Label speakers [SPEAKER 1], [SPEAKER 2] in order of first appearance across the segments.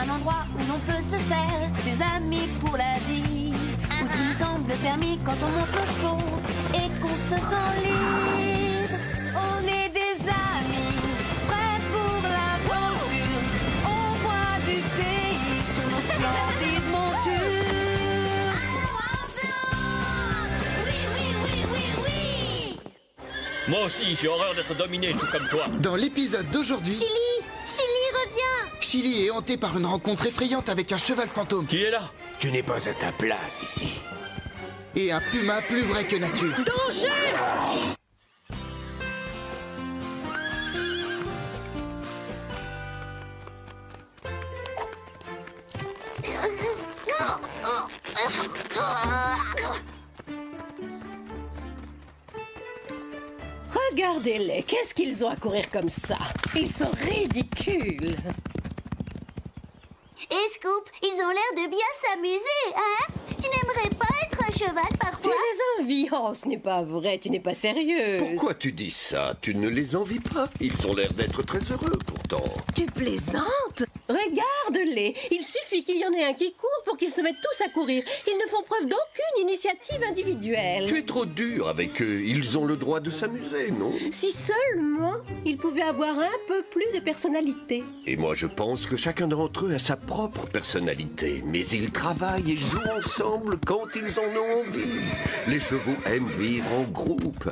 [SPEAKER 1] un endroit où l'on peut se faire des amis pour la vie, où tout nous semble permis quand on monte nos chevaux et qu'on se sent libre. On est des amis, prêts pour l'aventure. On voit du pays sur nos splendides montures.
[SPEAKER 2] Moi aussi, j'ai horreur d'être dominé, tout comme toi.
[SPEAKER 3] Dans l'épisode d'aujourd'hui,
[SPEAKER 4] Chili revient.
[SPEAKER 3] Chili est hanté par une rencontre effrayante avec un cheval fantôme
[SPEAKER 2] Qui est là?
[SPEAKER 5] Tu n'es pas à ta place ici.
[SPEAKER 3] et un puma plus vrai que nature.
[SPEAKER 1] Danger!
[SPEAKER 6] Regardez-les, qu'est-ce qu'ils ont à courir comme ça? Ils sont ridicules.
[SPEAKER 4] Et Scoop, ils ont l'air de bien s'amuser, hein? Tu n'aimerais pas être un cheval
[SPEAKER 6] Tu
[SPEAKER 4] parfois?
[SPEAKER 6] les envies? Oh, ce n'est pas vrai, tu n'es pas sérieuse.
[SPEAKER 5] Pourquoi tu dis ça? Tu ne les envies pas. Ils ont l'air d'être très heureux pourtant.
[SPEAKER 6] Tu plaisantes? Regarde-les. Il suffit qu'il y en ait un qui court pour qu'ils se mettent tous à courir. Ils ne font preuve d'aucune initiative individuelle.
[SPEAKER 5] Tu es trop dur avec eux. Ils ont le droit de s'amuser, non?
[SPEAKER 6] Si seulement ils pouvaient avoir un peu plus de personnalité.
[SPEAKER 5] Et moi je pense que chacun d'entre eux a sa propre personnalité. Mais ils travaillent et jouent ensemble quand ils en ont envie. Les chevaux aiment vivre en groupe.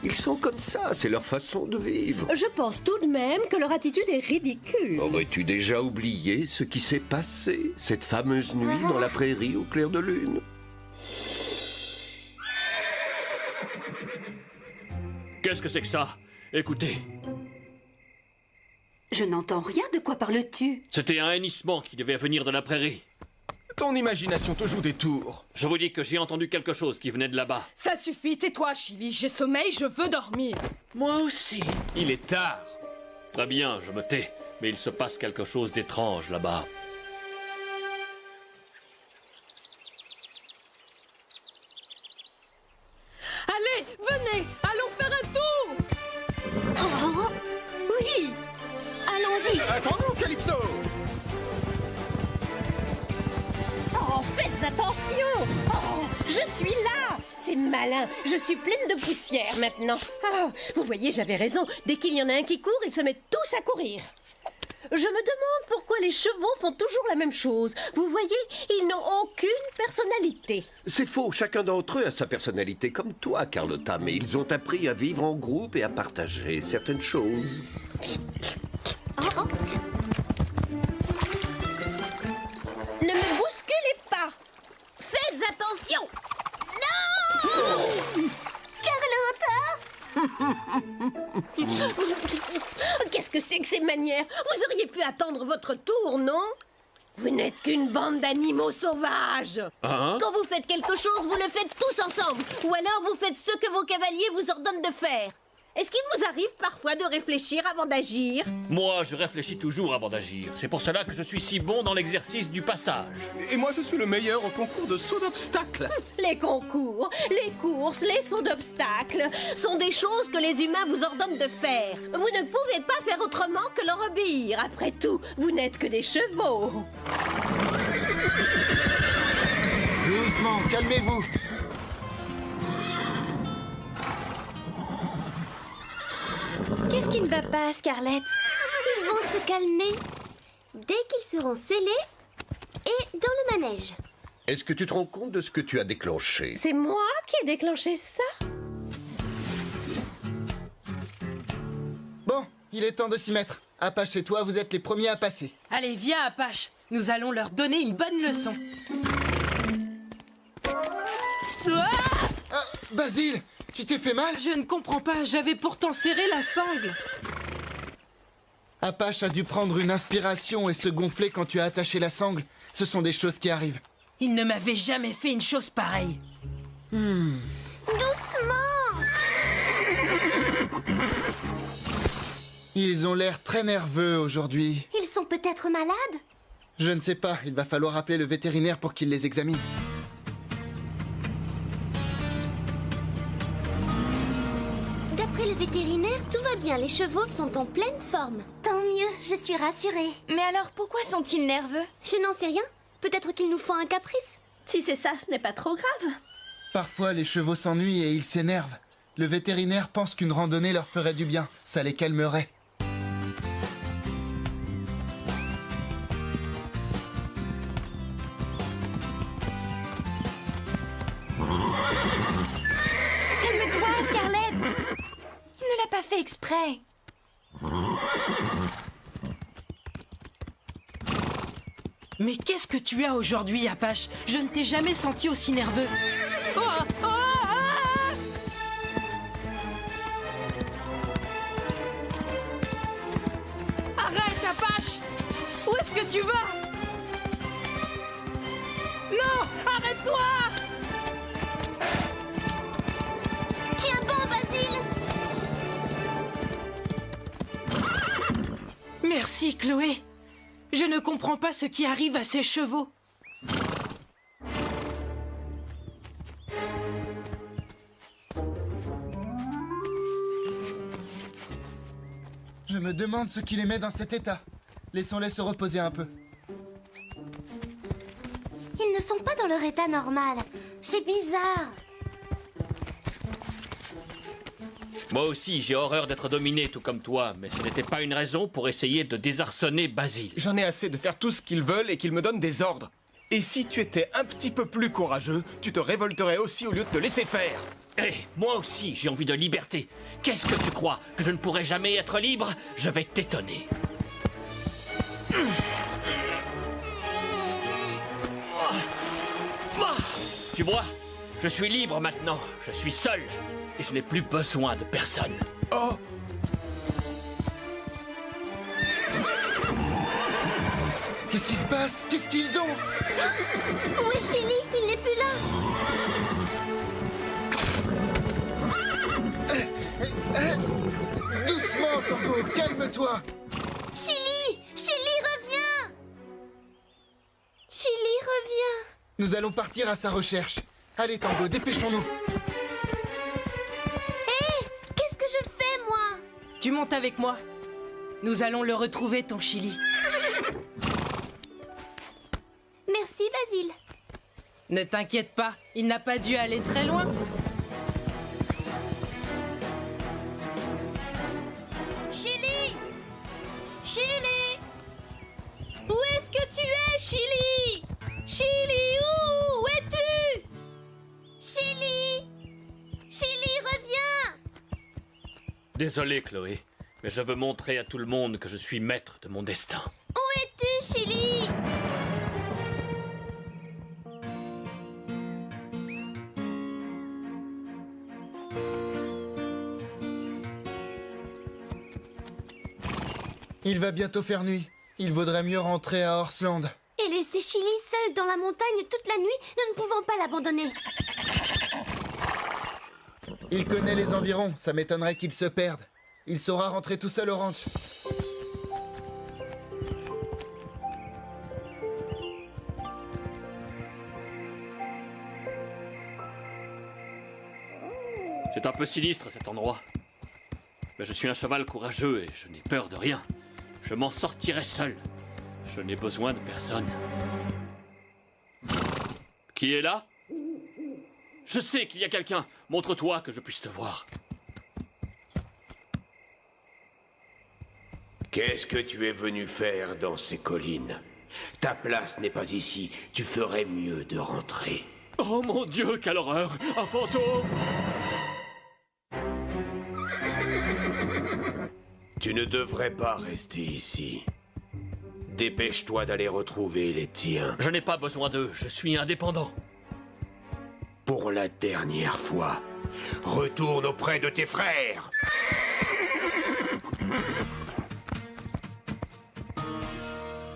[SPEAKER 5] Ils sont comme ça, c'est leur façon de vivre.
[SPEAKER 6] Je pense tout de même que leur attitude est ridicule.
[SPEAKER 5] Aurais-tu déjà oublié ce qui s'est passé cette fameuse nuit dans la prairie au clair de lune?
[SPEAKER 2] Qu'est-ce que c'est que ça? Écoutez,
[SPEAKER 1] Je n'entends rien, de quoi parles-tu?
[SPEAKER 2] c'était un hennissement qui devait venir de la prairie.
[SPEAKER 7] Ton imagination te joue des tours.
[SPEAKER 2] Je vous dis que j'ai entendu quelque chose qui venait de là-bas.
[SPEAKER 8] Ça suffit, tais-toi, Chili. J'ai sommeil, je veux dormir.
[SPEAKER 7] Moi aussi. Il est tard.
[SPEAKER 2] Très bien, je me tais, mais il se passe quelque chose d'étrange là-bas.
[SPEAKER 8] Allez, venez, allons faire un tour.
[SPEAKER 4] Oh, oui! Allons-y!
[SPEAKER 7] Attends-nous, Calypso!
[SPEAKER 6] Oh, faites attention! Oh, je suis là! C'est malin, je suis pleine de poussière maintenant. Oh, vous voyez, j'avais raison. Dès qu'il y en a un qui court, ils se mettent tous à courir. Je me demande pourquoi les chevaux font toujours la même chose. Vous voyez, ils n'ont aucune personnalité.
[SPEAKER 5] C'est faux, chacun d'entre eux a sa personnalité comme toi, Carlotta, mais ils ont appris à vivre en groupe et à partager certaines choses.
[SPEAKER 6] Ne me bousculez pas! Faites attention! Non! Qu'est-ce que c'est que ces manières? Vous auriez pu attendre votre tour, non? Vous n'êtes qu'une bande d'animaux sauvages.
[SPEAKER 2] Hein?
[SPEAKER 6] Quand vous faites quelque chose, vous le faites tous ensemble. Ou alors vous faites ce que vos cavaliers vous ordonnent de faire. Est-ce qu'il vous arrive parfois de réfléchir avant d'agir?
[SPEAKER 2] Moi, je réfléchis toujours avant d'agir. C'est pour cela que je suis si bon dans l'exercice du passage.
[SPEAKER 7] Et moi, je suis le meilleur au concours de saut d'obstacles.
[SPEAKER 6] Les concours, les courses, les sauts d'obstacles sont des choses que les humains vous ordonnent de faire. Vous ne pouvez pas faire autrement que leur obéir. Après tout, vous n'êtes que des chevaux.
[SPEAKER 3] Doucement, calmez-vous.
[SPEAKER 4] Qu'est-ce qui ne va pas, Scarlett? Ils vont se calmer dès qu'ils seront scellés et dans le manège.
[SPEAKER 5] Est-ce que tu te rends compte de ce que tu as déclenché?
[SPEAKER 6] C'est moi qui ai déclenché ça?
[SPEAKER 3] Bon, il est temps de s'y mettre. Apache et toi, vous êtes les premiers à passer.
[SPEAKER 8] Allez, viens, Apache. Nous allons leur donner une bonne leçon. Ah!
[SPEAKER 3] Ah, Basile, tu t'es fait mal?
[SPEAKER 8] Je ne comprends pas, j'avais pourtant serré la sangle.
[SPEAKER 3] Apache a dû prendre une inspiration et se gonfler quand tu as attaché la sangle. Ce sont des choses qui arrivent.
[SPEAKER 8] Il ne m'avait jamais fait une chose pareille.
[SPEAKER 4] Doucement!
[SPEAKER 3] Ils ont l'air très nerveux aujourd'hui.
[SPEAKER 4] Ils sont peut-être malades?
[SPEAKER 3] Je ne sais pas, il va falloir appeler le vétérinaire pour qu'il les examine.
[SPEAKER 4] D'après D'après le vétérinaire, tout va bien, les chevaux sont en pleine forme. Tant mieux, je suis rassurée.
[SPEAKER 9] Mais alors pourquoi sont-ils nerveux?
[SPEAKER 4] Je n'en sais rien. Peut-être qu'ils nous font un caprice.
[SPEAKER 6] Si c'est ça, ce n'est pas trop grave.
[SPEAKER 3] Parfois, les chevaux s'ennuient et ils s'énervent. Le vétérinaire pense qu'une randonnée leur ferait du bien. Ça les calmerait.
[SPEAKER 9] Calme-toi, Scarlett! Il ne l'a pas fait exprès.
[SPEAKER 10] Mais qu'est-ce que tu as aujourd'hui, Apache? Je ne t'ai jamais senti aussi nerveux. Oh, oh, ah! Arrête, Apache! Où est-ce que tu vas? Non! Arrête-toi!
[SPEAKER 4] Tiens bon, Basile!
[SPEAKER 10] Merci, Chloé. Je ne comprends pas ce qui arrive à ces chevaux.
[SPEAKER 3] Je me demande ce qui les met dans cet état. Laissons-les se reposer un peu.
[SPEAKER 4] Ils ne sont pas dans leur état normal. C'est bizarre.
[SPEAKER 2] Moi aussi, j'ai horreur d'être dominé, tout comme toi, mais ce n'était pas une raison pour essayer de désarçonner Basile.
[SPEAKER 7] J'en ai assez de faire tout ce qu'ils veulent et qu'ils me donnent des ordres. Et si tu étais un petit peu plus courageux, tu te révolterais aussi au lieu de te laisser faire.
[SPEAKER 2] Hé, moi aussi, j'ai envie de liberté. Qu'est-ce que tu crois? Que je ne pourrai jamais être libre? Je vais t'étonner. Tu vois, je suis libre maintenant. Je suis seul. Et je n'ai plus besoin de personne.
[SPEAKER 7] Oh!
[SPEAKER 3] Qu'est-ce qui se passe? Qu'est-ce qu'ils ont?
[SPEAKER 4] Où est Chili? Il n'est plus là.
[SPEAKER 3] Doucement, Tango, calme-toi.
[SPEAKER 4] Chili! Chili, reviens! Chili, reviens!
[SPEAKER 3] Nous allons partir à sa recherche. Allez, Tango, dépêchons-nous.
[SPEAKER 4] Hé! Qu'est-ce que je fais, moi?
[SPEAKER 10] Tu montes avec moi. Nous allons le retrouver, ton Chili.
[SPEAKER 4] Merci, Basile.
[SPEAKER 10] Ne t'inquiète pas, il n'a pas dû aller très loin.
[SPEAKER 9] Chili! Chili! Où est-ce que tu es, Chili? Chili, où es-tu?
[SPEAKER 4] Chili! Chili, reviens!
[SPEAKER 2] Désolé, Chloé, mais je veux montrer à tout le monde que je suis maître de mon destin.
[SPEAKER 4] Où es-tu, Chili?
[SPEAKER 3] Il va bientôt faire nuit. Il vaudrait mieux rentrer à Horsland.
[SPEAKER 4] Et laisser Chili seule dans la montagne toute la nuit, nous ne pouvons pas l'abandonner.
[SPEAKER 3] Il connaît les environs, ça m'étonnerait qu'il se perde. Il saura rentrer tout seul au ranch.
[SPEAKER 2] C'est un peu sinistre cet endroit. Mais je suis un cheval courageux et je n'ai peur de rien. Je m'en sortirai seul. Je n'ai besoin de personne. Qui est là? Je sais qu'il y a quelqu'un. Montre-toi que je puisse te voir.
[SPEAKER 5] Qu'est-ce que tu es venu faire dans ces collines? Ta place n'est pas ici. Tu ferais mieux de rentrer.
[SPEAKER 2] Oh mon Dieu, quelle horreur! Un fantôme!
[SPEAKER 5] Tu ne devrais pas rester ici. Dépêche-toi d'aller retrouver les tiens.
[SPEAKER 2] Je n'ai pas besoin d'eux, je suis indépendant.
[SPEAKER 5] Pour la dernière fois, retourne auprès de tes frères.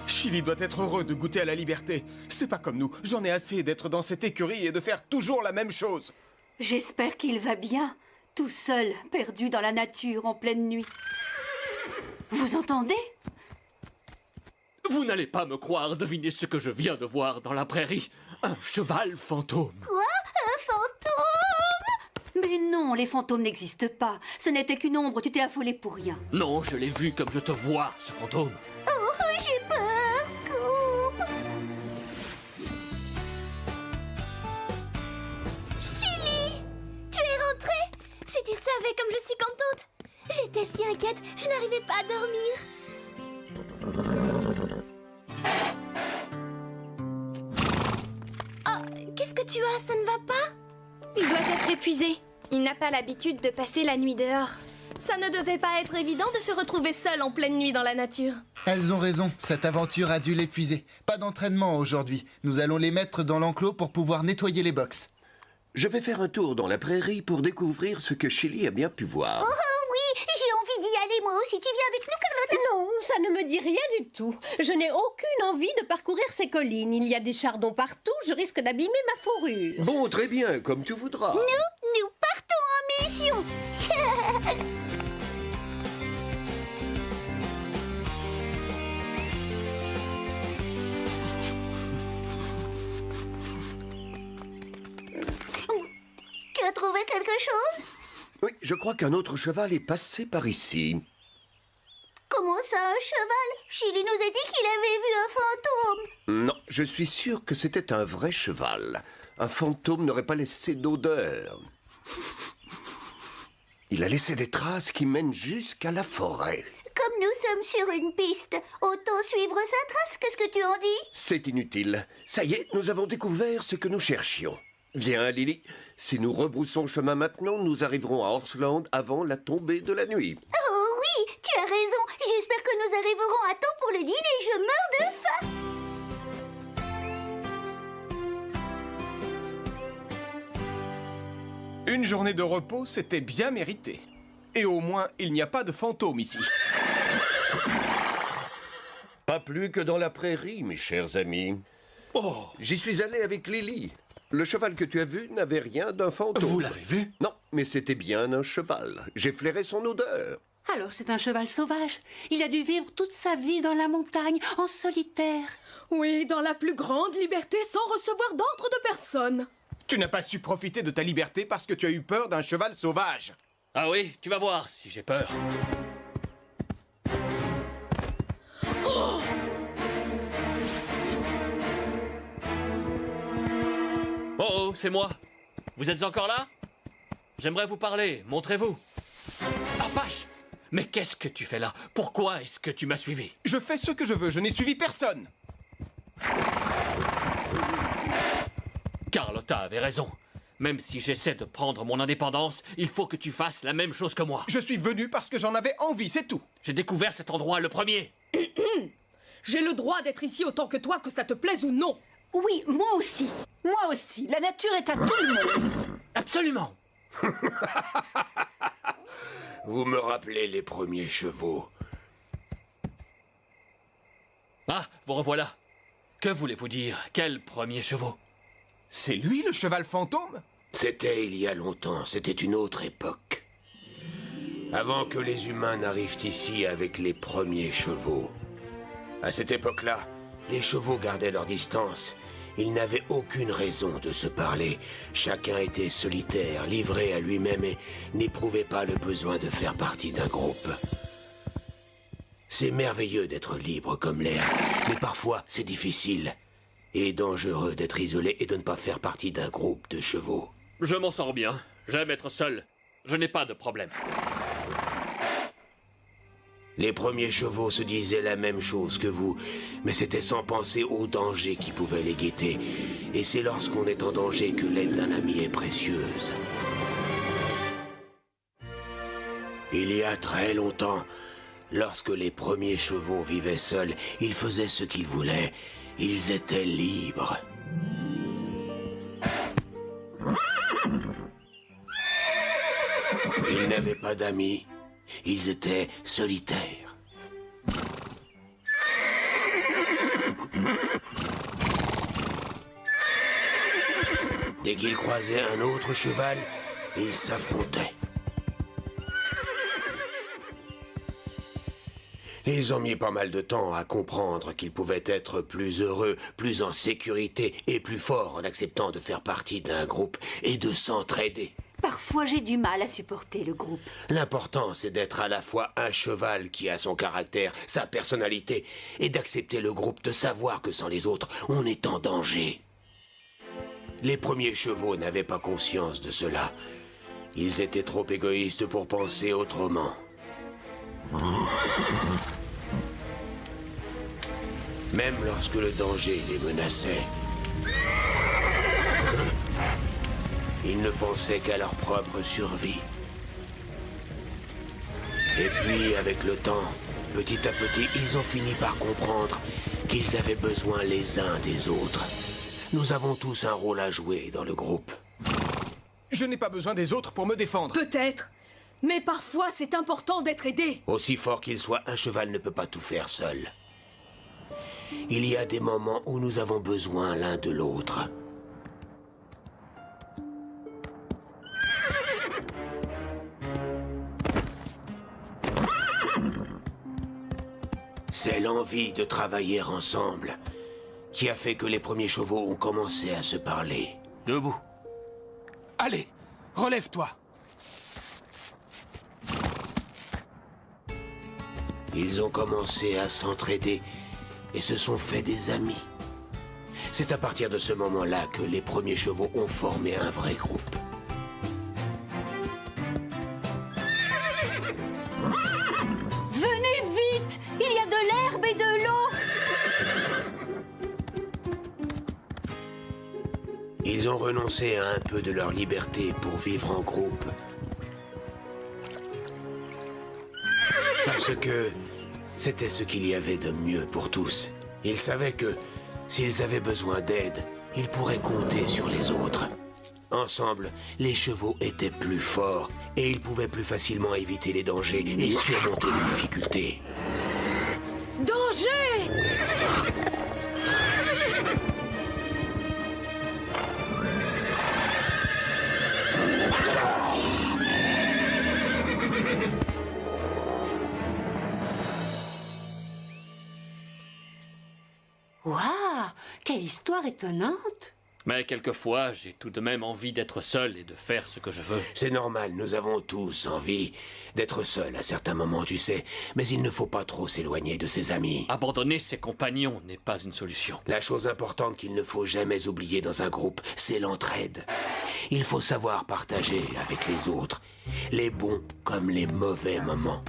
[SPEAKER 7] Chili doit être heureux de goûter à la liberté. C'est pas comme nous. J'en ai assez d'être dans cette écurie et de faire toujours la même chose.
[SPEAKER 1] J'espère qu'il va bien, tout seul, perdu dans la nature en pleine nuit. Vous entendez?
[SPEAKER 2] Vous n'allez pas me croire, devinez ce que je viens de voir dans la prairie. Un cheval fantôme.
[SPEAKER 4] Quoi? Un fantôme?
[SPEAKER 11] Mais non, les fantômes n'existent pas. Ce n'était qu'une ombre, tu t'es affolé pour rien.
[SPEAKER 2] Non, je l'ai vu comme je te vois, ce fantôme.
[SPEAKER 4] Oh, j'ai peur, Scoop. Chili, tu es rentrée? Si tu savais comme je suis contente. J'étais si inquiète, je n'arrivais pas à dormir. Oh, qu'est-ce que tu as? Ça ne va pas?
[SPEAKER 12] Il doit être épuisé. Il n'a pas l'habitude de passer la nuit dehors. Ça ne devait pas être évident de se retrouver seul en pleine nuit dans la nature.
[SPEAKER 3] Elles ont raison, cette aventure a dû l'épuiser. Pas d'entraînement aujourd'hui. Nous allons les mettre dans l'enclos pour pouvoir nettoyer les box.
[SPEAKER 5] Je vais faire un tour dans la prairie pour découvrir ce que Chili a bien pu voir.
[SPEAKER 4] Oh oui, j'ai envie d'y aller moi aussi. Tu viens avec nous, Carlotta?
[SPEAKER 6] Non, ça ne me dit rien du tout. Je n'ai aucune envie de parcourir ces collines. Il y a des chardons partout, je risque d'abîmer ma fourrure.
[SPEAKER 5] Bon, très bien, comme tu voudras.
[SPEAKER 4] Nous partons en mission. Tu as trouvé quelque chose?
[SPEAKER 5] Oui, je crois qu'un autre cheval est passé par ici.
[SPEAKER 4] Comment ça, un cheval? Chili nous a dit qu'il avait vu un fantôme.
[SPEAKER 5] Non, je suis sûr que c'était un vrai cheval. Un fantôme n'aurait pas laissé d'odeur. Il a laissé des traces qui mènent jusqu'à la forêt.
[SPEAKER 4] Comme nous sommes sur une piste, autant suivre sa trace. Qu'est-ce que tu en dis?
[SPEAKER 5] C'est inutile. Ça y est, nous avons découvert ce que nous cherchions. Viens, Lily. Si nous rebroussons chemin maintenant, nous arriverons à Horsland avant la tombée de la nuit.
[SPEAKER 4] Oh oui, tu as raison. J'espère que nous arriverons à temps pour le dîner. Je meurs de faim.
[SPEAKER 7] Une journée de repos, c'était bien mérité. Et au moins, il n'y a pas de fantôme ici.
[SPEAKER 5] Pas plus que dans la prairie, mes chers amis. Oh, j'y suis allé avec Lily. Le cheval que tu as vu n'avait rien d'un fantôme.
[SPEAKER 2] Vous l'avez vu?
[SPEAKER 5] Non, mais c'était bien un cheval. J'ai flairé son odeur.
[SPEAKER 11] Alors c'est un cheval sauvage. Il a dû vivre toute sa vie dans la montagne, en solitaire.
[SPEAKER 8] Oui, dans la plus grande liberté, sans recevoir d'ordre de personne.
[SPEAKER 7] Tu n'as pas su profiter de ta liberté parce que tu as eu peur d'un cheval sauvage.
[SPEAKER 2] Ah oui, tu vas voir si j'ai peur. Oh, c'est moi. Vous êtes encore là? J'aimerais vous parler, montrez-vous. Apache! Mais qu'est-ce que tu fais là? Pourquoi est-ce que tu m'as suivi?
[SPEAKER 7] Je fais ce que je veux, je n'ai suivi personne.
[SPEAKER 2] Carlotta avait raison. Même si j'essaie de prendre mon indépendance, il faut que tu fasses la même chose que moi.
[SPEAKER 7] Je suis venu parce que j'en avais envie, c'est tout.
[SPEAKER 2] J'ai découvert cet endroit le premier.
[SPEAKER 8] J'ai le droit d'être ici autant que toi, que ça te plaise ou non.
[SPEAKER 11] Oui, moi aussi. Moi aussi. La nature est à tout le monde.
[SPEAKER 2] Absolument.
[SPEAKER 5] Vous me rappelez les premiers chevaux.
[SPEAKER 2] Ah, vous revoilà. Que voulez-vous dire? Quel premier chevaux?
[SPEAKER 7] C'est lui le cheval fantôme?
[SPEAKER 13] C'était il y a longtemps, c'était une autre époque. Avant que les humains n'arrivent ici avec les premiers chevaux. À cette époque-là, les chevaux gardaient leur distance. Ils n'avaient aucune raison de se parler. Chacun était solitaire, livré à lui-même et n'éprouvait pas le besoin de faire partie d'un groupe. C'est merveilleux d'être libre comme l'air, mais parfois c'est difficile et dangereux d'être isolé et de ne pas faire partie d'un groupe de chevaux.
[SPEAKER 2] Je m'en sors bien. J'aime être seul. Je n'ai pas de problème.
[SPEAKER 13] Les premiers chevaux se disaient la même chose que vous, mais c'était sans penser au danger qui pouvait les guetter. Et c'est lorsqu'on est en danger que l'aide d'un ami est précieuse. Il y a très longtemps, lorsque les premiers chevaux vivaient seuls, ils faisaient ce qu'ils voulaient. Ils étaient libres. Ils n'avaient pas d'amis. Ils étaient solitaires. Dès qu'ils croisaient un autre cheval, ils s'affrontaient. Ils ont mis pas mal de temps à comprendre qu'ils pouvaient être plus heureux, plus en sécurité et plus forts en acceptant de faire partie d'un groupe et de s'entraider.
[SPEAKER 11] Parfois, j'ai du mal à supporter le groupe.
[SPEAKER 13] L'important, c'est d'être à la fois un cheval qui a son caractère, sa personnalité, et d'accepter le groupe, de savoir que sans les autres, on est en danger. Les premiers chevaux n'avaient pas conscience de cela. Ils étaient trop égoïstes pour penser autrement. Même lorsque le danger les menaçait, ils ne pensaient qu'à leur propre survie. Et puis, avec le temps, petit à petit, ils ont fini par comprendre qu'ils avaient besoin les uns des autres. Nous avons tous un rôle à jouer dans le groupe.
[SPEAKER 7] Je n'ai pas besoin des autres pour me défendre.
[SPEAKER 8] Peut-être. Mais parfois, c'est important d'être aidé.
[SPEAKER 13] Aussi fort qu'il soit, un cheval ne peut pas tout faire seul. Il y a des moments où nous avons besoin l'un de l'autre. C'est l'envie de travailler ensemble qui a fait que les premiers chevaux ont commencé à se parler.
[SPEAKER 2] Debout.
[SPEAKER 7] Allez, relève-toi.
[SPEAKER 13] Ils ont commencé à s'entraider et se sont fait des amis. C'est à partir de ce moment-là que les premiers chevaux ont formé un vrai groupe.
[SPEAKER 11] Venez vite! Il y a de l'herbe et de l'eau!
[SPEAKER 13] Ils ont renoncé à un peu de leur liberté pour vivre en groupe. Parce que c'était ce qu'il y avait de mieux pour tous. Ils savaient que s'ils avaient besoin d'aide, ils pourraient compter sur les autres. Ensemble, les chevaux étaient plus forts et ils pouvaient plus facilement éviter les dangers et surmonter les difficultés.
[SPEAKER 8] Danger!
[SPEAKER 11] Waouh! Quelle histoire étonnante!
[SPEAKER 2] Mais quelquefois, j'ai tout de même envie d'être seul et de faire ce que je veux.
[SPEAKER 13] C'est normal, nous avons tous envie d'être seuls à certains moments, tu sais. Mais il ne faut pas trop s'éloigner de ses amis.
[SPEAKER 2] Abandonner ses compagnons n'est pas une solution.
[SPEAKER 13] La chose importante qu'il ne faut jamais oublier dans un groupe, c'est l'entraide. Il faut savoir partager avec les autres, les bons comme les mauvais moments.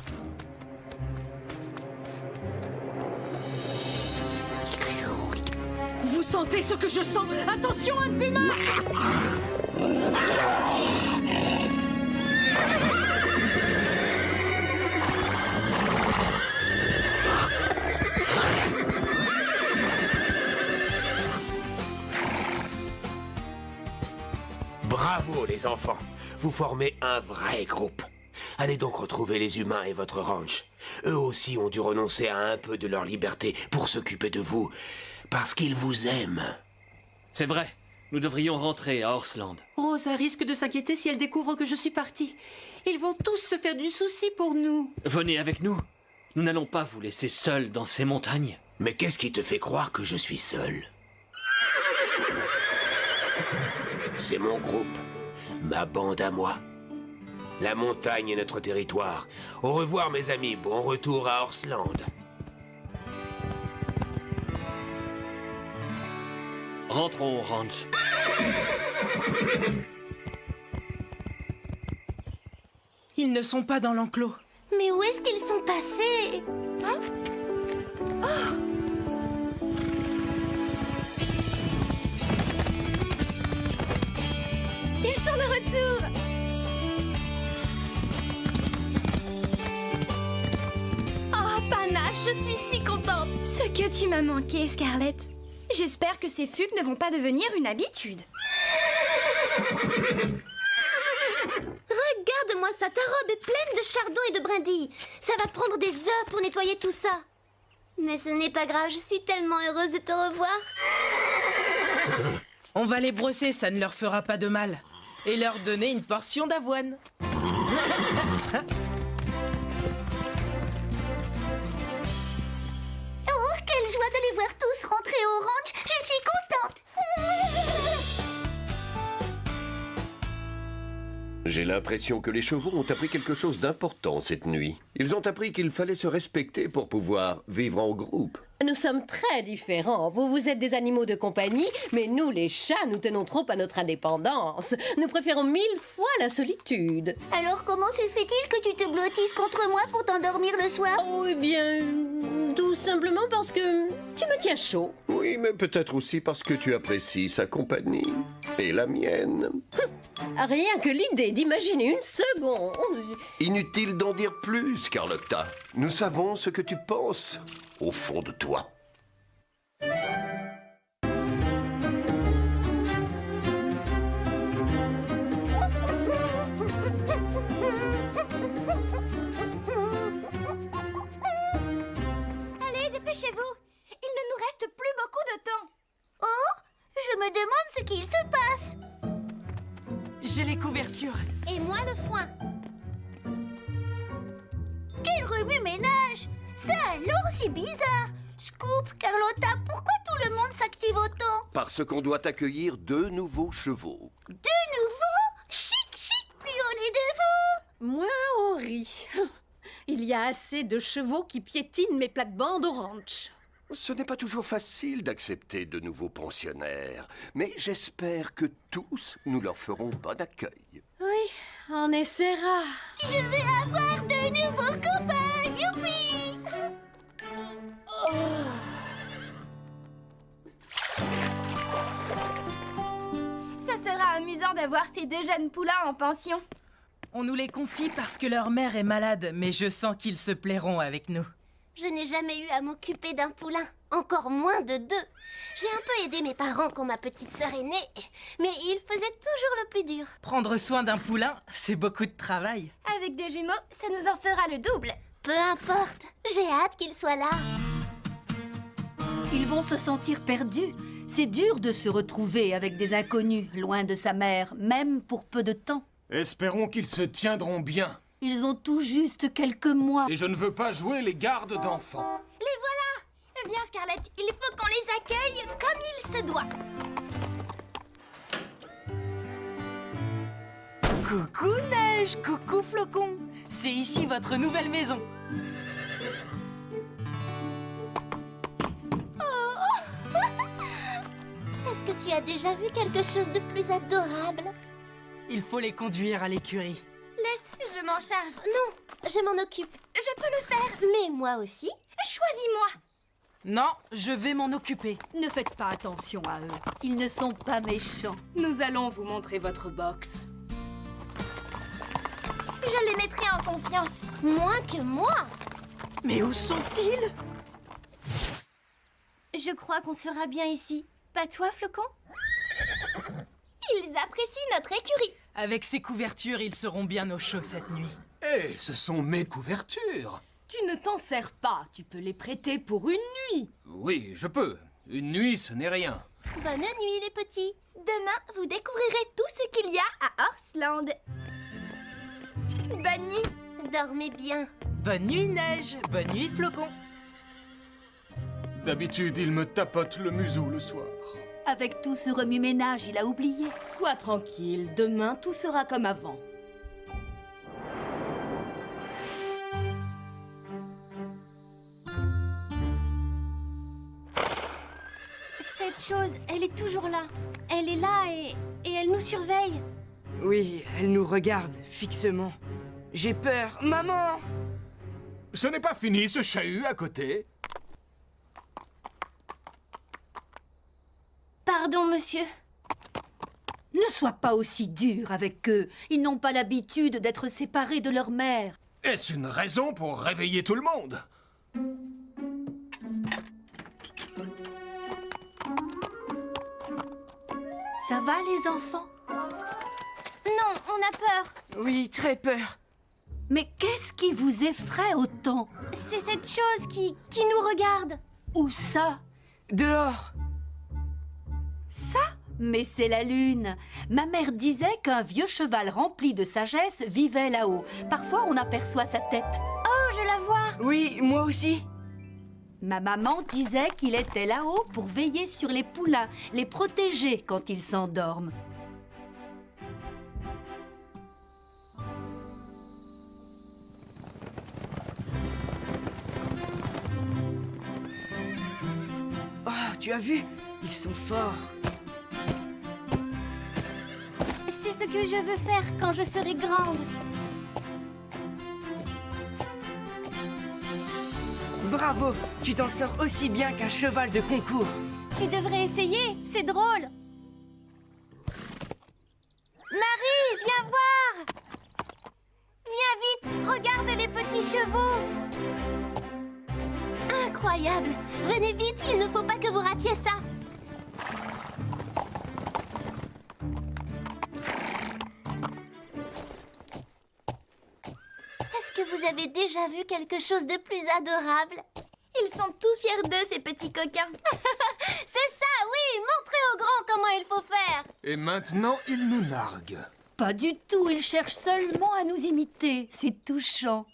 [SPEAKER 8] Vous sentez ce que je sens? Attention, un puma!
[SPEAKER 13] Bravo les enfants, vous formez un vrai groupe. Allez donc retrouver les humains et votre ranch. Eux aussi ont dû renoncer à un peu de leur liberté pour s'occuper de vous, parce qu'ils vous aiment.
[SPEAKER 2] C'est vrai, nous devrions rentrer à Horseland.
[SPEAKER 11] Rosa risque de s'inquiéter si elle découvre que je suis partie. Ils vont tous se faire du souci pour nous.
[SPEAKER 2] Venez avec nous. Nous n'allons pas vous laisser seuls dans ces montagnes.
[SPEAKER 13] Mais qu'est-ce qui te fait croire que je suis seul? C'est mon groupe, ma bande à moi. La montagne est notre territoire. Au revoir mes amis, bon retour à Horseland.
[SPEAKER 2] Rentrons au ranch.
[SPEAKER 10] Ils ne sont pas dans l'enclos.
[SPEAKER 4] Mais où est-ce qu'ils sont passés? Hein? Oh!
[SPEAKER 12] Ils sont de retour! Oh, Panache, je suis si contente!
[SPEAKER 4] Ce que tu m'as manqué, Scarlett.
[SPEAKER 12] J'espère que ces fugues ne vont pas devenir une habitude.
[SPEAKER 4] Regarde-moi ça, ta robe est pleine de chardon et de brindilles. Ça va prendre des heures pour nettoyer tout ça. Mais ce n'est pas grave, je suis tellement heureuse de te revoir.
[SPEAKER 10] On va les brosser, ça ne leur fera pas de mal. Et leur donner une portion d'avoine.
[SPEAKER 4] Oh, quelle joie de les voir tous rentrer au ranch. Je suis contente.
[SPEAKER 5] J'ai l'impression que les chevaux ont appris quelque chose d'important cette nuit. Ils ont appris qu'il fallait se respecter pour pouvoir vivre en groupe.
[SPEAKER 6] Nous sommes très différents. Vous êtes des animaux de compagnie, mais nous, les chats, nous tenons trop à notre indépendance. Nous préférons 1000 fois la solitude.
[SPEAKER 4] Alors comment se fait-il que tu te blottisses contre moi pour t'endormir le soir?
[SPEAKER 6] Oh, eh bien, tout simplement parce que tu me tiens chaud.
[SPEAKER 5] Oui, mais peut-être aussi parce que tu apprécies sa compagnie. Et la mienne.
[SPEAKER 6] Rien que l'idée d'imaginer une seconde.
[SPEAKER 5] Inutile d'en dire plus, Carlotta. Nous savons ce que tu penses, au fond de toi.
[SPEAKER 4] Allez, dépêchez-vous. Il ne nous reste plus beaucoup de temps. Oh, je me demande ce qu'il se passe.
[SPEAKER 10] J'ai les couvertures.
[SPEAKER 4] Et moi le foin. Quel remue-ménage! Ça alors, c'est bizarre. Scoop, Carlotta, pourquoi tout le monde s'active autant?
[SPEAKER 5] Parce qu'on doit accueillir 2 nouveaux chevaux.
[SPEAKER 4] 2 nouveaux? Chic, chic, plus on est de vous.
[SPEAKER 6] Moi, on rit. Il y a assez de chevaux qui piétinent mes plates-bandes au ranch.
[SPEAKER 5] Ce n'est pas toujours facile d'accepter de nouveaux pensionnaires, mais j'espère que tous nous leur ferons bon accueil.
[SPEAKER 6] Oui, on essaiera.
[SPEAKER 4] Je vais avoir de nouveaux copains, youpi!
[SPEAKER 12] Ça sera amusant d'avoir ces 2 jeunes poulains en pension.
[SPEAKER 10] On nous les confie parce que leur mère est malade, mais je sens qu'ils se plairont avec nous.
[SPEAKER 4] Je n'ai jamais eu à m'occuper d'un poulain, encore moins de 2. J'ai un peu aidé mes parents quand ma petite sœur est née, mais ils faisaient toujours le plus dur.
[SPEAKER 10] Prendre soin d'un poulain, c'est beaucoup de travail.
[SPEAKER 12] Avec des jumeaux, ça nous en fera le double.
[SPEAKER 4] Peu importe, j'ai hâte qu'ils soient là.
[SPEAKER 14] Ils vont se sentir perdus. C'est dur de se retrouver avec des inconnus, loin de sa mère, même pour peu de temps.
[SPEAKER 7] Espérons qu'ils se tiendront bien.
[SPEAKER 14] Ils ont tout juste quelques mois.
[SPEAKER 7] Et je ne veux pas jouer les gardes d'enfants.
[SPEAKER 4] Les voilà! Viens, Scarlett, il faut qu'on les accueille comme il se doit.
[SPEAKER 10] Coucou Neige, coucou Flocon. C'est ici votre nouvelle maison.
[SPEAKER 4] Est-ce que tu as déjà vu quelque chose de plus adorable?
[SPEAKER 10] Il faut les conduire à l'écurie.
[SPEAKER 4] Laisse, je m'en charge. Non, je m'en occupe. Je peux le faire, mais moi aussi. Choisis-moi.
[SPEAKER 10] Non, je vais m'en occuper.
[SPEAKER 14] Ne faites pas attention à eux. Ils ne sont pas méchants.
[SPEAKER 8] Nous allons vous montrer votre box.
[SPEAKER 12] Je les mettrai en confiance.
[SPEAKER 4] Moins que moi.
[SPEAKER 10] Mais où sont-ils?
[SPEAKER 12] Je crois qu'on sera bien ici. Pas toi, Flocon? Ils apprécient notre écurie.
[SPEAKER 10] Avec ces couvertures, ils seront bien au chaud cette nuit.
[SPEAKER 7] Hé, ce sont mes couvertures.
[SPEAKER 8] Tu ne t'en sers pas, tu peux les prêter pour une nuit.
[SPEAKER 7] Oui, je peux. Une nuit, ce n'est rien.
[SPEAKER 4] Bonne nuit, les petits.
[SPEAKER 12] Demain, vous découvrirez tout ce qu'il y a à Horseland. Bonne nuit.
[SPEAKER 4] Dormez bien.
[SPEAKER 10] Bonne nuit Neige, bonne nuit Flocon.
[SPEAKER 7] D'habitude, il me tapote le museau le soir.
[SPEAKER 14] Avec tout ce remue-ménage, il a oublié.
[SPEAKER 8] Sois tranquille, demain tout sera comme avant.
[SPEAKER 12] Cette chose, elle est toujours là. Elle est là et elle nous surveille.
[SPEAKER 15] Oui, elle nous regarde fixement. J'ai peur. Maman!
[SPEAKER 7] Ce n'est pas fini, ce chahut à côté.
[SPEAKER 12] Pardon, monsieur.
[SPEAKER 14] Ne sois pas aussi dur avec eux. Ils n'ont pas l'habitude d'être séparés de leur mère.
[SPEAKER 7] Est-ce une raison pour réveiller tout le monde?
[SPEAKER 14] Ça va, les enfants?
[SPEAKER 12] Non, on a peur.
[SPEAKER 15] Oui, très peur.
[SPEAKER 14] Mais qu'est-ce qui vous effraie autant?
[SPEAKER 12] C'est cette chose qui nous regarde.
[SPEAKER 14] Où ça?
[SPEAKER 15] Dehors.
[SPEAKER 14] Ça? Mais c'est la lune. Ma mère disait qu'un vieux cheval rempli de sagesse vivait là-haut. Parfois, on aperçoit sa tête.
[SPEAKER 12] Oh, je la vois.
[SPEAKER 15] Oui, moi aussi.
[SPEAKER 14] Ma maman disait qu'il était là-haut pour veiller sur les poulains, les protéger quand ils s'endorment.
[SPEAKER 15] tu as vu? Ils sont forts.
[SPEAKER 4] C'est ce que je veux faire quand je serai grande.
[SPEAKER 15] Bravo! Tu t'en sors aussi bien qu'un cheval de concours.
[SPEAKER 4] Tu devrais essayer, c'est drôle.
[SPEAKER 1] Marie, viens voir! Viens vite, regarde les petits chevaux!
[SPEAKER 4] Incroyable! Venez vite, il ne faut pas que vous ratiez ça. Est-ce que vous avez déjà vu quelque chose de plus adorable? Ils sont tous fiers d'eux, ces petits coquins. C'est ça, oui! Montrez aux grands comment il faut faire!
[SPEAKER 16] Et maintenant, il nous nargue.
[SPEAKER 14] Pas du tout, il cherche seulement à nous imiter. C'est touchant.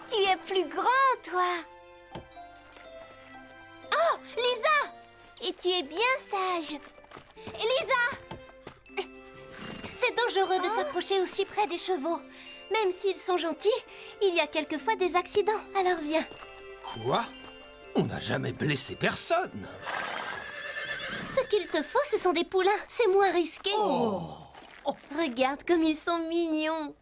[SPEAKER 1] Tu es plus grand, toi!
[SPEAKER 4] Oh, Lisa!
[SPEAKER 1] Et tu es bien sage!
[SPEAKER 4] Lisa! C'est dangereux de s'approcher aussi près des chevaux. Même s'ils sont gentils, il y a quelquefois des accidents, alors viens.
[SPEAKER 16] Quoi? On n'a jamais blessé personne.
[SPEAKER 4] Ce qu'il te faut, ce sont des poulains. C'est moins risqué. Oh. Regarde comme ils sont mignons.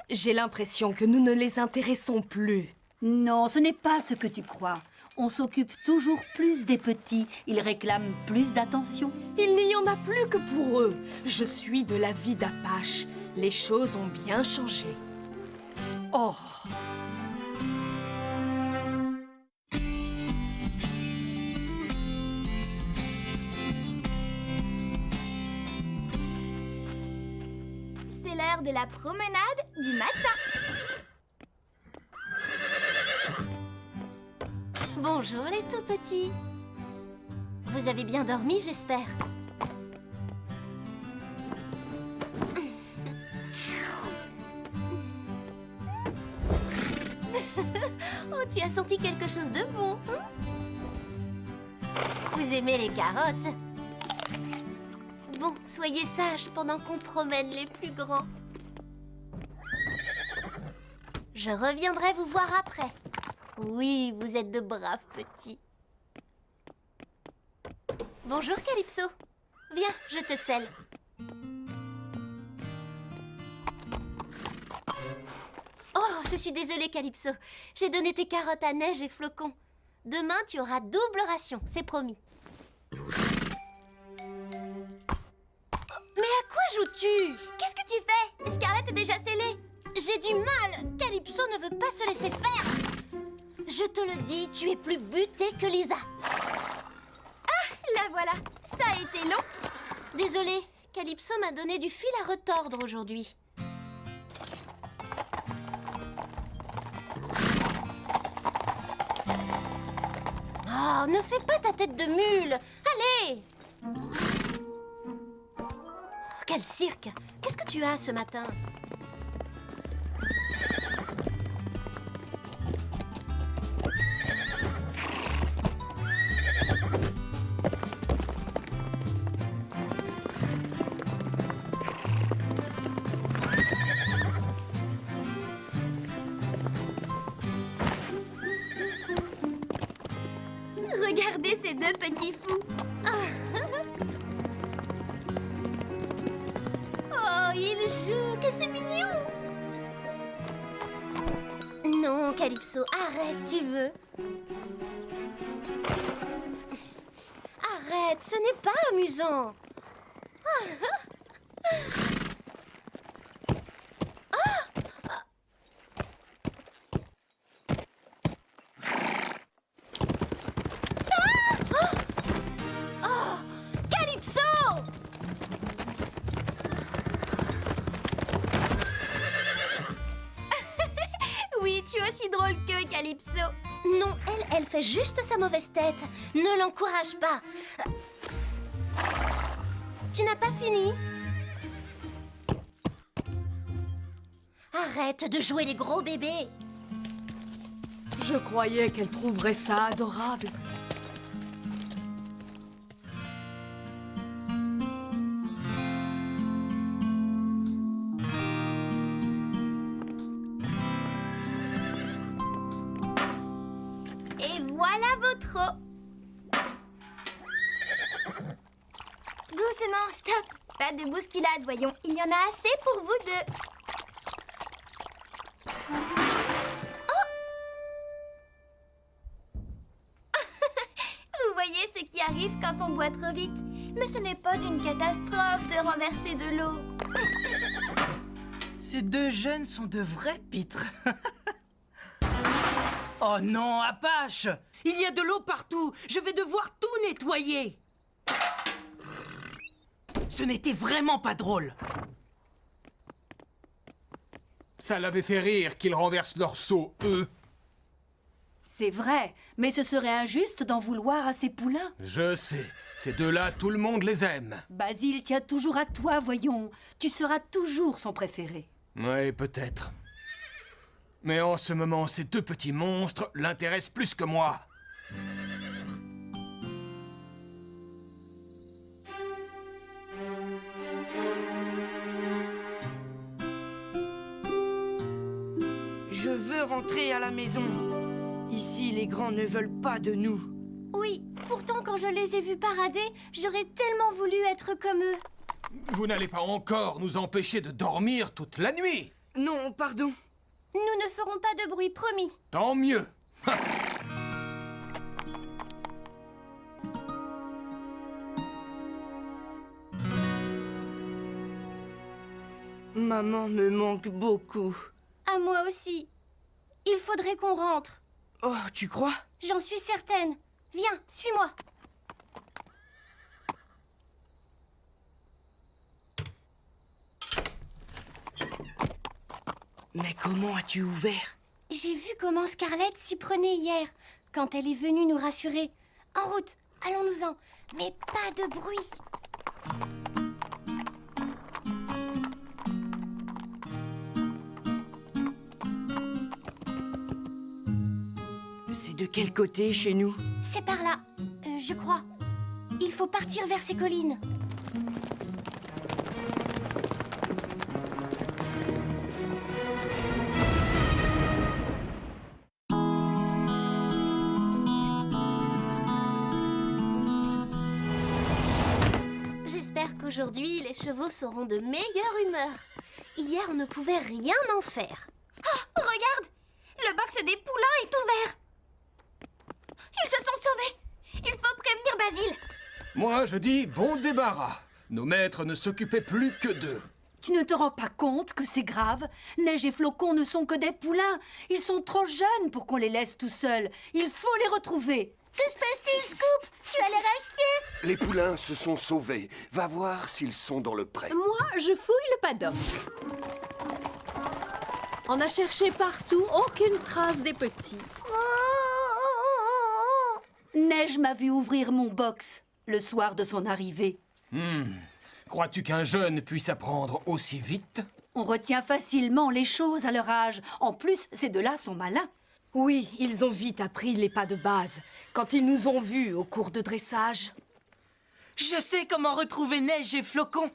[SPEAKER 8] J'ai l'impression que nous ne les intéressons plus.
[SPEAKER 14] Non, ce n'est pas ce que tu crois. On s'occupe toujours plus des petits. Ils réclament plus d'attention.
[SPEAKER 8] Il n'y en a plus que pour eux. Je suis de l'avis d'Apache. Les choses ont bien changé. Oh!
[SPEAKER 4] C'est l'heure de la promenade du matin. Bonjour les tout petits. Vous avez bien dormi, j'espère. Oh, tu as senti quelque chose de bon, hein? Vous aimez les carottes? Bon, soyez sages pendant qu'on promène les plus grands. Je reviendrai vous voir après. Oui, vous êtes de braves petits. Bonjour, Calypso. Viens, je te selle. Oh, je suis désolée, Calypso. J'ai donné tes carottes à Neige et Flocon. Demain, tu auras double ration, c'est promis. Mais à quoi joues-tu? Qu'est-ce que tu fais? Scarlett est déjà scellée. J'ai du mal. Calypso ne veut pas se laisser faire. Je te le dis, tu es plus butée que Lisa. Ah, la voilà. Ça a été long. Désolée, Calypso m'a donné du fil à retordre aujourd'hui. Oh, ne fais pas ta tête de mule. Allez! Oh, quel cirque! Qu'est-ce que tu as ce matin? Regardez ces deux petits fous. Oh, ils jouent, que c'est mignon. Non, Calypso, arrête, tu veux. Arrête, ce n'est pas amusant. Oui, tu es aussi drôle que Calypso. Non, elle fait juste sa mauvaise tête. Ne l'encourage pas. Tu n'as pas fini? Arrête de jouer les gros bébés.
[SPEAKER 8] Je croyais qu'elle trouverait ça adorable.
[SPEAKER 4] trop. Doucement, stop. Pas de bousculade, voyons. Il y en a assez pour vous deux. Oh! Vous voyez ce qui arrive quand on boit trop vite. Mais ce n'est pas une catastrophe de renverser de l'eau.
[SPEAKER 10] Ces deux jeunes sont de vrais pitres. Oh non, Apache! Il y a de l'eau partout! Je vais devoir tout nettoyer! Ce n'était vraiment pas drôle.
[SPEAKER 7] Ça l'avait fait rire qu'ils renversent leur seau, eux.
[SPEAKER 14] C'est vrai, mais ce serait injuste d'en vouloir à ces poulains.
[SPEAKER 7] Je sais. Ces deux-là, tout le monde les aime.
[SPEAKER 14] Basile tient toujours à toi, voyons. Tu seras toujours son préféré.
[SPEAKER 7] Oui, peut-être. Mais en ce moment, ces deux petits monstres l'intéressent plus que moi.
[SPEAKER 15] Je veux rentrer à la maison. Ici, les grands ne veulent pas de nous.
[SPEAKER 4] Oui, pourtant quand je les ai vus parader, j'aurais tellement voulu être comme eux.
[SPEAKER 7] Vous n'allez pas encore nous empêcher de dormir toute la nuit.
[SPEAKER 15] Non, pardon.
[SPEAKER 4] Nous ne ferons pas de bruit, promis.
[SPEAKER 7] Tant mieux.
[SPEAKER 15] Maman me manque beaucoup.
[SPEAKER 4] À moi aussi. Il faudrait qu'on rentre.
[SPEAKER 15] Oh, tu crois?
[SPEAKER 4] J'en suis certaine. Viens, suis-moi.
[SPEAKER 15] Mais comment as-tu ouvert?
[SPEAKER 4] J'ai vu comment Scarlett s'y prenait hier, quand elle est venue nous rassurer. En route, allons-nous-en. Mais pas de bruit.
[SPEAKER 15] C'est de quel côté chez nous?
[SPEAKER 4] C'est par là, je crois. Il faut partir vers ces collines. J'espère qu'aujourd'hui, les chevaux seront de meilleure humeur. Hier, on ne pouvait rien en faire. Oh, regarde! Le box des poulains est ouvert. Ils se sont sauvés. Il faut prévenir Basile.
[SPEAKER 7] Moi, je dis bon débarras. Nos maîtres ne s'occupaient plus que d'eux.
[SPEAKER 14] Tu ne te rends pas compte que c'est grave? Neige et Flocon ne sont que des poulains. Ils sont trop jeunes pour qu'on les laisse tout seuls. Il faut les retrouver.
[SPEAKER 4] Que se passe-t-il, Scoop? Tu as l'air inquiet.
[SPEAKER 5] Les poulains se sont sauvés. Va voir s'ils sont dans le pré.
[SPEAKER 6] Moi, je fouille le paddock. On a cherché partout, aucune trace des petits.
[SPEAKER 14] Neige m'a vu ouvrir mon box le soir de son arrivée.
[SPEAKER 7] Crois-tu qu'un jeune puisse apprendre aussi vite?
[SPEAKER 14] On retient facilement les choses à leur âge. En plus, ces deux-là sont malins.
[SPEAKER 8] Oui, ils ont vite appris les pas de base, quand ils nous ont vus au cours de dressage.
[SPEAKER 10] Je sais comment retrouver Neige et Flocon.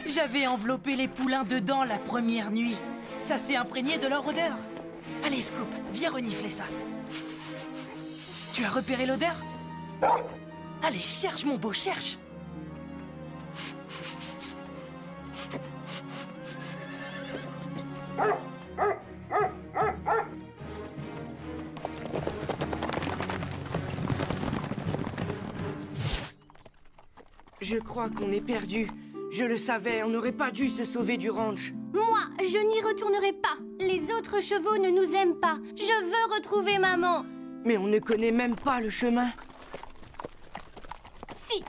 [SPEAKER 10] J'avais enveloppé les poulains dedans la première nuit. Ça s'est imprégné de leur odeur. Allez, Scoop, viens renifler ça. Tu as repéré l'odeur? Allez, cherche, mon beau, cherche.
[SPEAKER 15] Je crois qu'on est perdu. Je le savais, on n'aurait pas dû se sauver du ranch.
[SPEAKER 4] Moi, je n'y retournerai pas. Les autres chevaux ne nous aiment pas. Je veux retrouver maman.
[SPEAKER 15] Mais on ne connaît même pas le chemin.
[SPEAKER 4] Si.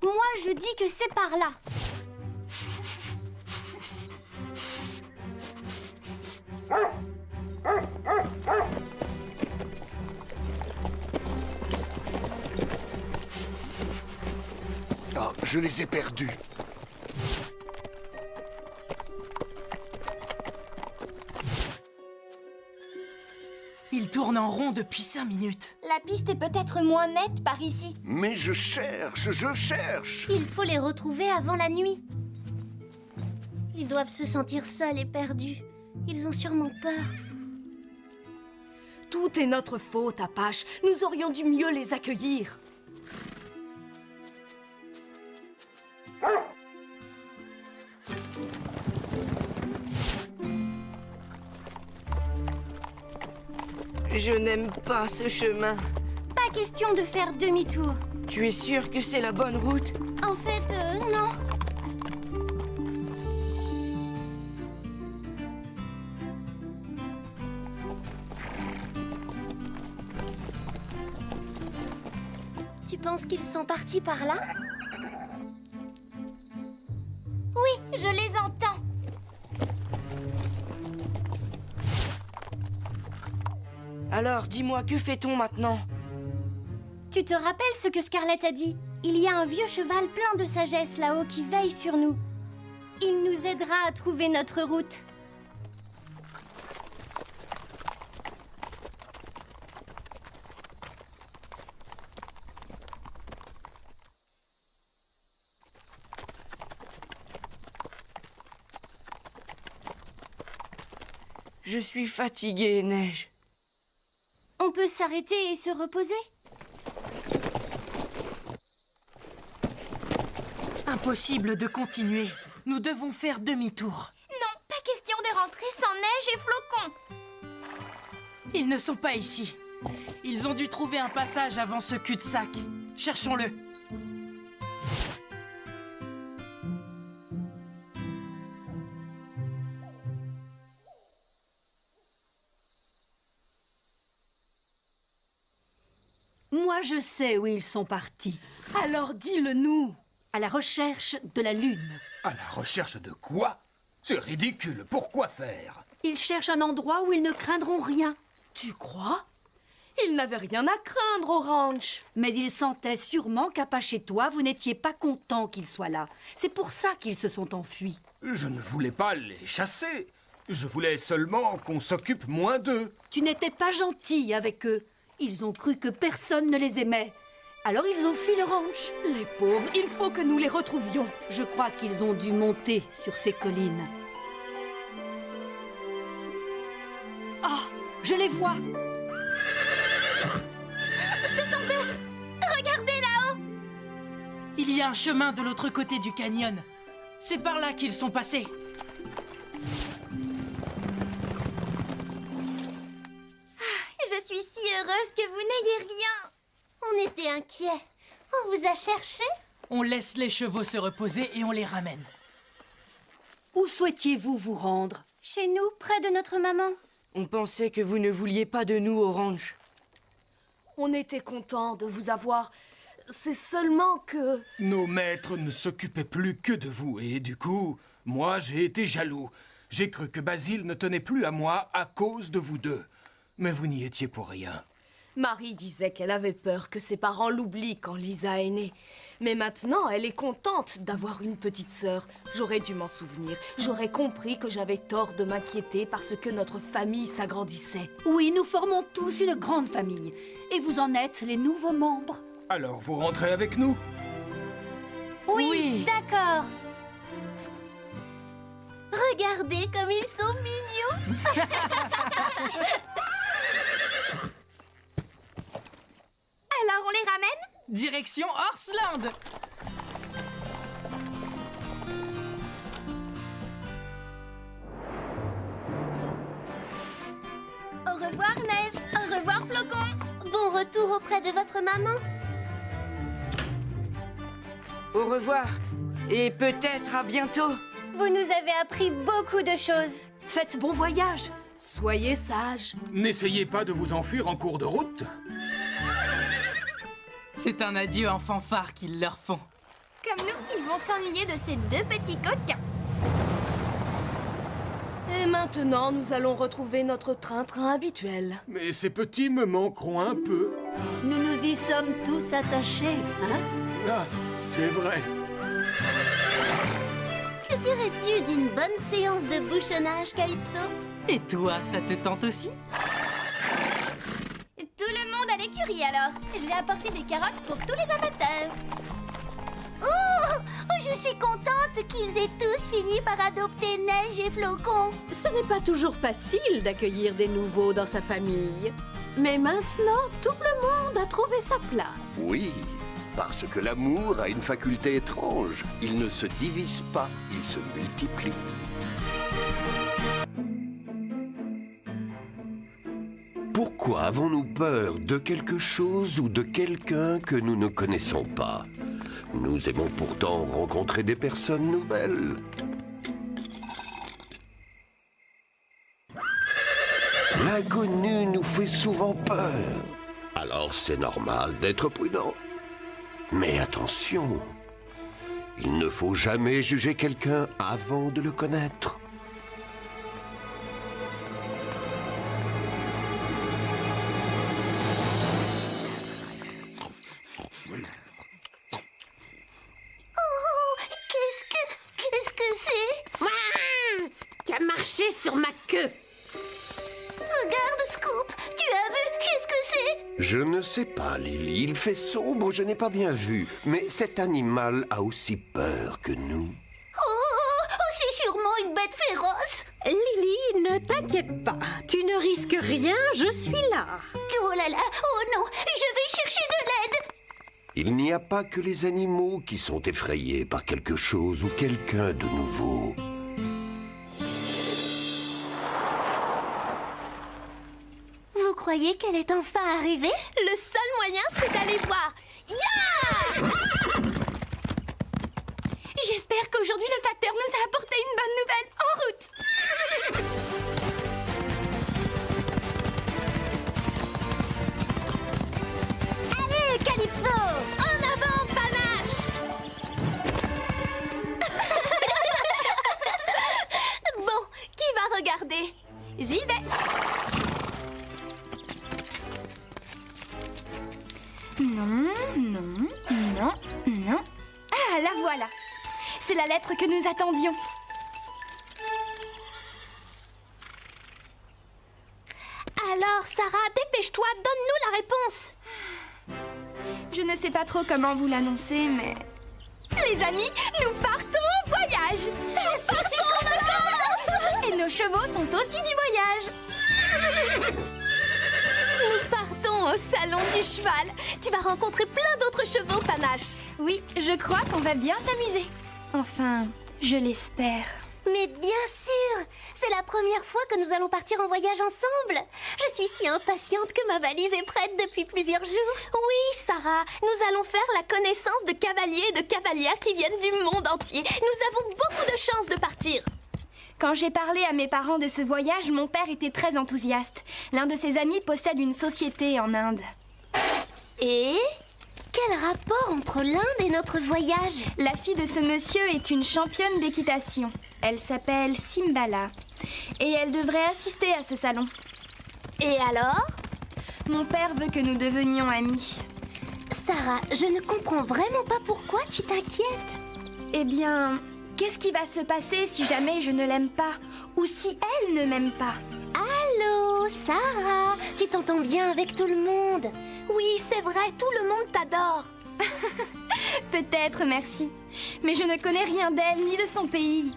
[SPEAKER 4] Moi, je dis que c'est par là.
[SPEAKER 5] Oh, je les ai perdus.
[SPEAKER 10] Il tourne en rond depuis 5 minutes.
[SPEAKER 4] La piste est peut-être moins nette par ici.
[SPEAKER 5] Mais je cherche, je cherche.
[SPEAKER 4] Il faut les retrouver avant la nuit. Ils doivent se sentir seuls et perdus. Ils ont sûrement peur.
[SPEAKER 8] Tout est notre faute, Apache. Nous aurions dû mieux les accueillir.
[SPEAKER 15] Je n'aime pas ce chemin.
[SPEAKER 4] Pas question de faire demi-tour.
[SPEAKER 15] Tu es sûr que c'est la bonne route?
[SPEAKER 4] En fait, non. Tu penses qu'ils sont partis par là? Oui, je les entends.
[SPEAKER 15] Alors, dis-moi, que fait-on maintenant?
[SPEAKER 4] Tu te rappelles ce que Scarlett a dit? Il y a un vieux cheval plein de sagesse là-haut qui veille sur nous. Il nous aidera à trouver notre route.
[SPEAKER 15] Je suis fatiguée, Neige.
[SPEAKER 4] On peut s'arrêter et se reposer?
[SPEAKER 10] Impossible de continuer. Nous devons faire demi-tour.
[SPEAKER 4] Non, pas question de rentrer sans Neige et Flocon.
[SPEAKER 10] Ils ne sont pas ici. Ils ont dû trouver un passage avant ce cul-de-sac. Cherchons-le.
[SPEAKER 14] Moi, je sais où ils sont partis.
[SPEAKER 8] Alors dis-le-nous.
[SPEAKER 14] À la recherche de la Lune.
[SPEAKER 16] À la recherche de quoi? C'est ridicule. Pourquoi faire?
[SPEAKER 14] Ils cherchent un endroit où ils ne craindront rien.
[SPEAKER 8] Tu crois? Ils n'avaient rien à craindre au ranch.
[SPEAKER 14] Mais ils sentaient sûrement qu'Apache et toi, vous n'étiez pas contents qu'ils soient là. C'est pour ça qu'ils se sont enfuis.
[SPEAKER 16] Je ne voulais pas les chasser. Je voulais seulement qu'on s'occupe moins d'eux.
[SPEAKER 14] Tu n'étais pas gentil avec eux. Ils ont cru que personne ne les aimait. Alors ils ont fui le ranch.
[SPEAKER 8] Les pauvres, il faut que nous les retrouvions.
[SPEAKER 14] Je crois qu'ils ont dû monter sur ces collines. Ah, je les vois.
[SPEAKER 4] Ce sont eux. Regardez là-haut.
[SPEAKER 10] Il y a un chemin de l'autre côté du canyon. C'est par là qu'ils sont passés.
[SPEAKER 4] Je suis si heureuse que vous n'ayez rien. On était inquiets. On vous a cherché?
[SPEAKER 10] On laisse les chevaux se reposer et on les ramène.
[SPEAKER 14] Où souhaitiez-vous vous rendre?
[SPEAKER 4] Chez nous, près de notre maman.
[SPEAKER 15] On pensait que vous ne vouliez pas de nous au ranch.
[SPEAKER 8] On était contents de vous avoir. C'est seulement que...
[SPEAKER 16] Nos maîtres ne s'occupaient plus que de vous et du coup, moi j'ai été jaloux. J'ai cru que Basile ne tenait plus à moi à cause de vous deux. Mais vous n'y étiez pour rien.
[SPEAKER 8] Marie disait qu'elle avait peur que ses parents l'oublient quand Lisa est née. Mais maintenant, elle est contente d'avoir une petite sœur. J'aurais dû m'en souvenir. J'aurais compris que j'avais tort de m'inquiéter parce que notre famille s'agrandissait.
[SPEAKER 14] Oui, nous formons tous une grande famille. Et vous en êtes les nouveaux membres.
[SPEAKER 16] Alors vous rentrez avec nous?
[SPEAKER 4] Oui. D'accord. Regardez comme ils sont mignons.
[SPEAKER 12] Alors on les ramène?
[SPEAKER 10] Direction Horseland.
[SPEAKER 4] Au revoir, Neige. Au revoir, Flocon. Bon retour auprès de votre maman.
[SPEAKER 15] Au revoir. Et peut-être à bientôt.
[SPEAKER 4] Vous nous avez appris beaucoup de choses.
[SPEAKER 14] Faites bon voyage.
[SPEAKER 8] Soyez sages.
[SPEAKER 16] N'essayez pas de vous enfuir en cours de route.
[SPEAKER 10] C'est un adieu en fanfare qu'ils leur font.
[SPEAKER 12] Comme nous, ils vont s'ennuyer de ces deux petits coquins.
[SPEAKER 8] Et maintenant, nous allons retrouver notre train-train habituel.
[SPEAKER 16] Mais ces petits me manqueront un peu.
[SPEAKER 14] Nous nous y sommes tous attachés, hein?
[SPEAKER 16] Ah, c'est vrai.
[SPEAKER 4] Que dirais-tu d'une bonne séance de bouchonnage, Calypso?
[SPEAKER 10] Et toi, ça te tente aussi?
[SPEAKER 12] Tout le monde à l'écurie alors. J'ai apporté des carottes pour tous les amateurs.
[SPEAKER 4] Oh, je suis contente qu'ils aient tous fini par adopter Neige et Flocon.
[SPEAKER 17] Ce n'est pas toujours facile d'accueillir des nouveaux dans sa famille.
[SPEAKER 14] Mais maintenant, tout le monde a trouvé sa place.
[SPEAKER 5] Oui, parce que l'amour a une faculté étrange. Il ne se divise pas, il se multiplie. Pourquoi avons-nous peur de quelque chose ou de quelqu'un que nous ne connaissons pas? Nous aimons pourtant rencontrer des personnes nouvelles. L'inconnu nous fait souvent peur. Alors c'est normal d'être prudent. Mais attention, il ne faut jamais juger quelqu'un avant de le connaître.
[SPEAKER 4] Qu'est-ce que c'est?
[SPEAKER 6] Mouah! Tu as marché sur ma queue.
[SPEAKER 4] Regarde, Scoop, tu as vu? Qu'est-ce que c'est?
[SPEAKER 5] Je ne sais pas, Lily. Il fait sombre, je n'ai pas bien vu. Mais cet animal a aussi peur que nous.
[SPEAKER 4] C'est sûrement une bête féroce.
[SPEAKER 6] Lily, ne t'inquiète pas. Tu ne risques rien, je suis là.
[SPEAKER 4] Oh là là, oh non, je vais chercher de l'aide.
[SPEAKER 5] Il n'y a pas que les animaux qui sont effrayés par quelque chose ou quelqu'un de nouveau.
[SPEAKER 4] Vous croyez qu'elle est enfin arrivée?
[SPEAKER 12] Le seul moyen, c'est d'aller voir. Ya! J'espère qu'aujourd'hui, le facteur nous a apporté une bonne nouvelle. En route!
[SPEAKER 4] Allez, Calypso!
[SPEAKER 12] En avant, Panache! Bon, qui va regarder? J'y vais! Non, non, non, non. Ah, la voilà. C'est la lettre que nous attendions. Alors, Sarah, dépêche-toi, donne-nous la réponse. Je ne sais pas trop comment vous l'annoncer, mais... Les amis, nous partons au voyage. Je suis si contente. Et nos chevaux sont aussi du voyage. Nous partons au salon du cheval. Tu vas rencontrer plein d'autres chevaux, Panache. Oui, je crois qu'on va bien s'amuser. Enfin, je l'espère.
[SPEAKER 4] Mais bien sûr! C'est la première fois que nous allons partir en voyage ensemble. Je suis si impatiente que ma valise est prête depuis plusieurs jours.
[SPEAKER 12] Oui, Sarah, nous allons faire la connaissance de cavaliers et de cavalières qui viennent du monde entier. Nous avons beaucoup de chance de partir. Quand j'ai parlé à mes parents de ce voyage, mon père était très enthousiaste. L'un de ses amis possède une société en Inde.
[SPEAKER 4] Et quel rapport entre l'Inde et notre voyage?
[SPEAKER 12] La fille de ce monsieur est une championne d'équitation. Elle s'appelle Simbala. Et elle devrait assister à ce salon.
[SPEAKER 4] Et alors?
[SPEAKER 12] Mon père veut que nous devenions amis.
[SPEAKER 4] Sarah, je ne comprends vraiment pas pourquoi tu t'inquiètes.
[SPEAKER 12] Eh bien, qu'est-ce qui va se passer si jamais je ne l'aime pas? Ou si elle ne m'aime pas?
[SPEAKER 4] Allô, Sarah, tu t'entends bien avec tout le monde?
[SPEAKER 12] Oui, c'est vrai, tout le monde t'adore. Peut-être, merci. Mais je ne connais rien d'elle ni de son pays.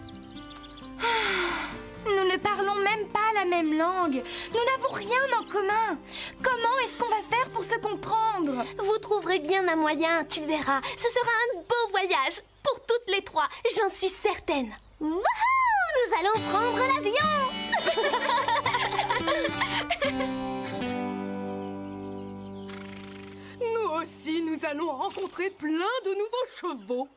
[SPEAKER 12] Nous ne parlons même pas la même langue. Nous n'avons rien en commun. Comment est-ce qu'on va faire pour se comprendre?
[SPEAKER 4] Vous trouverez bien un moyen, tu verras.
[SPEAKER 12] Ce sera un beau voyage pour toutes les trois, j'en suis certaine.
[SPEAKER 4] Wouhou! Nous allons prendre l'avion!
[SPEAKER 8] Nous aussi, nous allons rencontrer plein de nouveaux chevaux.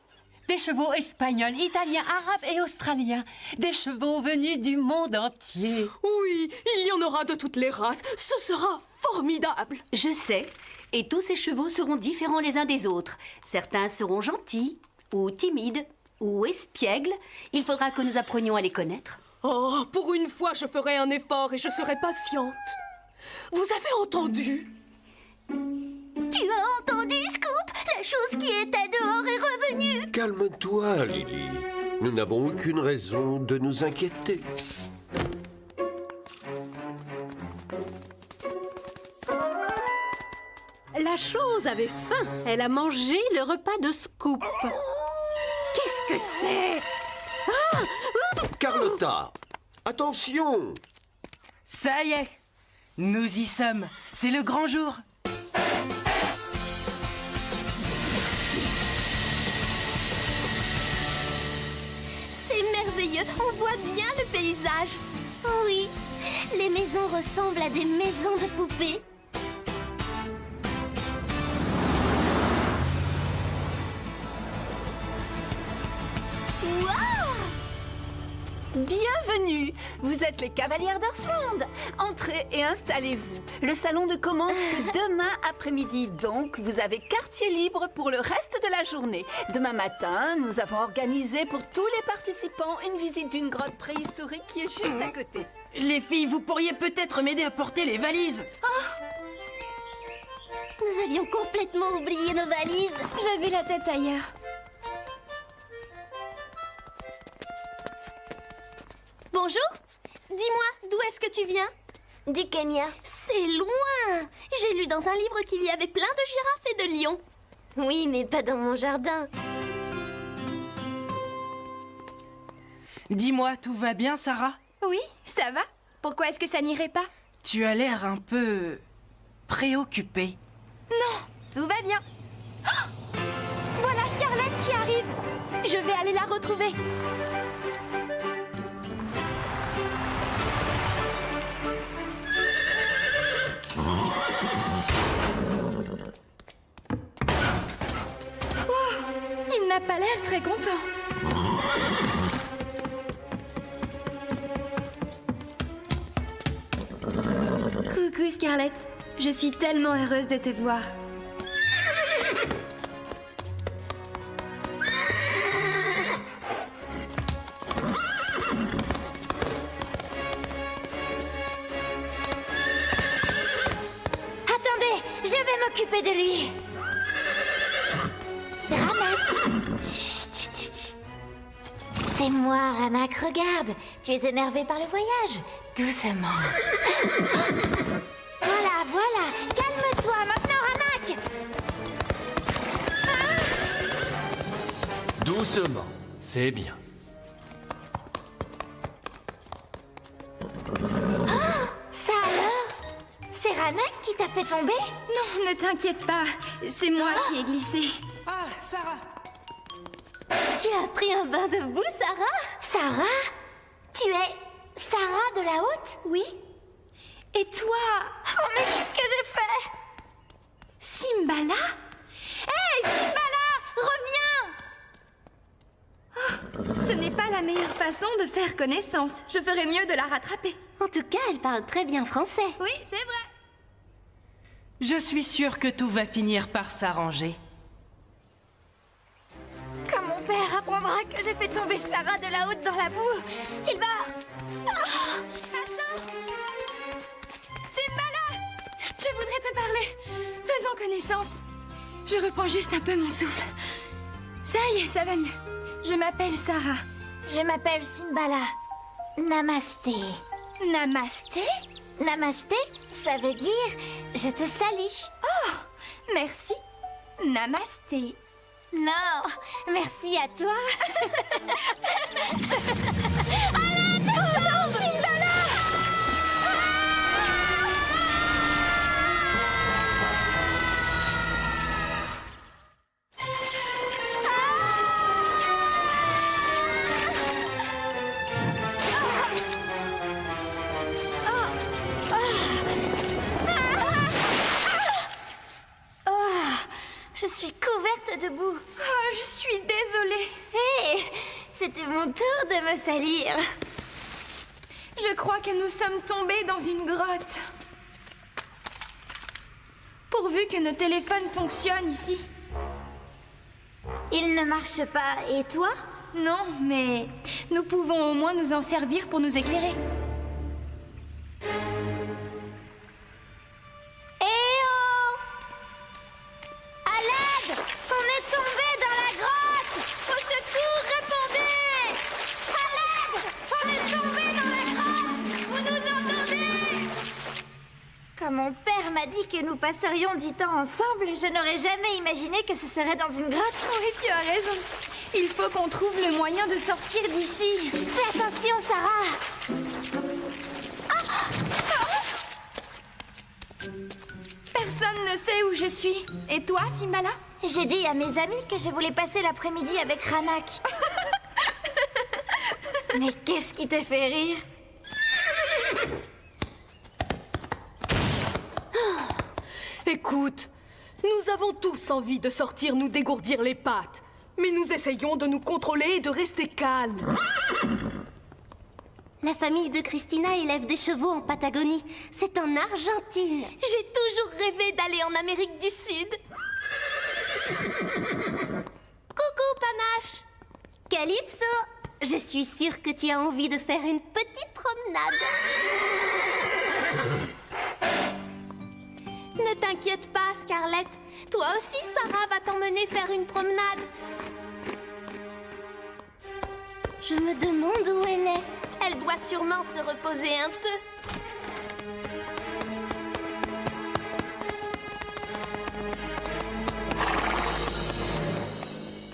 [SPEAKER 11] Des chevaux espagnols, italiens, arabes et australiens. Des chevaux venus du monde entier.
[SPEAKER 8] Oui, il y en aura de toutes les races. Ce sera formidable.
[SPEAKER 14] Je sais. Et tous ces chevaux seront différents les uns des autres. Certains seront gentils, ou timides, ou espiègles. Il faudra que nous apprenions à les connaître.
[SPEAKER 8] Oh, pour une fois, je ferai un effort et je serai patiente. Vous avez entendu?
[SPEAKER 4] Tu as entendu, Scoop? La chose qui était dehors est revenue.
[SPEAKER 5] Calme-toi, Lily. Nous n'avons aucune raison de nous inquiéter.
[SPEAKER 14] La chose avait faim. Elle a mangé le repas de Scoop.
[SPEAKER 6] Qu'est-ce que c'est?
[SPEAKER 5] Carlotta, attention!
[SPEAKER 10] Ça y est, Nous y sommes. C'est le grand jour.
[SPEAKER 4] C'est merveilleux, on voit bien le paysage. Oui, les maisons ressemblent à des maisons de poupées.
[SPEAKER 14] Bienvenue! Vous êtes les cavalières d'Orsland. Entrez et installez-vous. Le salon ne commence que demain après-midi, donc vous avez quartier libre pour le reste de la journée. Demain matin, nous avons organisé pour tous les participants une visite d'une grotte préhistorique qui est juste à côté.
[SPEAKER 15] Les filles, vous pourriez peut-être m'aider à porter les valises.
[SPEAKER 4] Nous avions complètement oublié nos valises.
[SPEAKER 12] J'avais la tête ailleurs.
[SPEAKER 4] Bonjour. Dis-moi, d'où est-ce que tu viens? Du Kenya. C'est loin. J'ai lu dans un livre qu'il y avait plein de girafes et de lions. Oui, mais pas dans mon jardin.
[SPEAKER 10] Dis-moi, tout va bien, Sarah?
[SPEAKER 12] Oui, ça va. Pourquoi est-ce que ça n'irait pas?
[SPEAKER 10] Tu as l'air un peu... préoccupée.
[SPEAKER 12] Non, tout va bien. Oh, voilà Scarlett qui arrive. Je vais aller la retrouver. Il n'a pas l'air très content. Coucou Scarlett, je suis tellement heureuse de te voir.
[SPEAKER 4] Attendez, je vais m'occuper de lui. Ranak. Chut, chut, chut, chut. C'est moi, Ranak, regarde. Tu es énervé par le voyage. Doucement. Voilà, voilà. Calme-toi maintenant, Ranak.
[SPEAKER 2] Doucement, c'est bien.
[SPEAKER 4] Ça alors? C'est Ranak qui t'a fait tomber?
[SPEAKER 12] Non, ne t'inquiète pas. C'est moi qui ai glissé.
[SPEAKER 10] Ah, Sarah!
[SPEAKER 4] Tu as pris un bain de boue, Sarah? Sarah? Tu es Sarah de la Haute?
[SPEAKER 12] Oui. Et toi?
[SPEAKER 4] Oh, mais qu'est-ce que j'ai fait?
[SPEAKER 12] Simbala? Hé, Simbala! Reviens! Oh, ce n'est pas la meilleure façon de faire connaissance. Je ferais mieux de la rattraper.
[SPEAKER 4] En tout cas, elle parle très bien français.
[SPEAKER 12] Oui, c'est vrai.
[SPEAKER 10] Je suis sûre que tout va finir par s'arranger.
[SPEAKER 4] Quand mon père apprendra que j'ai fait tomber Sarah de la Haute dans la boue, il va...
[SPEAKER 12] Oh, attends! Simbala! Je voudrais te parler. Faisons connaissance. Je reprends juste un peu mon souffle. Ça y est, ça va mieux. Je m'appelle Sarah.
[SPEAKER 4] Je m'appelle Simbala. Namasté.
[SPEAKER 12] Namasté?
[SPEAKER 4] Namasté, ça veut dire « je te salue ».
[SPEAKER 12] Oh, merci. Namasté.
[SPEAKER 4] Non, merci à toi. Allez, attends, Simbala! Je suis couverte de boue.
[SPEAKER 12] Oh, je suis désolée.
[SPEAKER 4] Hé, c'était mon tour de me salir.
[SPEAKER 12] Je crois que nous sommes tombés dans une grotte. Pourvu que nos téléphones fonctionnent ici.
[SPEAKER 4] Il ne marche pas, et toi?
[SPEAKER 12] Non, mais nous pouvons au moins nous en servir pour nous éclairer.
[SPEAKER 4] Quand mon père m'a dit que nous passerions du temps ensemble, je n'aurais jamais imaginé que ce serait dans une grotte.
[SPEAKER 12] Oui, tu as raison. Il faut qu'on trouve le moyen de sortir d'ici.
[SPEAKER 4] Fais attention, Sarah.
[SPEAKER 12] Personne ne sait où je suis. Et toi, Simbala?
[SPEAKER 4] J'ai dit à mes amis que je voulais passer l'après-midi avec Ranak. Mais qu'est-ce qui t'a fait rire?
[SPEAKER 8] Écoute, nous avons tous envie de sortir nous dégourdir les pattes. Mais nous essayons de nous contrôler et de rester calmes.
[SPEAKER 4] La famille de Christina élève des chevaux en Patagonie. C'est en Argentine.
[SPEAKER 12] J'ai toujours rêvé d'aller en Amérique du Sud.
[SPEAKER 4] Coucou, Panache. Calypso, je suis sûre que tu as envie de faire une petite promenade.
[SPEAKER 12] Ne t'inquiète pas, Scarlett. Toi aussi, Sarah va t'emmener faire une promenade.
[SPEAKER 4] Je me demande où elle est.
[SPEAKER 12] Elle doit sûrement se reposer un peu.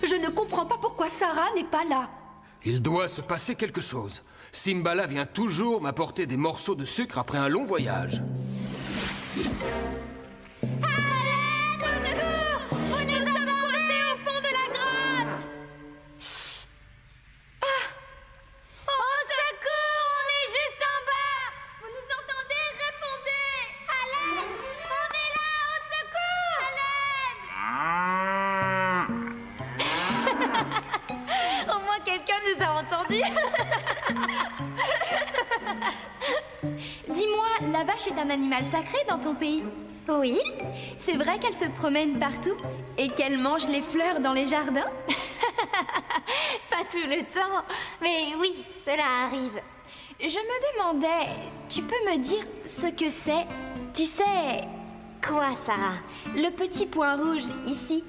[SPEAKER 6] Je ne comprends pas pourquoi Sarah n'est pas là.
[SPEAKER 16] Il doit se passer quelque chose. Simbala vient toujours m'apporter des morceaux de sucre après un long voyage.
[SPEAKER 12] Vous nous sommes coincés au fond de la grotte.
[SPEAKER 4] Chut. Ah. Au secours, on est juste en bas.
[SPEAKER 12] Vous nous entendez? Répondez.
[SPEAKER 4] À l'aide. On est là, au secours. À l'aide. Au moins quelqu'un nous a entendus.
[SPEAKER 12] Dis-moi, la vache est un animal sacré dans ton pays?
[SPEAKER 4] Oui.
[SPEAKER 12] C'est vrai qu'elle se promène partout et qu'elle mange les fleurs dans les jardins?
[SPEAKER 4] Pas tout le temps, mais oui, cela arrive.
[SPEAKER 12] Je me demandais, tu peux me dire ce que c'est? Tu sais...
[SPEAKER 4] Quoi, Sarah?
[SPEAKER 12] Le petit point rouge, ici.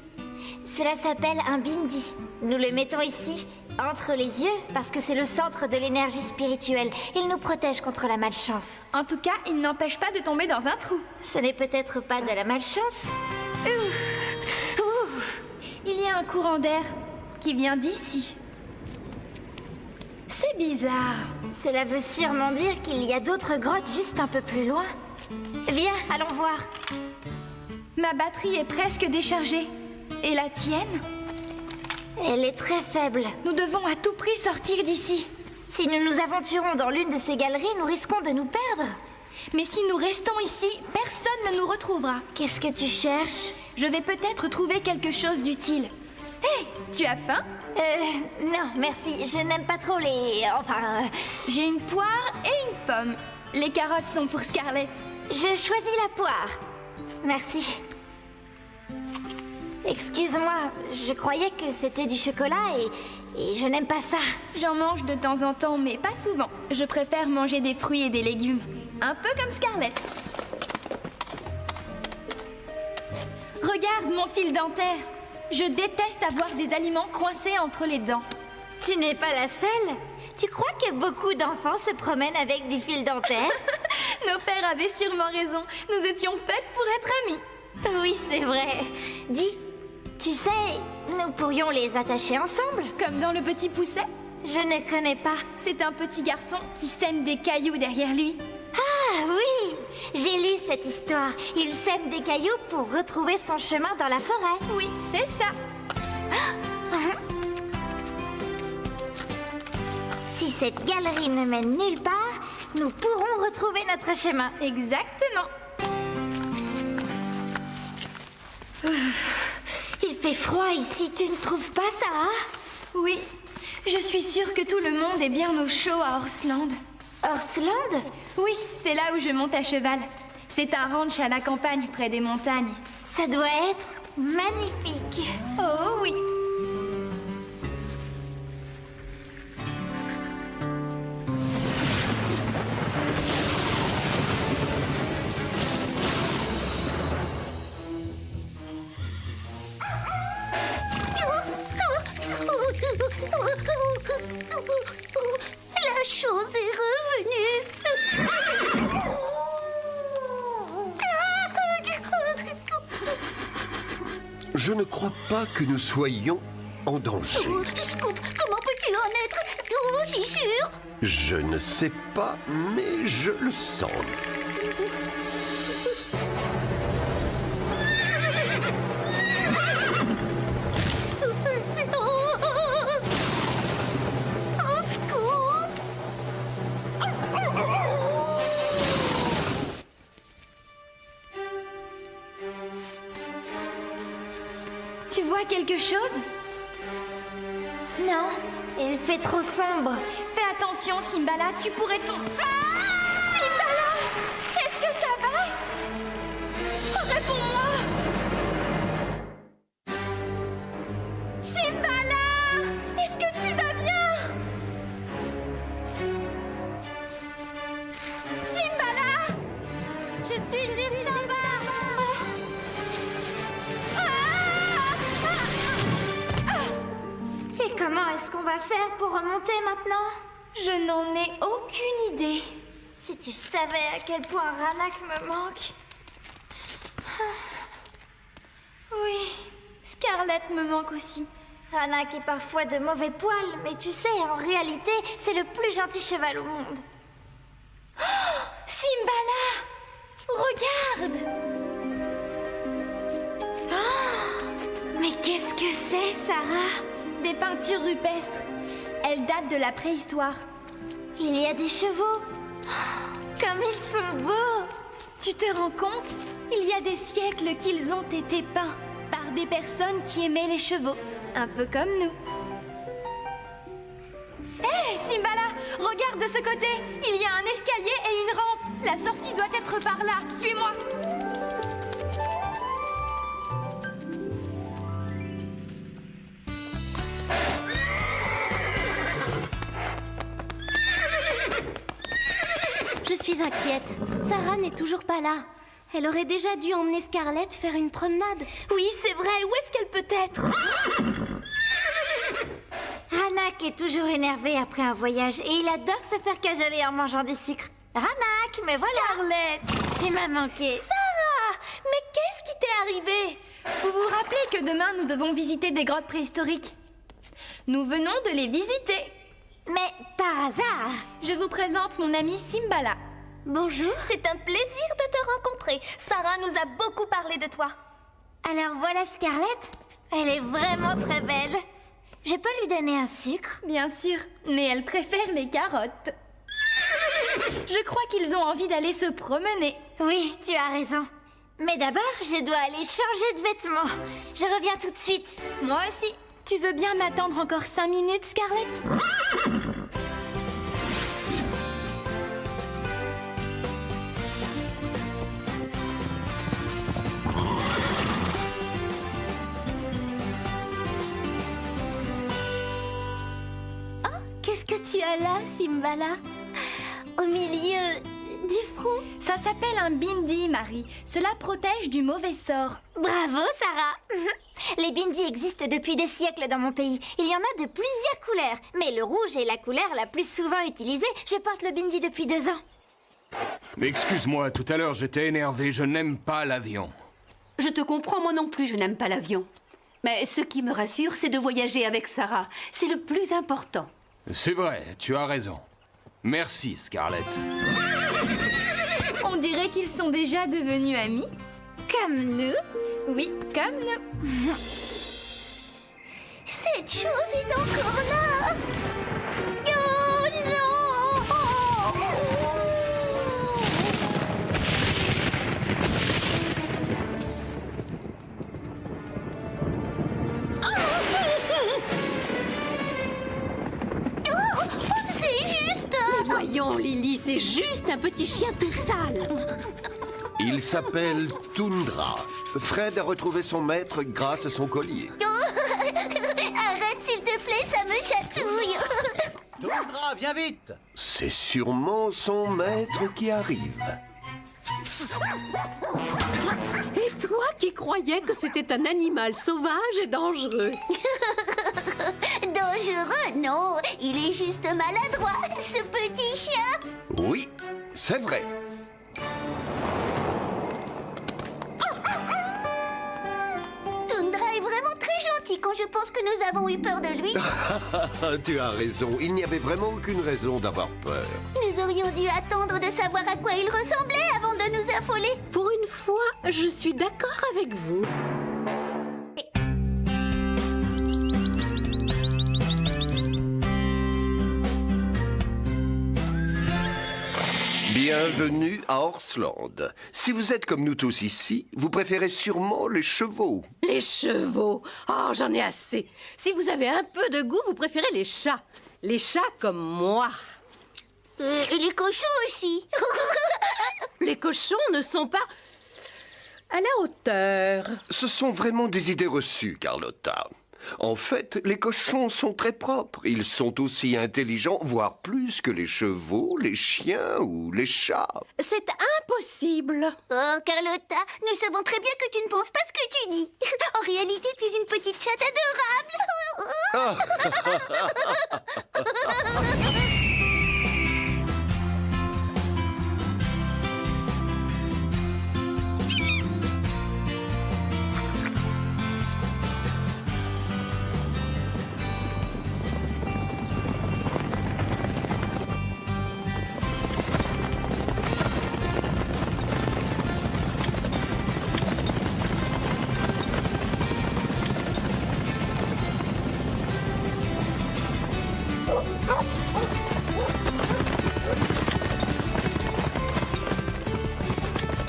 [SPEAKER 4] Cela s'appelle un bindi. Nous le mettons ici, entre les yeux, parce que c'est le centre de l'énergie spirituelle. Il nous protège contre la malchance.
[SPEAKER 12] En tout cas, il n'empêche pas de tomber dans un trou.
[SPEAKER 4] Ce n'est peut-être pas de la malchance. Ouf. Ouf.
[SPEAKER 12] Il y a un courant d'air qui vient d'ici. C'est bizarre.
[SPEAKER 4] Cela veut sûrement dire qu'il y a d'autres grottes juste un peu plus loin. Viens, allons voir.
[SPEAKER 12] Ma batterie est presque déchargée. Et la tienne?
[SPEAKER 4] Elle est très faible.
[SPEAKER 12] Nous devons à tout prix sortir d'ici.
[SPEAKER 4] Si nous nous aventurons dans l'une de ces galeries, nous risquons de nous perdre.
[SPEAKER 12] Mais si nous restons ici, personne ne nous retrouvera.
[SPEAKER 4] Qu'est-ce que tu cherches?
[SPEAKER 12] Je vais peut-être trouver quelque chose d'utile. Hé, tu as faim?
[SPEAKER 4] Non, merci. Je n'aime pas trop les... Enfin...
[SPEAKER 12] J'ai une poire et une pomme. Les carottes sont pour Scarlett.
[SPEAKER 4] Je choisis la poire. Merci. Excuse-moi, je croyais que c'était du chocolat et je n'aime pas ça.
[SPEAKER 12] J'en mange de temps en temps, mais pas souvent. Je préfère manger des fruits et des légumes. Un peu comme Scarlett. Regarde mon fil dentaire. Je déteste avoir des aliments coincés entre les dents.
[SPEAKER 4] Tu n'es pas la seule. Tu crois que beaucoup d'enfants se promènent avec du fil dentaire?
[SPEAKER 12] Nos pères avaient sûrement raison. Nous étions faites pour être amis.
[SPEAKER 4] Oui, c'est vrai. Dis, tu sais, nous pourrions les attacher ensemble.
[SPEAKER 12] Comme dans Le Petit Pousset?
[SPEAKER 4] Je ne connais pas.
[SPEAKER 12] C'est un petit garçon qui sème des cailloux derrière lui.
[SPEAKER 4] Ah oui, j'ai lu cette histoire. Il sème des cailloux pour retrouver son chemin dans la forêt.
[SPEAKER 12] Oui, c'est ça.
[SPEAKER 4] Si cette galerie ne mène nulle part, nous pourrons retrouver notre chemin.
[SPEAKER 12] Exactement.
[SPEAKER 4] Il fait froid ici, tu ne trouves pas ça?
[SPEAKER 12] Oui, je suis sûre que tout le monde est bien au chaud à Horsland.
[SPEAKER 4] Horsland?
[SPEAKER 12] Oui, c'est là où je monte à cheval. C'est un ranch à la campagne près des montagnes.
[SPEAKER 4] Ça doit être magnifique.
[SPEAKER 12] Oh oui.
[SPEAKER 4] La chose est revenue.
[SPEAKER 5] Je ne crois pas que nous soyons en danger.
[SPEAKER 4] Scoop, comment peut-il en être aussi sûr?
[SPEAKER 5] Je ne sais pas, mais je le sens.
[SPEAKER 12] Tu vois quelque chose?
[SPEAKER 4] Non, il fait trop sombre.
[SPEAKER 12] Fais attention, Simbala, tu pourrais tomber. Ah! Simbala! Est-ce que ça va? Oh, réponds-moi! Simbala! Est-ce que tu vas bien? Simbala!
[SPEAKER 4] Je suis juste en bas. Et comment est-ce qu'on va faire pour remonter maintenant?
[SPEAKER 12] Je n'en ai aucune idée.
[SPEAKER 4] Si tu savais à quel point Ranak me manque.
[SPEAKER 12] Oui, Scarlett me manque aussi.
[SPEAKER 4] Ranak est parfois de mauvais poils, mais tu sais, en réalité, c'est le plus gentil cheval au monde.
[SPEAKER 12] Oh, Simbala! Regarde!
[SPEAKER 4] Oh, mais qu'est-ce que c'est, Sarah?
[SPEAKER 12] Des peintures rupestres. Elles datent de la préhistoire.
[SPEAKER 4] Il y a des chevaux. Oh, comme ils sont beaux!
[SPEAKER 12] Tu te rends compte? Il y a des siècles qu'ils ont été peints par des personnes qui aimaient les chevaux, un peu comme nous. Hé, Simbala, regarde de ce côté. Il y a un escalier et une rampe. La sortie doit être par là. Suis-moi.
[SPEAKER 4] Je suis inquiète. Sarah n'est toujours pas là. Elle aurait déjà dû emmener Scarlett faire une promenade.
[SPEAKER 12] Oui, c'est vrai. Où est-ce qu'elle peut être?
[SPEAKER 4] Ranak est toujours énervé après un voyage et il adore se faire cajoler en mangeant du sucre. Ranak, mais voilà.
[SPEAKER 12] Scarlett,
[SPEAKER 4] tu m'as manqué.
[SPEAKER 12] Sarah, mais qu'est-ce qui t'est arrivé? Vous vous rappelez que demain nous devons visiter des grottes préhistoriques? Nous venons de les visiter.
[SPEAKER 4] Mais par hasard.
[SPEAKER 12] Je vous présente mon amie Simbala.
[SPEAKER 4] Bonjour.
[SPEAKER 12] C'est un plaisir de te rencontrer. Sarah nous a beaucoup parlé de toi.
[SPEAKER 4] Alors voilà Scarlett. Elle est vraiment très belle. Je peux lui donner un sucre?
[SPEAKER 12] Bien sûr, mais elle préfère les carottes. Je crois qu'ils ont envie d'aller se promener.
[SPEAKER 4] Oui, tu as raison. Mais d'abord, je dois aller changer de vêtements. Je reviens tout de suite.
[SPEAKER 12] Moi aussi. Tu veux bien m'attendre encore 5 minutes, Scarlett?
[SPEAKER 4] Oh, qu'est-ce que tu as là, Simbala? Au milieu du front?
[SPEAKER 12] Ça s'appelle un bindi, Marie. Cela protège du mauvais sort.
[SPEAKER 4] Bravo, Sarah. Les bindis existent depuis des siècles dans mon pays. Il y en a de plusieurs couleurs. Mais le rouge est la couleur la plus souvent utilisée. Je porte le bindi depuis 2 ans.
[SPEAKER 16] Excuse-moi, tout à l'heure j'étais énervé. Je n'aime pas l'avion.
[SPEAKER 14] Je te comprends, moi non plus, je n'aime pas l'avion. Mais ce qui me rassure, c'est de voyager avec Sarah. C'est le plus important.
[SPEAKER 16] C'est vrai, tu as raison. Merci, Scarlett.
[SPEAKER 12] On dirait qu'ils sont déjà devenus amis.
[SPEAKER 4] Comme nous?
[SPEAKER 12] Oui, comme nous.
[SPEAKER 4] Cette chose est encore là. Oh non! Oh, c'est juste...
[SPEAKER 14] Mais voyons, Lily, c'est juste un petit chien tout sale.
[SPEAKER 5] Il s'appelle Tundra. Fred a retrouvé son maître grâce à son collier.
[SPEAKER 4] Arrête, s'il te plaît, ça me chatouille.
[SPEAKER 17] Tundra, viens vite.
[SPEAKER 5] C'est sûrement son maître qui arrive.
[SPEAKER 14] Et toi qui croyais que c'était un animal sauvage et dangereux?
[SPEAKER 4] Dangereux, non. Il est juste maladroit, ce petit chien.
[SPEAKER 5] Oui, c'est vrai.
[SPEAKER 4] Tundra est vraiment très gentil quand je pense que nous avons eu peur de lui.
[SPEAKER 5] Tu as raison, il n'y avait vraiment aucune raison d'avoir peur.
[SPEAKER 4] Nous aurions dû attendre de savoir à quoi il ressemblait avant de nous affoler.
[SPEAKER 14] Pour une fois, je suis d'accord avec vous.
[SPEAKER 5] Bienvenue à Horsland. Si vous êtes comme nous tous ici, vous préférez sûrement les chevaux.
[SPEAKER 6] Les chevaux. Oh, j'en ai assez. Si vous avez un peu de goût, vous préférez les chats. Les chats comme moi.
[SPEAKER 4] Et les cochons aussi.
[SPEAKER 6] Les cochons ne sont pas à la hauteur.
[SPEAKER 5] Ce sont vraiment des idées reçues, Carlotta. En fait, les cochons sont très propres. Ils sont aussi intelligents, voire plus que les chevaux, les chiens ou les chats.
[SPEAKER 6] C'est impossible.
[SPEAKER 4] Oh, Carlotta, nous savons très bien que tu ne penses pas ce que tu dis. En réalité, tu es une petite chatte adorable.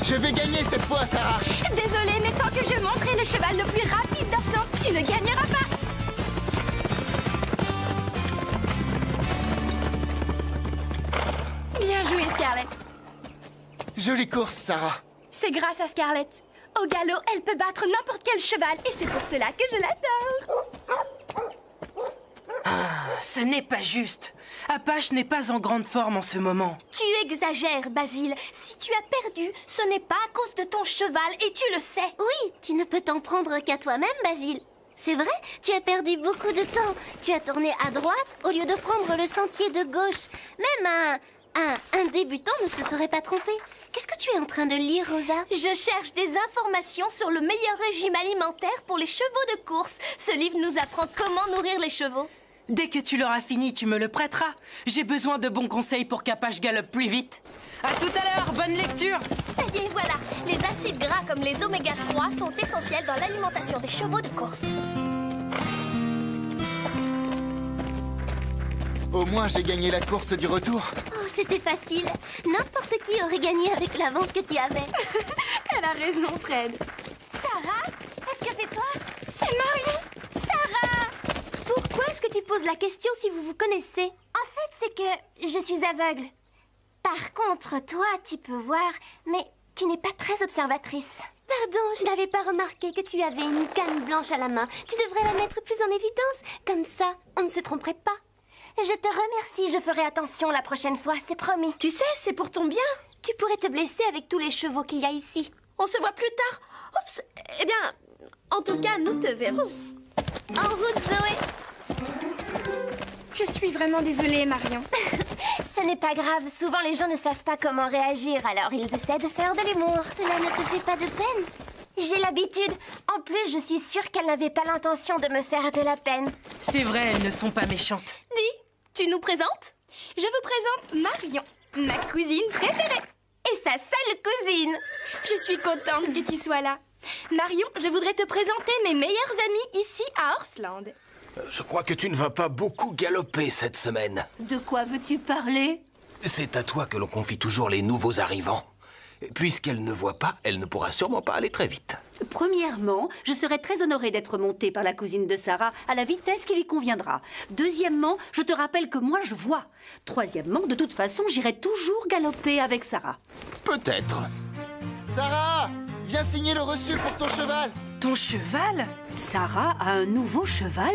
[SPEAKER 3] Je vais gagner cette fois, Sarah.
[SPEAKER 12] Désolée, mais tant que je monterai le cheval le plus rapide d'Horsland, tu ne gagneras pas. Bien joué, Scarlett.
[SPEAKER 3] Jolie course, Sarah.
[SPEAKER 12] C'est grâce à Scarlett. Au galop, elle peut battre n'importe quel cheval, et c'est pour cela que je l'adore.
[SPEAKER 10] Ce n'est pas juste. Apache n'est pas en grande forme en ce moment.
[SPEAKER 12] Tu exagères, Basile. Si tu as perdu, ce n'est pas à cause de ton cheval, et tu le sais.
[SPEAKER 4] Oui, tu ne peux t'en prendre qu'à toi-même, Basile. C'est vrai, tu as perdu beaucoup de temps. Tu as tourné à droite au lieu de prendre le sentier de gauche. Même un débutant ne se serait pas trompé. Qu'est-ce que tu es en train de lire, Rosa?
[SPEAKER 12] Je cherche des informations sur le meilleur régime alimentaire pour les chevaux de course. Ce livre nous apprend comment nourrir les chevaux.
[SPEAKER 10] Dès que tu l'auras fini, tu me le prêteras. J'ai besoin de bons conseils pour qu'Apache galope plus vite. À tout à l'heure, bonne lecture.
[SPEAKER 12] Ça y est, voilà. Les acides gras comme les oméga 3 sont essentiels dans l'alimentation des chevaux de course.
[SPEAKER 3] Au moins, j'ai gagné la course du retour.
[SPEAKER 4] Oh, c'était facile. N'importe qui aurait gagné avec l'avance que tu avais.
[SPEAKER 12] Elle a raison, Fred. Sarah? Est-ce que c'est toi? C'est Marion. Sarah!
[SPEAKER 4] Pourquoi est-ce que tu poses la question si vous vous connaissez? En fait, c'est que je suis aveugle. Par contre, toi, tu peux voir, mais tu n'es pas très observatrice. Pardon, je n'avais pas remarqué que tu avais une canne blanche à la main. Tu devrais la mettre plus en évidence. Comme ça, on ne se tromperait pas. Je te remercie, je ferai attention la prochaine fois, c'est promis.
[SPEAKER 6] Tu sais, c'est pour ton bien.
[SPEAKER 4] Tu pourrais te blesser avec tous les chevaux qu'il y a ici.
[SPEAKER 6] On se voit plus tard. Oups. Eh bien, en tout cas, nous te verrons.
[SPEAKER 4] En route, Zoé.
[SPEAKER 12] Je suis vraiment désolée, Marion.
[SPEAKER 4] Ce n'est pas grave, souvent les gens ne savent pas comment réagir, alors ils essaient de faire de l'humour. Cela ne te fait pas de peine? J'ai l'habitude. En plus, je suis sûre qu'elle n'avait pas l'intention de me faire de la peine.
[SPEAKER 10] C'est vrai, elles ne sont pas méchantes.
[SPEAKER 12] Dis, tu nous présentes? Je vous présente Marion, ma cousine préférée.
[SPEAKER 4] Et sa seule cousine.
[SPEAKER 12] Je suis contente que tu sois là. Marion, je voudrais te présenter mes meilleurs amis ici à Horsland.
[SPEAKER 13] Je crois que tu ne vas pas beaucoup galoper cette semaine.
[SPEAKER 14] De quoi veux-tu parler?
[SPEAKER 13] C'est à toi que l'on confie toujours les nouveaux arrivants. Puisqu'elle ne voit pas, elle ne pourra sûrement pas aller très vite.
[SPEAKER 14] Premièrement, je serai très honorée d'être montée par la cousine de Sarah à la vitesse qui lui conviendra. Deuxièmement, je te rappelle que moi je vois. Troisièmement, de toute façon, j'irai toujours galoper avec Sarah.
[SPEAKER 3] Peut-être. Sarah, viens signer le reçu pour ton cheval.
[SPEAKER 10] Ton cheval?
[SPEAKER 14] Sarah a un nouveau cheval?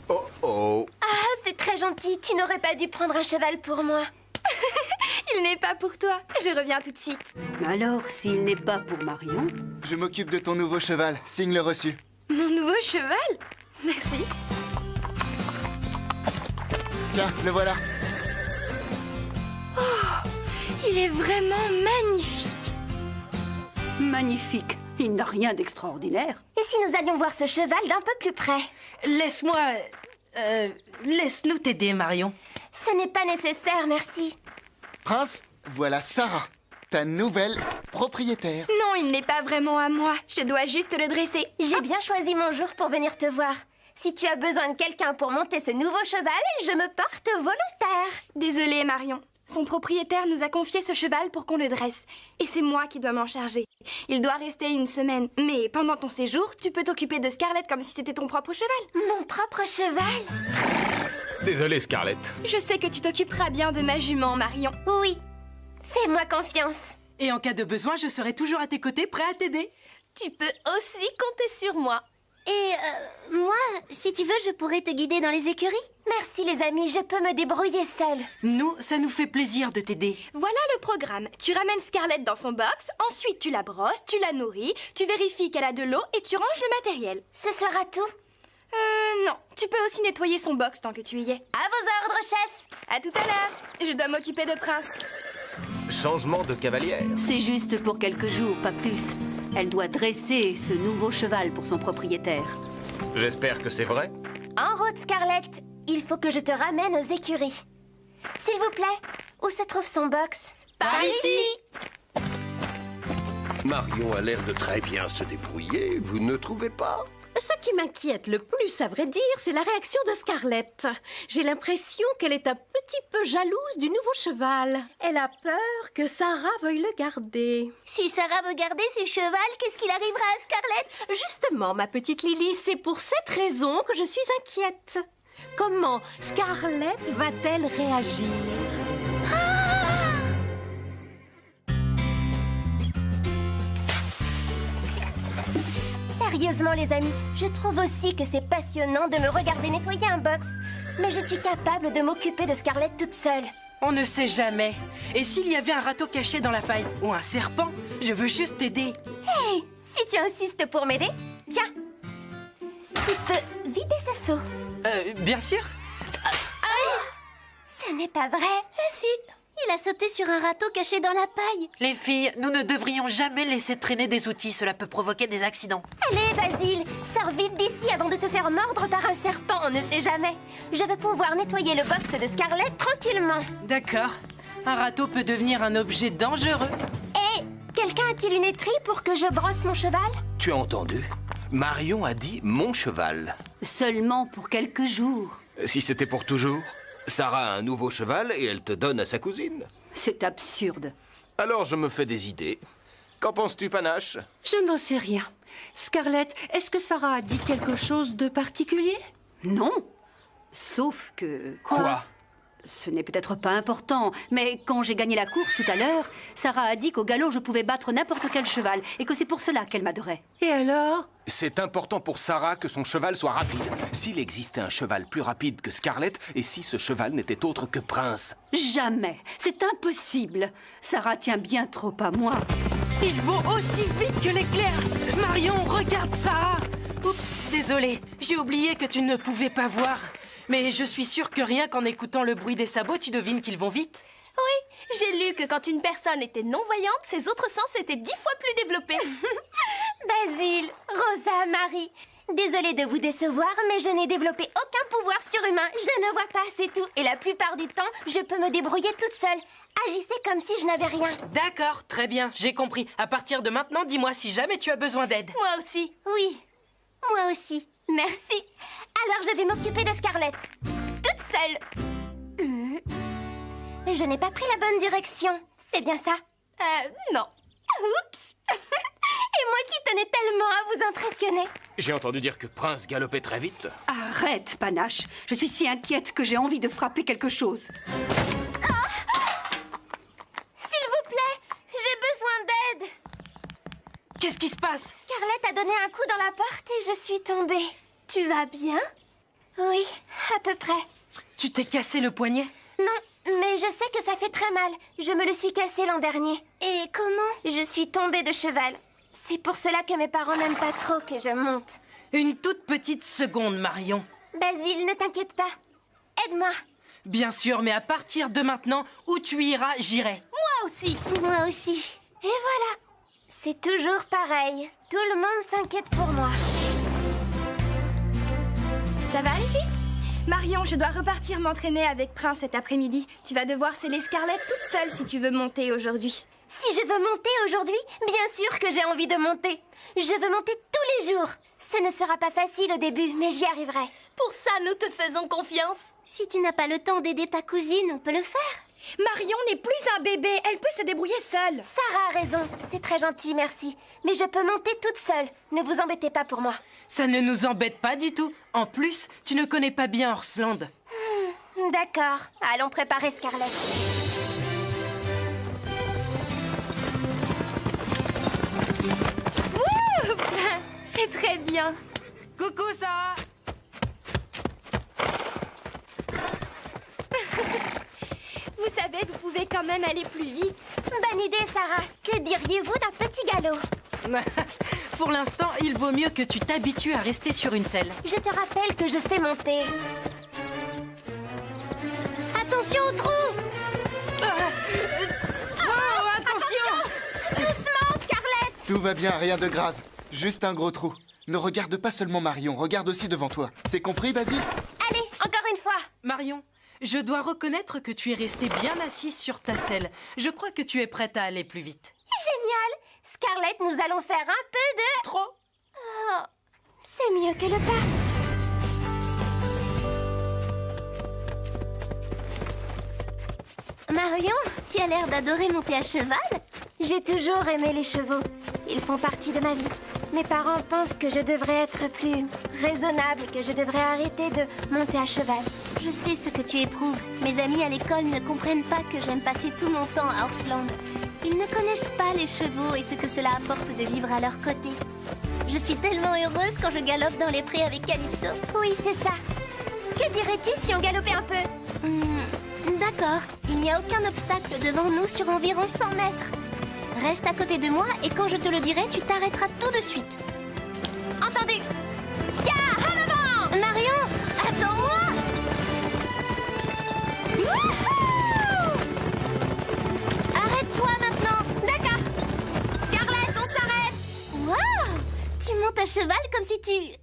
[SPEAKER 5] Oh oh.
[SPEAKER 4] Ah, c'est très gentil. Tu n'aurais pas dû prendre un cheval pour moi.
[SPEAKER 12] Il n'est pas pour toi. Je reviens tout de suite.
[SPEAKER 14] Alors, s'il n'est pas pour Marion?
[SPEAKER 3] Je m'occupe de ton nouveau cheval. Signe le reçu.
[SPEAKER 12] Mon nouveau cheval? Merci.
[SPEAKER 3] Tiens, le voilà.
[SPEAKER 12] Oh, il est vraiment magnifique.
[SPEAKER 14] Magnifique. Il n'a rien d'extraordinaire.
[SPEAKER 4] Et si nous allions voir ce cheval d'un peu plus près?
[SPEAKER 10] Laisse-moi... laisse-nous t'aider, Marion.
[SPEAKER 4] Ce n'est pas nécessaire, merci.
[SPEAKER 3] Prince, voilà Sarah, ta nouvelle propriétaire.
[SPEAKER 12] Non, il n'est pas vraiment à moi. Je dois juste le dresser.
[SPEAKER 4] J'ai bien choisi mon jour pour venir te voir. Si tu as besoin de quelqu'un pour monter ce nouveau cheval, je me porte volontaire.
[SPEAKER 12] Désolée, Marion. Son propriétaire nous a confié ce cheval pour qu'on le dresse. Et c'est moi qui dois m'en charger. Il doit rester 1 semaine. Mais pendant ton séjour, tu peux t'occuper de Scarlett comme si c'était ton propre cheval.
[SPEAKER 4] Mon propre cheval?
[SPEAKER 7] Désolé, Scarlett.
[SPEAKER 12] Je sais que tu t'occuperas bien de ma jument, Marion.
[SPEAKER 4] Oui. Fais-moi confiance.
[SPEAKER 10] Et en cas de besoin, je serai toujours à tes côtés, prêt à t'aider.
[SPEAKER 8] Tu peux aussi compter sur moi.
[SPEAKER 4] Et moi, si tu veux, je pourrais te guider dans les écuries. Merci les amis, je peux me débrouiller seule.
[SPEAKER 10] Nous, ça nous fait plaisir de t'aider.
[SPEAKER 12] Voilà le programme. Tu ramènes Scarlett dans son box, ensuite tu la brosses, tu la nourris, tu vérifies qu'elle a de l'eau et tu ranges le matériel.
[SPEAKER 4] Ce sera tout?
[SPEAKER 12] Non. Tu peux aussi nettoyer son box tant que tu y es.
[SPEAKER 4] À vos ordres, chef.
[SPEAKER 12] À tout à l'heure. Je dois m'occuper de Prince.
[SPEAKER 17] Changement de cavalière.
[SPEAKER 14] C'est juste pour quelques jours, pas plus. Elle doit dresser ce nouveau cheval pour son propriétaire.
[SPEAKER 17] J'espère que c'est vrai.
[SPEAKER 4] En route, Scarlett. Il faut que je te ramène aux écuries. S'il vous plaît, où se trouve son box?
[SPEAKER 12] Par ici.
[SPEAKER 5] Marion a l'air de très bien se débrouiller, vous ne trouvez pas?
[SPEAKER 6] Ce qui m'inquiète le plus, à vrai dire, c'est la réaction de Scarlett. J'ai l'impression qu'elle est un petit peu jalouse du nouveau cheval. Elle a peur que Sarah veuille le garder.
[SPEAKER 4] Si Sarah veut garder ce cheval, qu'est-ce qu'il arrivera à Scarlett?
[SPEAKER 6] Justement, ma petite Lily, c'est pour cette raison que je suis inquiète. Comment Scarlett va-t-elle réagir?
[SPEAKER 4] Sérieusement, les amis, je trouve aussi que c'est passionnant de me regarder nettoyer un box. Mais je suis capable de m'occuper de Scarlett toute seule.
[SPEAKER 10] On ne sait jamais. Et s'il y avait un râteau caché dans la paille ou un serpent, je veux juste t'aider.
[SPEAKER 4] Hey, si tu insistes pour m'aider, tiens. Tu peux vider ce seau.
[SPEAKER 10] Bien sûr.
[SPEAKER 4] Ce n'est pas vrai. Si, il a sauté sur un râteau caché dans la paille.
[SPEAKER 10] Les filles, nous ne devrions jamais laisser traîner des outils. Cela peut provoquer des accidents.
[SPEAKER 4] Allez, Basile, sors vite d'ici avant de te faire mordre par un serpent, on ne sait jamais. Je veux pouvoir nettoyer le box de Scarlett tranquillement.
[SPEAKER 10] D'accord. Un râteau peut devenir un objet dangereux.
[SPEAKER 4] Et quelqu'un a-t-il une étrie pour que je brosse mon cheval?
[SPEAKER 17] Tu as entendu? Marion a dit mon cheval.
[SPEAKER 14] Seulement pour quelques jours.
[SPEAKER 17] Si c'était pour toujours, Sarah a un nouveau cheval et elle te donne à sa cousine.
[SPEAKER 14] C'est absurde.
[SPEAKER 17] Alors je me fais des idées. Qu'en penses-tu, Panache?
[SPEAKER 11] Je n'en sais rien. Scarlett, est-ce que Sarah a dit quelque chose de particulier?
[SPEAKER 14] Non. Sauf que...
[SPEAKER 17] Quoi?
[SPEAKER 14] Ce n'est peut-être pas important, mais quand j'ai gagné la course tout à l'heure, Sarah a dit qu'au galop, je pouvais battre n'importe quel cheval et que c'est pour cela qu'elle m'adorait.
[SPEAKER 11] Et alors?
[SPEAKER 16] C'est important pour Sarah que son cheval soit rapide. S'il existait un cheval plus rapide que Scarlett, et si ce cheval n'était autre que Prince?
[SPEAKER 14] Jamais. C'est impossible. Sarah tient bien trop à moi.
[SPEAKER 10] Il vaut aussi vite que l'éclair. Marion, regarde ça. Oups, désolé. J'ai oublié que tu ne pouvais pas voir. Mais je suis sûre que rien qu'en écoutant le bruit des sabots, tu devines qu'ils vont vite.
[SPEAKER 8] Oui, j'ai lu que quand une personne était non-voyante, ses autres sens étaient 10 fois plus développés.
[SPEAKER 4] Basile, Rosa, Marie, désolée de vous décevoir, mais je n'ai développé aucun pouvoir surhumain. Je ne vois pas, c'est tout. Et la plupart du temps, je peux me débrouiller toute seule. Agissez comme si je n'avais rien.
[SPEAKER 10] D'accord, très bien, j'ai compris. À partir de maintenant, dis-moi si jamais tu as besoin d'aide.
[SPEAKER 8] Moi aussi.
[SPEAKER 4] Oui, moi aussi. Merci. Alors je vais m'occuper de Scarlett. Toute seule. Mais je n'ai pas pris la bonne direction. C'est bien ça?
[SPEAKER 8] Non.
[SPEAKER 4] Oups. Et moi qui tenais tellement à vous impressionner.
[SPEAKER 17] J'ai entendu dire que Prince galopait très vite.
[SPEAKER 14] Arrête, Panache. Je suis si inquiète que j'ai envie de frapper quelque chose.
[SPEAKER 4] S'il vous plaît, j'ai besoin d'aide.
[SPEAKER 10] Qu'est-ce qui se passe?
[SPEAKER 4] Scarlett a donné un coup dans la porte et je suis tombée.
[SPEAKER 12] Tu vas bien?
[SPEAKER 4] Oui, à peu près.
[SPEAKER 10] Tu t'es cassé le poignet?
[SPEAKER 4] Non, mais je sais que ça fait très mal. Je me le suis cassé l'an dernier. Et comment? Je suis tombée de cheval. C'est pour cela que mes parents n'aiment pas trop que je monte.
[SPEAKER 10] Une toute petite seconde, Marion.
[SPEAKER 4] Basile, ne t'inquiète pas. Aide-moi.
[SPEAKER 10] Bien sûr, mais à partir de maintenant, où tu iras, j'irai.
[SPEAKER 8] Moi aussi.
[SPEAKER 4] Moi aussi. Et voilà. C'est toujours pareil. Tout le monde s'inquiète pour moi.
[SPEAKER 12] Ça va, les filles? Marion, je dois repartir m'entraîner avec Prince cet après-midi. Tu vas devoir sceller Scarlett toute seule si tu veux monter aujourd'hui.
[SPEAKER 4] Si je veux monter aujourd'hui, bien sûr que j'ai envie de monter. Je veux monter tous les jours. Ce ne sera pas facile au début, mais j'y arriverai.
[SPEAKER 8] Pour ça, nous te faisons confiance.
[SPEAKER 4] Si tu n'as pas le temps d'aider ta cousine, on peut le faire.
[SPEAKER 12] Marion n'est plus un bébé, elle peut se débrouiller seule.
[SPEAKER 4] Sarah a raison, c'est très gentil, merci. Mais je peux monter toute seule, ne vous embêtez pas pour moi.
[SPEAKER 10] Ça ne nous embête pas du tout. En plus, tu ne connais pas bien Horsland.
[SPEAKER 4] D'accord, allons préparer Scarlett.
[SPEAKER 12] Wouh, Prince, c'est très bien.
[SPEAKER 10] Coucou, Sarah.
[SPEAKER 12] Vous savez, vous pouvez quand même aller plus vite.
[SPEAKER 4] Bonne idée, Sarah. Que diriez-vous d'un petit galop?
[SPEAKER 10] Pour l'instant, il vaut mieux que tu t'habitues à rester sur une selle.
[SPEAKER 4] Je te rappelle que je sais monter. Attention au trou!
[SPEAKER 10] Oh, attention!
[SPEAKER 4] Doucement, Scarlett!
[SPEAKER 3] Tout va bien, rien de grave. Juste un gros trou. Ne regarde pas seulement Marion, regarde aussi devant toi. C'est compris, Basile?
[SPEAKER 4] Allez, encore une fois.
[SPEAKER 10] Marion, je dois reconnaître que tu es restée bien assise sur ta selle. Je crois que tu es prête à aller plus vite.
[SPEAKER 4] Génial! Scarlett, nous allons faire un peu de...
[SPEAKER 10] Trop?
[SPEAKER 4] Oh, c'est mieux que le pas. Marion, tu as l'air d'adorer monter à cheval. J'ai toujours aimé les chevaux. Ils font partie de ma vie. Mes parents pensent que je devrais être plus raisonnable, que je devrais arrêter de monter à cheval. Je sais ce que tu éprouves. Mes amis à l'école ne comprennent pas que j'aime passer tout mon temps à Horsland. Ils ne connaissent pas les chevaux et ce que cela apporte de vivre à leur côté. Je suis tellement heureuse quand je galope dans les prés avec Calypso. Oui, c'est ça. Que dirais-tu si on galopait un peu? D'accord, il n'y a aucun obstacle devant nous sur environ 100 mètres. Reste à côté de moi et quand je te le dirai, tu t'arrêteras tout de suite. Entendu? Ya, en avant! Marion, attends-moi! Wouhou! Arrête-toi maintenant! D'accord! Scarlett, on s'arrête! Waouh! Tu montes à cheval comme si tu...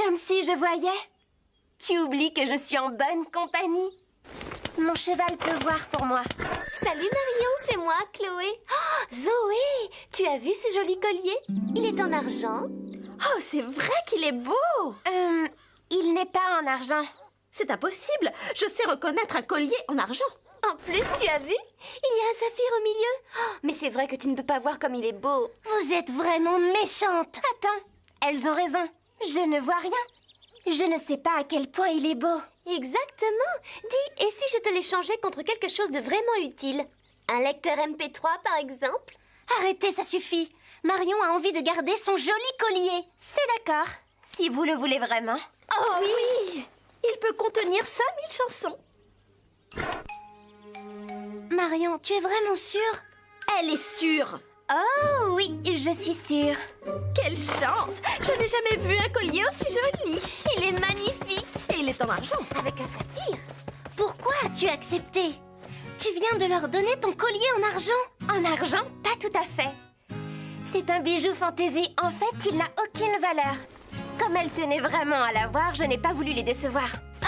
[SPEAKER 4] comme si je voyais. Tu oublies que je suis en bonne compagnie. Mon cheval peut voir pour moi. Salut Marion, c'est moi, Chloé. Oh, Zoé, tu as vu ce joli collier? Il est en argent.
[SPEAKER 6] Oh, c'est vrai qu'il est beau!
[SPEAKER 4] Il n'est pas en argent.
[SPEAKER 6] C'est impossible. Je sais reconnaître un collier en argent.
[SPEAKER 4] En plus, tu as vu? Il y a un saphir au milieu. Oh, mais c'est vrai que tu ne peux pas voir comme il est beau. Vous êtes vraiment méchante. Attends, elles ont raison. Je ne vois rien. Je ne sais pas à quel point il est beau. Exactement. Dis, et si je te l'échangeais contre quelque chose de vraiment utile? Un lecteur MP3, par exemple? Arrêtez, ça suffit. Marion a envie de garder son joli collier. C'est d'accord, si vous le voulez vraiment.
[SPEAKER 6] Oh oui! Il peut contenir 5000 chansons.
[SPEAKER 4] Marion, tu es vraiment sûre?
[SPEAKER 6] Elle est sûre.
[SPEAKER 4] Oh oui, je suis sûre.
[SPEAKER 6] Quelle chance! Je n'ai jamais vu un collier aussi joli.
[SPEAKER 4] Il est magnifique.
[SPEAKER 6] Et il est en argent.
[SPEAKER 4] Avec un saphir. Pourquoi as-tu accepté? Tu viens de leur donner ton collier en argent. En argent? Pas tout à fait. C'est un bijou fantaisie. En fait, il n'a aucune valeur. Comme elle tenait vraiment à l'avoir, je n'ai pas voulu les décevoir. Ah!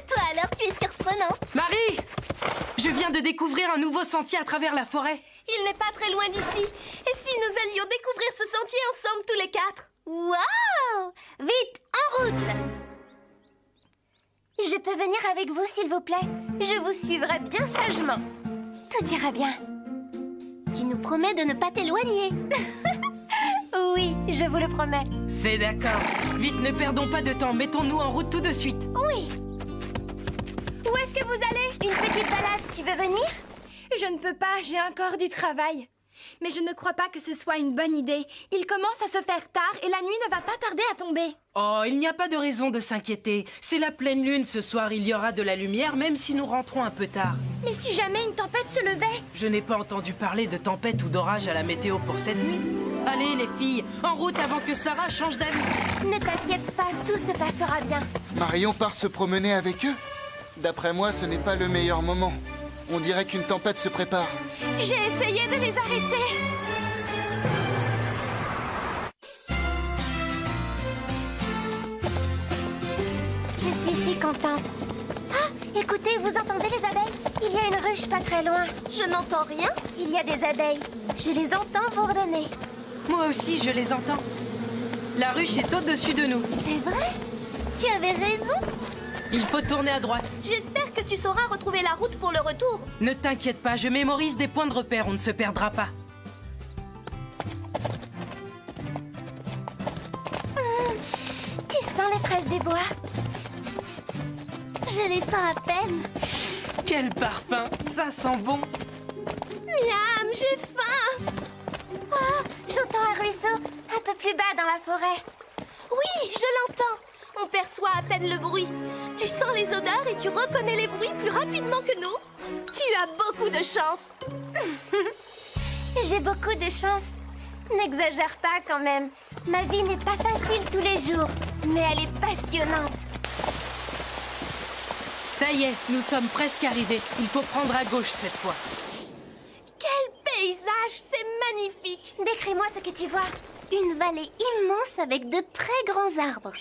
[SPEAKER 4] Toi alors, tu es surprenante.
[SPEAKER 10] Marie! Je viens de découvrir un nouveau sentier à travers la forêt.
[SPEAKER 12] Il n'est pas très loin d'ici. Et si nous allions découvrir ce sentier ensemble tous les quatre?
[SPEAKER 4] Waouh! Vite, en route! Je peux venir avec vous, s'il vous plaît? Je vous suivrai bien sagement. Tout ira bien. Tu nous promets de ne pas t'éloigner. Oui, je vous le promets.
[SPEAKER 10] C'est d'accord. Vite, ne perdons pas de temps. Mettons-nous en route tout de suite.
[SPEAKER 4] Oui.
[SPEAKER 12] Où est-ce que vous allez?
[SPEAKER 4] Une petite balade, tu veux venir?
[SPEAKER 12] Je ne peux pas, j'ai encore du travail. Mais je ne crois pas que ce soit une bonne idée. Il commence à se faire tard et la nuit ne va pas tarder à tomber.
[SPEAKER 10] Oh, il n'y a pas de raison de s'inquiéter. C'est la pleine lune ce soir, il y aura de la lumière même si nous rentrons un peu tard.
[SPEAKER 12] Mais si jamais une tempête se levait?
[SPEAKER 10] Je n'ai pas entendu parler de tempête ou d'orage à la météo pour cette nuit. Allez les filles, en route avant que Sarah change d'avis.
[SPEAKER 4] Ne t'inquiète pas, tout se passera bien.
[SPEAKER 3] Marion part se promener avec eux? D'après moi, ce n'est pas le meilleur moment. On dirait qu'une tempête se prépare.
[SPEAKER 12] J'ai essayé de les arrêter.
[SPEAKER 4] Je suis si contente. Ah, écoutez, vous entendez les abeilles? Il y a une ruche pas très loin.
[SPEAKER 12] Je n'entends rien.
[SPEAKER 4] Il y a des abeilles. Je les entends bourdonner.
[SPEAKER 10] Moi aussi, je les entends. La ruche est au-dessus de nous.
[SPEAKER 4] C'est vrai? Tu avais raison.
[SPEAKER 10] Il faut tourner à droite.
[SPEAKER 4] J'espère que tu sauras retrouver la route pour le retour.
[SPEAKER 10] Ne t'inquiète pas, je mémorise des points de repère, on ne se perdra pas.
[SPEAKER 4] Tu sens les fraises des bois? Je les sens à peine.
[SPEAKER 10] Quel parfum, ça sent bon.
[SPEAKER 4] Miam, j'ai faim. Oh, j'entends un ruisseau un peu plus bas dans la forêt. Oui, je l'entends. On perçoit à peine le bruit. Tu sens les odeurs et tu reconnais les bruits plus rapidement que nous. Tu as beaucoup de chance. J'ai beaucoup de chance. N'exagère pas quand même. Ma vie n'est pas facile tous les jours, mais elle est passionnante.
[SPEAKER 10] Ça y est, nous sommes presque arrivés. Il faut prendre à gauche cette fois.
[SPEAKER 4] Quel paysage, c'est magnifique. Décris-moi ce que tu vois. Une vallée immense avec de très grands arbres.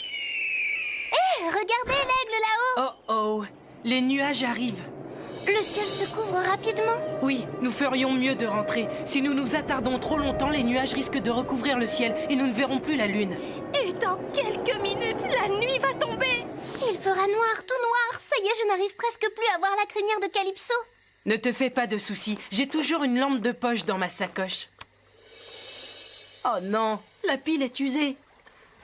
[SPEAKER 4] Hé, regardez l'aigle là-haut.
[SPEAKER 10] Oh oh, les nuages arrivent.
[SPEAKER 4] Le ciel se couvre rapidement.
[SPEAKER 10] Oui, nous ferions mieux de rentrer. Si nous nous attardons trop longtemps, les nuages risquent de recouvrir le ciel et nous ne verrons plus la lune.
[SPEAKER 4] Et dans quelques minutes, la nuit va tomber. Il fera noir, tout noir. Ça y est, je n'arrive presque plus à voir la crinière de Calypso.
[SPEAKER 10] Ne te fais pas de soucis, j'ai toujours une lampe de poche dans ma sacoche. Oh non, la pile est usée.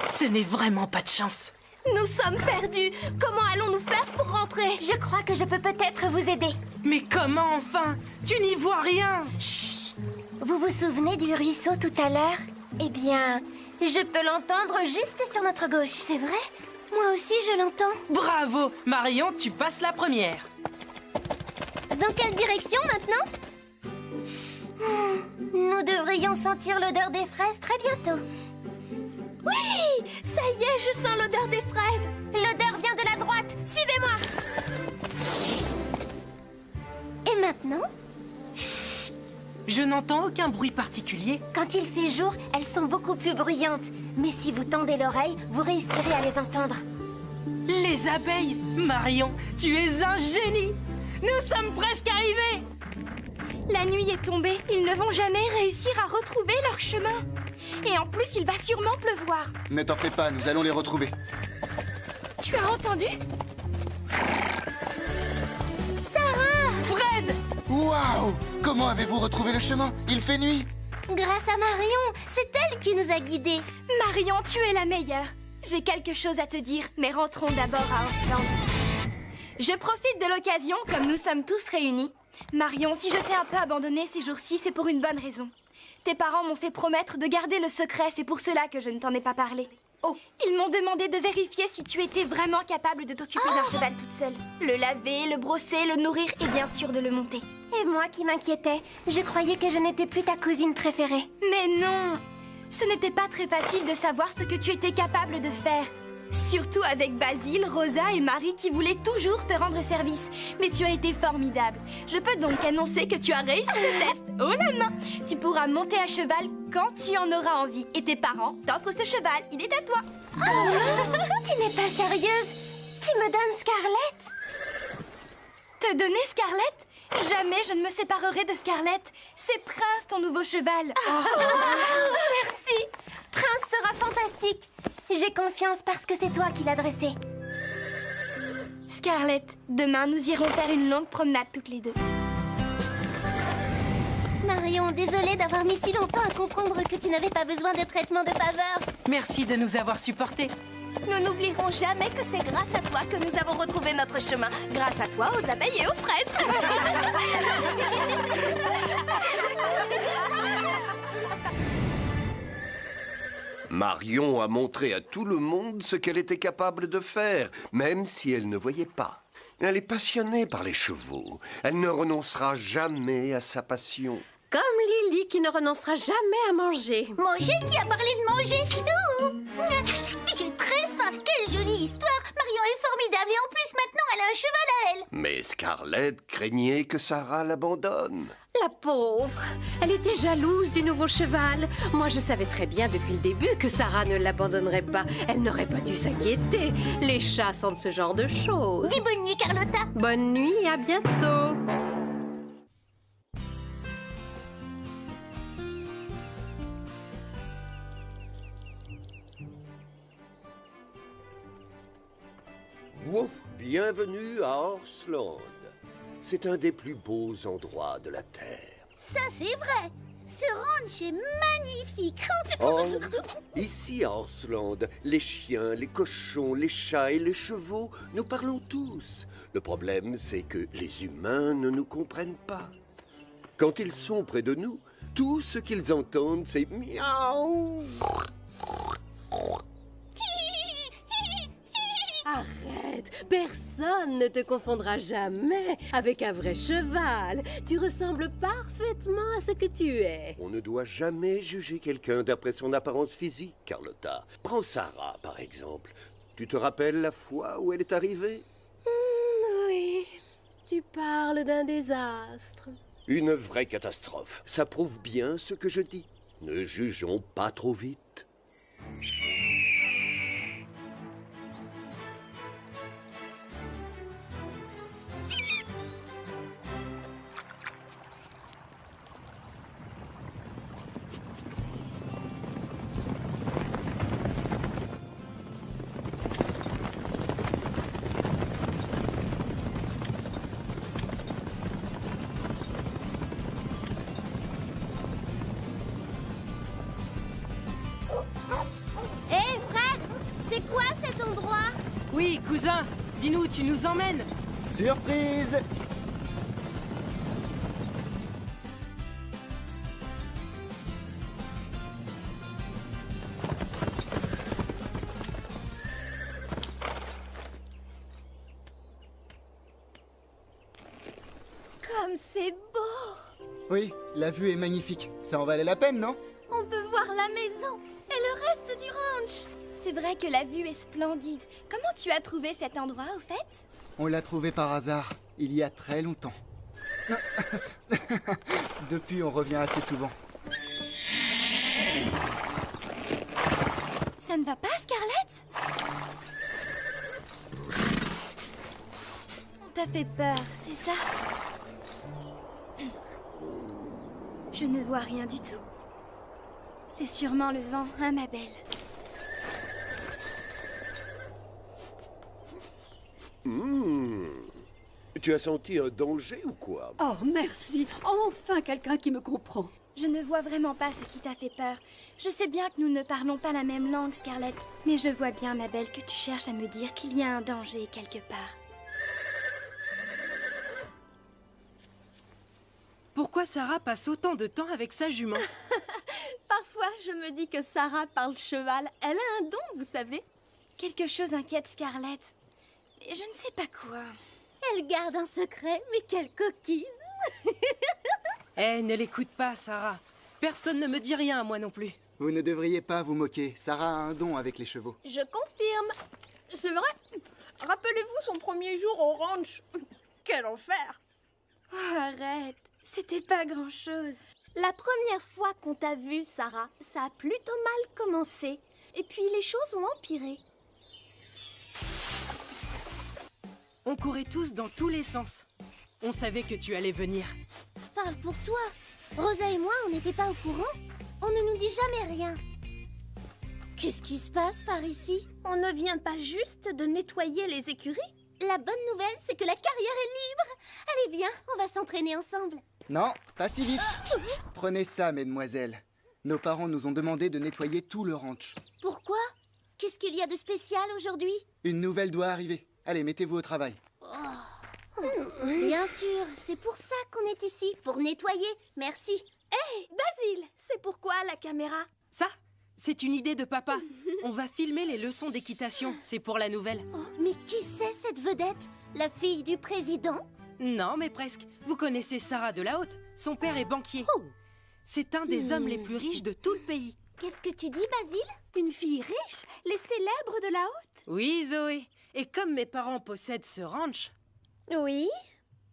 [SPEAKER 10] Ce n'est vraiment pas de chance.
[SPEAKER 4] Nous sommes perdus. Comment allons-nous faire pour rentrer? Je crois que je peux peut-être vous aider.
[SPEAKER 10] Mais comment enfin? Tu n'y vois rien.
[SPEAKER 4] Chut! Vous vous souvenez du ruisseau tout à l'heure? Eh bien, je peux l'entendre juste sur notre gauche, c'est vrai? Moi aussi, je l'entends.
[SPEAKER 10] Bravo! Marion, tu passes la première.
[SPEAKER 4] Dans quelle direction maintenant? Nous devrions sentir l'odeur des fraises très bientôt. Oui! Ça y est, je sens l'odeur des fraises. L'odeur vient de la droite. Suivez-moi. Et maintenant?
[SPEAKER 10] Chut! Je n'entends aucun bruit particulier.
[SPEAKER 4] Quand il fait jour, elles sont beaucoup plus bruyantes. Mais si vous tendez l'oreille, vous réussirez à les entendre.
[SPEAKER 10] Les abeilles! Marion, tu es un génie! Nous sommes presque arrivés!
[SPEAKER 12] La nuit est tombée. Ils ne vont jamais réussir à retrouver leur chemin. Et en plus, il va sûrement pleuvoir.
[SPEAKER 3] Ne t'en fais pas, nous allons les retrouver.
[SPEAKER 12] Tu as entendu?
[SPEAKER 4] Sarah!
[SPEAKER 10] Fred!
[SPEAKER 3] Waouh! Comment avez-vous retrouvé le chemin? Il fait nuit.
[SPEAKER 4] Grâce à Marion, c'est elle qui nous a guidés.
[SPEAKER 12] Marion, tu es la meilleure. J'ai quelque chose à te dire, mais rentrons d'abord à Orsland. Je profite de l'occasion, comme nous sommes tous réunis. Marion, si je t'ai un peu abandonnée ces jours-ci, c'est pour une bonne raison. Tes parents m'ont fait promettre de garder le secret, c'est pour cela que je ne t'en ai pas parlé.
[SPEAKER 4] Oh.
[SPEAKER 12] Ils m'ont demandé de vérifier si tu étais vraiment capable de t'occuper d'un cheval toute seule. Le laver, le brosser, le nourrir et bien sûr de le monter.
[SPEAKER 4] Et moi qui m'inquiétais, je croyais que je n'étais plus ta cousine préférée.
[SPEAKER 12] Mais non! Ce n'était pas très facile de savoir ce que tu étais capable de faire. Surtout avec Basile, Rosa et Marie qui voulaient toujours te rendre service. Mais tu as été formidable. Je peux donc annoncer que tu as réussi ce test. Haut la main! Tu pourras monter à cheval quand tu en auras envie. Et tes parents t'offrent ce cheval. Il est à toi.
[SPEAKER 4] Oh, tu n'es pas sérieuse? Tu me donnes Scarlett?
[SPEAKER 12] Te donner Scarlett? Jamais je ne me séparerai de Scarlett. C'est Prince, ton nouveau cheval.
[SPEAKER 4] Merci. Prince sera fantastique. J'ai confiance parce que c'est toi qui l'as dressé.
[SPEAKER 12] Scarlett, demain nous irons faire une longue promenade toutes les deux.
[SPEAKER 4] Marion, désolée d'avoir mis si longtemps à comprendre que tu n'avais pas besoin de traitement de faveur.
[SPEAKER 10] Merci de nous avoir supportés.
[SPEAKER 12] Nous n'oublierons jamais que c'est grâce à toi que nous avons retrouvé notre chemin. Grâce à toi, aux abeilles et aux fraises.
[SPEAKER 5] Marion a montré à tout le monde ce qu'elle était capable de faire, même si elle ne voyait pas. Elle est passionnée par les chevaux. Elle ne renoncera jamais à sa passion.
[SPEAKER 6] Comme Lily qui ne renoncera jamais à manger.
[SPEAKER 4] Manger? Qui a parlé de manger? J'ai très faim. Quelle jolie histoire. Marion est formidable et en plus maintenant elle a un cheval à elle.
[SPEAKER 5] Mais Scarlett craignait que Sarah l'abandonne.
[SPEAKER 6] La pauvre, elle était jalouse du nouveau cheval. Moi, je savais très bien depuis le début que Sarah ne l'abandonnerait pas. Elle n'aurait pas dû s'inquiéter. Les chats sentent ce genre de choses.
[SPEAKER 4] Dis bonne nuit, Carlotta.
[SPEAKER 6] Bonne nuit et à bientôt.
[SPEAKER 5] Wow, bienvenue à Horsland. C'est un des plus beaux endroits de la Terre.
[SPEAKER 4] Ça, c'est vrai. Ce ranch est magnifique.
[SPEAKER 5] Oh, ici à Horsland, les chiens, les cochons, les chats et les chevaux, nous parlons tous. Le problème, c'est que les humains ne nous comprennent pas. Quand ils sont près de nous, tout ce qu'ils entendent, c'est miaou.
[SPEAKER 6] Arrête! Personne ne te confondra jamais avec un vrai cheval. Tu ressembles parfaitement à ce que tu es.
[SPEAKER 5] On ne doit jamais juger quelqu'un d'après son apparence physique, Carlotta. Prends Sarah, par exemple. Tu te rappelles la fois où elle est arrivée?
[SPEAKER 6] Oui, tu parles d'un désastre.
[SPEAKER 5] Une vraie catastrophe. Ça prouve bien ce que je dis. Ne jugeons pas trop vite.
[SPEAKER 4] Hé, frère, c'est quoi cet endroit?
[SPEAKER 10] Oui, cousin, dis-nous où tu nous emmènes.
[SPEAKER 3] Surprise!
[SPEAKER 12] Comme c'est beau!
[SPEAKER 3] Oui, la vue est magnifique. Ça en valait la peine, non?
[SPEAKER 12] On peut voir la maison et le reste du ranch. C'est vrai que la vue est splendide. Comment tu as trouvé cet endroit, au fait?
[SPEAKER 3] On l'a trouvé par hasard, il y a très longtemps. Depuis, on revient assez souvent.
[SPEAKER 12] Ça ne va pas, Scarlett? On t'a fait peur, c'est ça? Je ne vois rien du tout. C'est sûrement le vent, hein, ma belle?
[SPEAKER 5] Tu as senti un danger ou quoi?
[SPEAKER 14] Oh, merci. Enfin quelqu'un qui me comprend.
[SPEAKER 12] Je ne vois vraiment pas ce qui t'a fait peur. Je sais bien que nous ne parlons pas la même langue, Scarlett. Mais je vois bien, ma belle, que tu cherches à me dire qu'il y a un danger quelque part.
[SPEAKER 10] Pourquoi Sarah passe autant de temps avec sa jument?
[SPEAKER 8] Parfois, je me dis que Sarah parle cheval. Elle a un don, vous savez.
[SPEAKER 12] Quelque chose inquiète Scarlett. Mais je ne sais pas quoi.
[SPEAKER 6] Elle garde un secret, mais quelle coquine!
[SPEAKER 10] Eh, ne l'écoute pas, Sarah. Personne ne me dit rien, moi non plus.
[SPEAKER 3] Vous ne devriez pas vous moquer. Sarah a un don avec les chevaux.
[SPEAKER 8] Je confirme. C'est vrai. Rappelez-vous son premier jour au ranch. Quel enfer!
[SPEAKER 12] Oh, arrête. C'était pas grand-chose.
[SPEAKER 4] La première fois qu'on t'a vue, Sarah, ça a plutôt mal commencé. Et puis les choses ont empiré.
[SPEAKER 10] On courait tous dans tous les sens. On savait que tu allais venir.
[SPEAKER 4] Parle pour toi. Rosa et moi, on n'était pas au courant. On ne nous dit jamais rien. Qu'est-ce qui se passe par ici?
[SPEAKER 12] On ne vient pas juste de nettoyer les écuries?
[SPEAKER 4] La bonne nouvelle, c'est que la carrière est libre. Allez, viens, on va s'entraîner ensemble.
[SPEAKER 3] Non, pas si vite. Prenez ça, mesdemoiselles. Nos parents nous ont demandé de nettoyer tout le ranch.
[SPEAKER 4] Pourquoi? Qu'est-ce qu'il y a de spécial aujourd'hui?
[SPEAKER 3] Une nouvelle doit arriver. Allez, mettez-vous au travail.
[SPEAKER 4] Bien sûr, c'est pour ça qu'on est ici, pour nettoyer. Merci.
[SPEAKER 12] Hé, Basile, c'est pourquoi la caméra?
[SPEAKER 10] Ça, c'est une idée de papa. On va filmer les leçons d'équitation. C'est pour la nouvelle.
[SPEAKER 4] Oh, mais qui c'est cette vedette? La fille du président?
[SPEAKER 10] Non, mais presque. Vous connaissez Sarah de la Haute. Son père est banquier. C'est un des hommes les plus riches de tout le pays.
[SPEAKER 4] Qu'est-ce que tu dis, Basile?
[SPEAKER 12] Une fille riche? Les célèbres de la Haute?
[SPEAKER 10] Oui, Zoé. Et comme mes parents possèdent ce ranch...
[SPEAKER 6] Oui?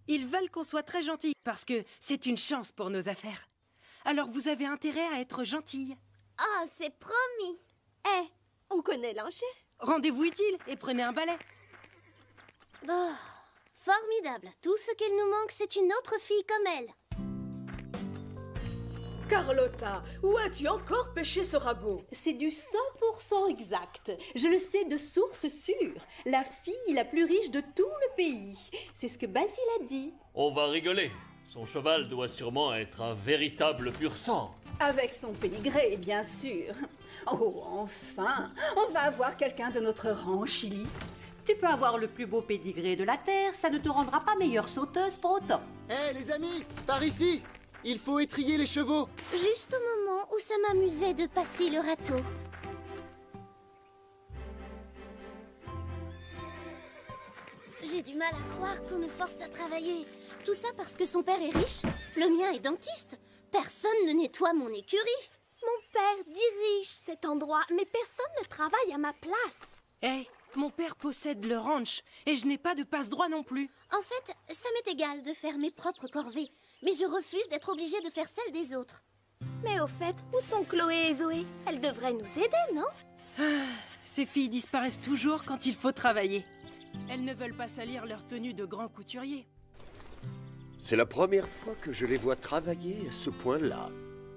[SPEAKER 10] Ils veulent qu'on soit très gentils, parce que c'est une chance pour nos affaires. Alors vous avez intérêt à être gentille.
[SPEAKER 4] Oh, c'est promis.
[SPEAKER 6] Eh, on connaît l'enchère.
[SPEAKER 10] Rendez-vous utile et prenez un balai.
[SPEAKER 4] Oh, formidable. Tout ce qu'il nous manque, c'est une autre fille comme elle.
[SPEAKER 8] Carlotta, où as-tu encore pêché ce ragot?
[SPEAKER 6] C'est du 100% exact. Je le sais de source sûre. La fille la plus riche de tout le pays. C'est ce que Basile a dit.
[SPEAKER 2] On va rigoler. Son cheval doit sûrement être un véritable pur sang.
[SPEAKER 14] Avec son pédigré, bien sûr. Oh, enfin, on va avoir quelqu'un de notre rang, Chili.
[SPEAKER 11] Tu peux avoir le plus beau pédigré de la Terre, ça ne te rendra pas meilleure sauteuse pour autant.
[SPEAKER 3] Hé les amis, par ici! Il faut étrier les chevaux!
[SPEAKER 4] Juste au moment où ça m'amusait de passer le râteau. J'ai du mal à croire qu'on nous force à travailler. Tout ça parce que son père est riche, le mien est dentiste. Personne ne nettoie mon écurie.
[SPEAKER 12] Mon père dirige cet endroit, mais personne ne travaille à ma place.
[SPEAKER 15] Hé, mon père possède le ranch et je n'ai pas de passe-droit non plus.
[SPEAKER 4] En fait, ça m'est égal de faire mes propres corvées, mais je refuse d'être obligée de faire celles des autres.
[SPEAKER 12] Mais au fait, où sont Chloé et Zoé? Elles devraient nous aider, non?
[SPEAKER 15] Ces filles disparaissent toujours quand il faut travailler. Elles ne veulent pas salir leur tenue de grand couturier.
[SPEAKER 5] C'est la première fois que je les vois travailler à ce point-là.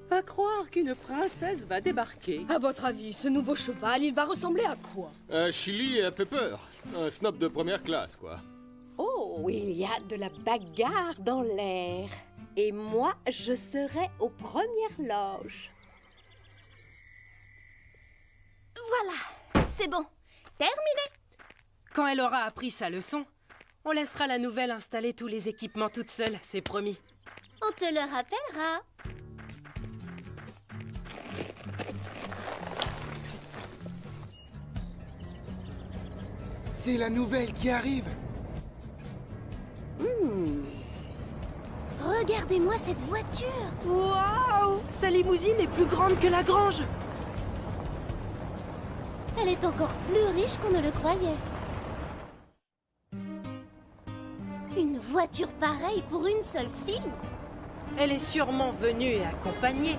[SPEAKER 11] À croire qu'une princesse va débarquer.
[SPEAKER 8] À votre avis, ce nouveau cheval, il va ressembler à quoi?
[SPEAKER 7] Un Chili et un Pepper. Un snob de première classe, quoi.
[SPEAKER 6] Oh, il y a de la bagarre dans l'air. Et moi, je serai aux premières loges.
[SPEAKER 12] Voilà, c'est bon. Terminé.
[SPEAKER 15] Quand elle aura appris sa leçon, on laissera la nouvelle installer tous les équipements toute seule, c'est promis.
[SPEAKER 4] On te le rappellera.
[SPEAKER 3] C'est la nouvelle qui arrive!
[SPEAKER 4] Regardez-moi cette voiture!
[SPEAKER 15] Waouh! Sa limousine est plus grande que la grange!
[SPEAKER 4] Elle est encore plus riche qu'on ne le croyait. Une voiture pareille pour une seule fille?
[SPEAKER 15] Elle est sûrement venue accompagnée.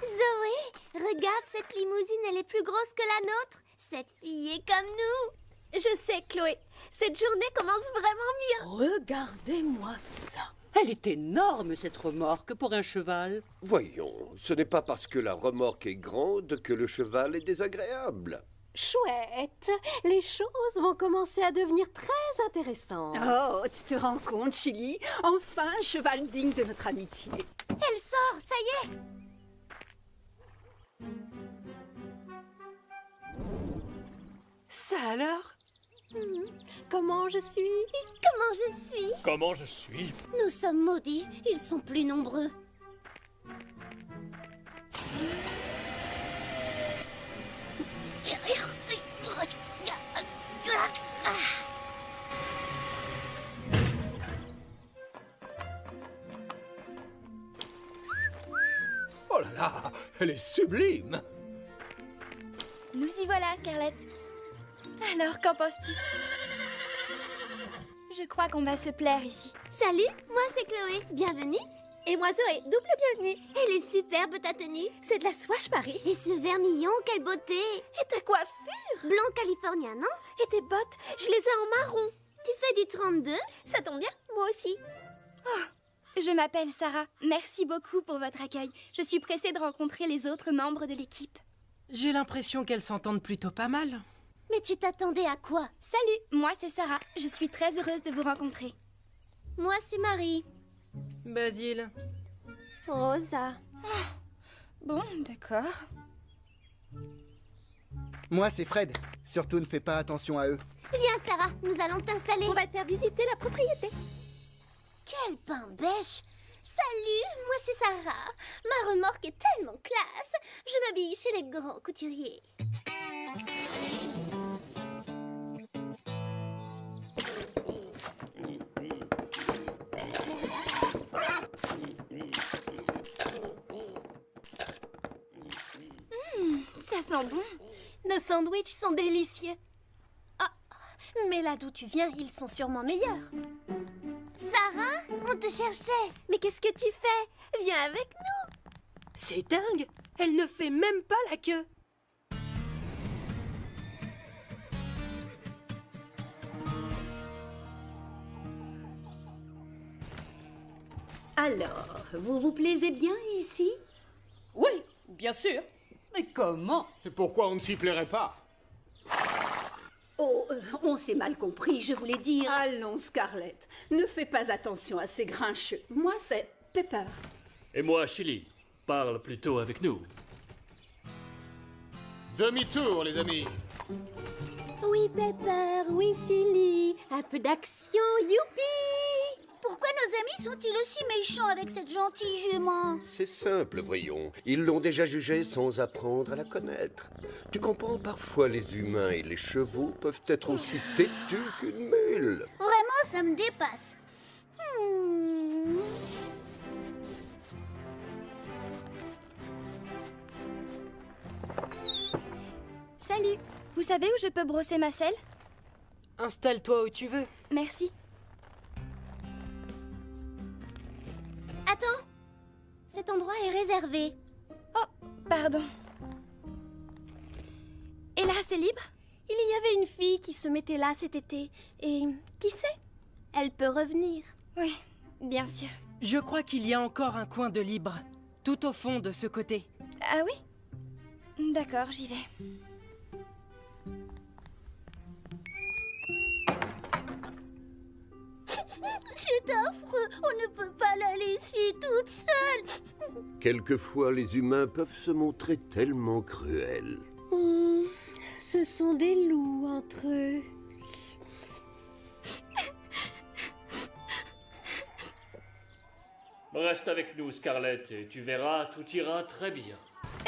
[SPEAKER 4] Zoé, regarde cette limousine, elle est plus grosse que la nôtre. Cette fille est comme nous.
[SPEAKER 12] Je sais, Chloé. Cette journée commence vraiment bien.
[SPEAKER 11] Regardez-moi ça. Elle est énorme, cette remorque, pour un cheval.
[SPEAKER 5] Voyons, ce n'est pas parce que la remorque est grande que le cheval est désagréable.
[SPEAKER 6] Chouette, les choses vont commencer à devenir très intéressantes.
[SPEAKER 14] Oh, tu te rends compte, Chili? Enfin, un cheval digne de notre amitié.
[SPEAKER 4] Elle sort, ça y est.
[SPEAKER 15] Ça alors?
[SPEAKER 6] Comment je suis?
[SPEAKER 4] Comment je suis?
[SPEAKER 2] Comment je suis?
[SPEAKER 4] Nous sommes maudits, ils sont plus nombreux.
[SPEAKER 16] Oh là là, elle est sublime!
[SPEAKER 12] Nous y voilà, Scarlett. Alors, qu'en penses-tu? Je crois qu'on va se plaire ici.
[SPEAKER 4] Salut, moi c'est Chloé, bienvenue.
[SPEAKER 12] Et moi, Zoé, double bienvenue.
[SPEAKER 4] Elle est superbe ta tenue.
[SPEAKER 12] C'est de la soie, Marie.
[SPEAKER 4] Et ce vermillon, quelle beauté.
[SPEAKER 12] Et ta coiffure?
[SPEAKER 4] Blanc californien, non?
[SPEAKER 12] Et tes bottes, je les ai en marron.
[SPEAKER 4] Tu fais du 32?
[SPEAKER 12] Ça tombe bien, moi aussi. Oh, je m'appelle Sarah. Merci beaucoup pour votre accueil. Je suis pressée de rencontrer les autres membres de l'équipe.
[SPEAKER 15] J'ai l'impression qu'elles s'entendent plutôt pas mal.
[SPEAKER 4] Mais tu t'attendais à quoi?
[SPEAKER 12] Salut, moi c'est Sarah. Je suis très heureuse de vous rencontrer.
[SPEAKER 4] Moi c'est Marie.
[SPEAKER 15] Basile.
[SPEAKER 12] Rosa. Bon, d'accord.
[SPEAKER 3] Moi c'est Fred. Surtout ne fais pas attention à eux.
[SPEAKER 4] Viens Sarah, nous allons t'installer.
[SPEAKER 12] On va te faire visiter la propriété.
[SPEAKER 4] Quel pain bêche! Salut, moi c'est Sarah. Ma remorque est tellement classe. Je m'habille chez les grands couturiers.
[SPEAKER 12] Ça sent bon. Nos sandwichs sont délicieux.
[SPEAKER 4] Ah, mais là d'où tu viens, ils sont sûrement meilleurs. Sarah, on te cherchait.
[SPEAKER 12] Mais qu'est-ce que tu fais? Viens avec nous.
[SPEAKER 15] C'est dingue! Elle ne fait même pas la queue!
[SPEAKER 14] Alors, vous vous plaisez bien ici?
[SPEAKER 6] Oui, bien sûr.
[SPEAKER 11] Mais comment?
[SPEAKER 16] Et pourquoi on ne s'y plairait pas?
[SPEAKER 14] Oh, on s'est mal compris, je voulais dire... Allons, Scarlett, ne fais pas attention à ces grincheux. Moi, c'est Pepper.
[SPEAKER 2] Et moi, Chili. Parle plutôt avec nous.
[SPEAKER 16] Demi-tour, les amis.
[SPEAKER 4] Oui, Pepper, oui, Chili. Un peu d'action, youpi! Pourquoi nos amis sont-ils aussi méchants avec cette gentille jument?
[SPEAKER 5] C'est simple, voyons. Ils l'ont déjà jugée sans apprendre à la connaître. Tu comprends, parfois les humains et les chevaux peuvent être aussi têtus qu'une mule.
[SPEAKER 4] Vraiment, ça me dépasse.
[SPEAKER 12] Salut. Vous savez où je peux brosser ma selle?
[SPEAKER 15] Installe-toi où tu veux.
[SPEAKER 12] Merci.
[SPEAKER 4] Attends. Cet endroit est réservé.
[SPEAKER 12] Oh, pardon. Et là, c'est libre? Il y avait une fille qui se mettait là cet été. Et qui sait? Elle peut revenir. Oui, bien sûr.
[SPEAKER 15] Je crois qu'il y a encore un coin de libre, tout au fond de ce côté.
[SPEAKER 12] Ah oui? D'accord, j'y vais.
[SPEAKER 4] C'est affreux, on ne peut pas la laisser toute seule.
[SPEAKER 5] Quelquefois, les humains peuvent se montrer tellement cruels.
[SPEAKER 6] Ce sont des loups entre eux.
[SPEAKER 2] Reste avec nous, Scarlett, et tu verras, tout ira très bien.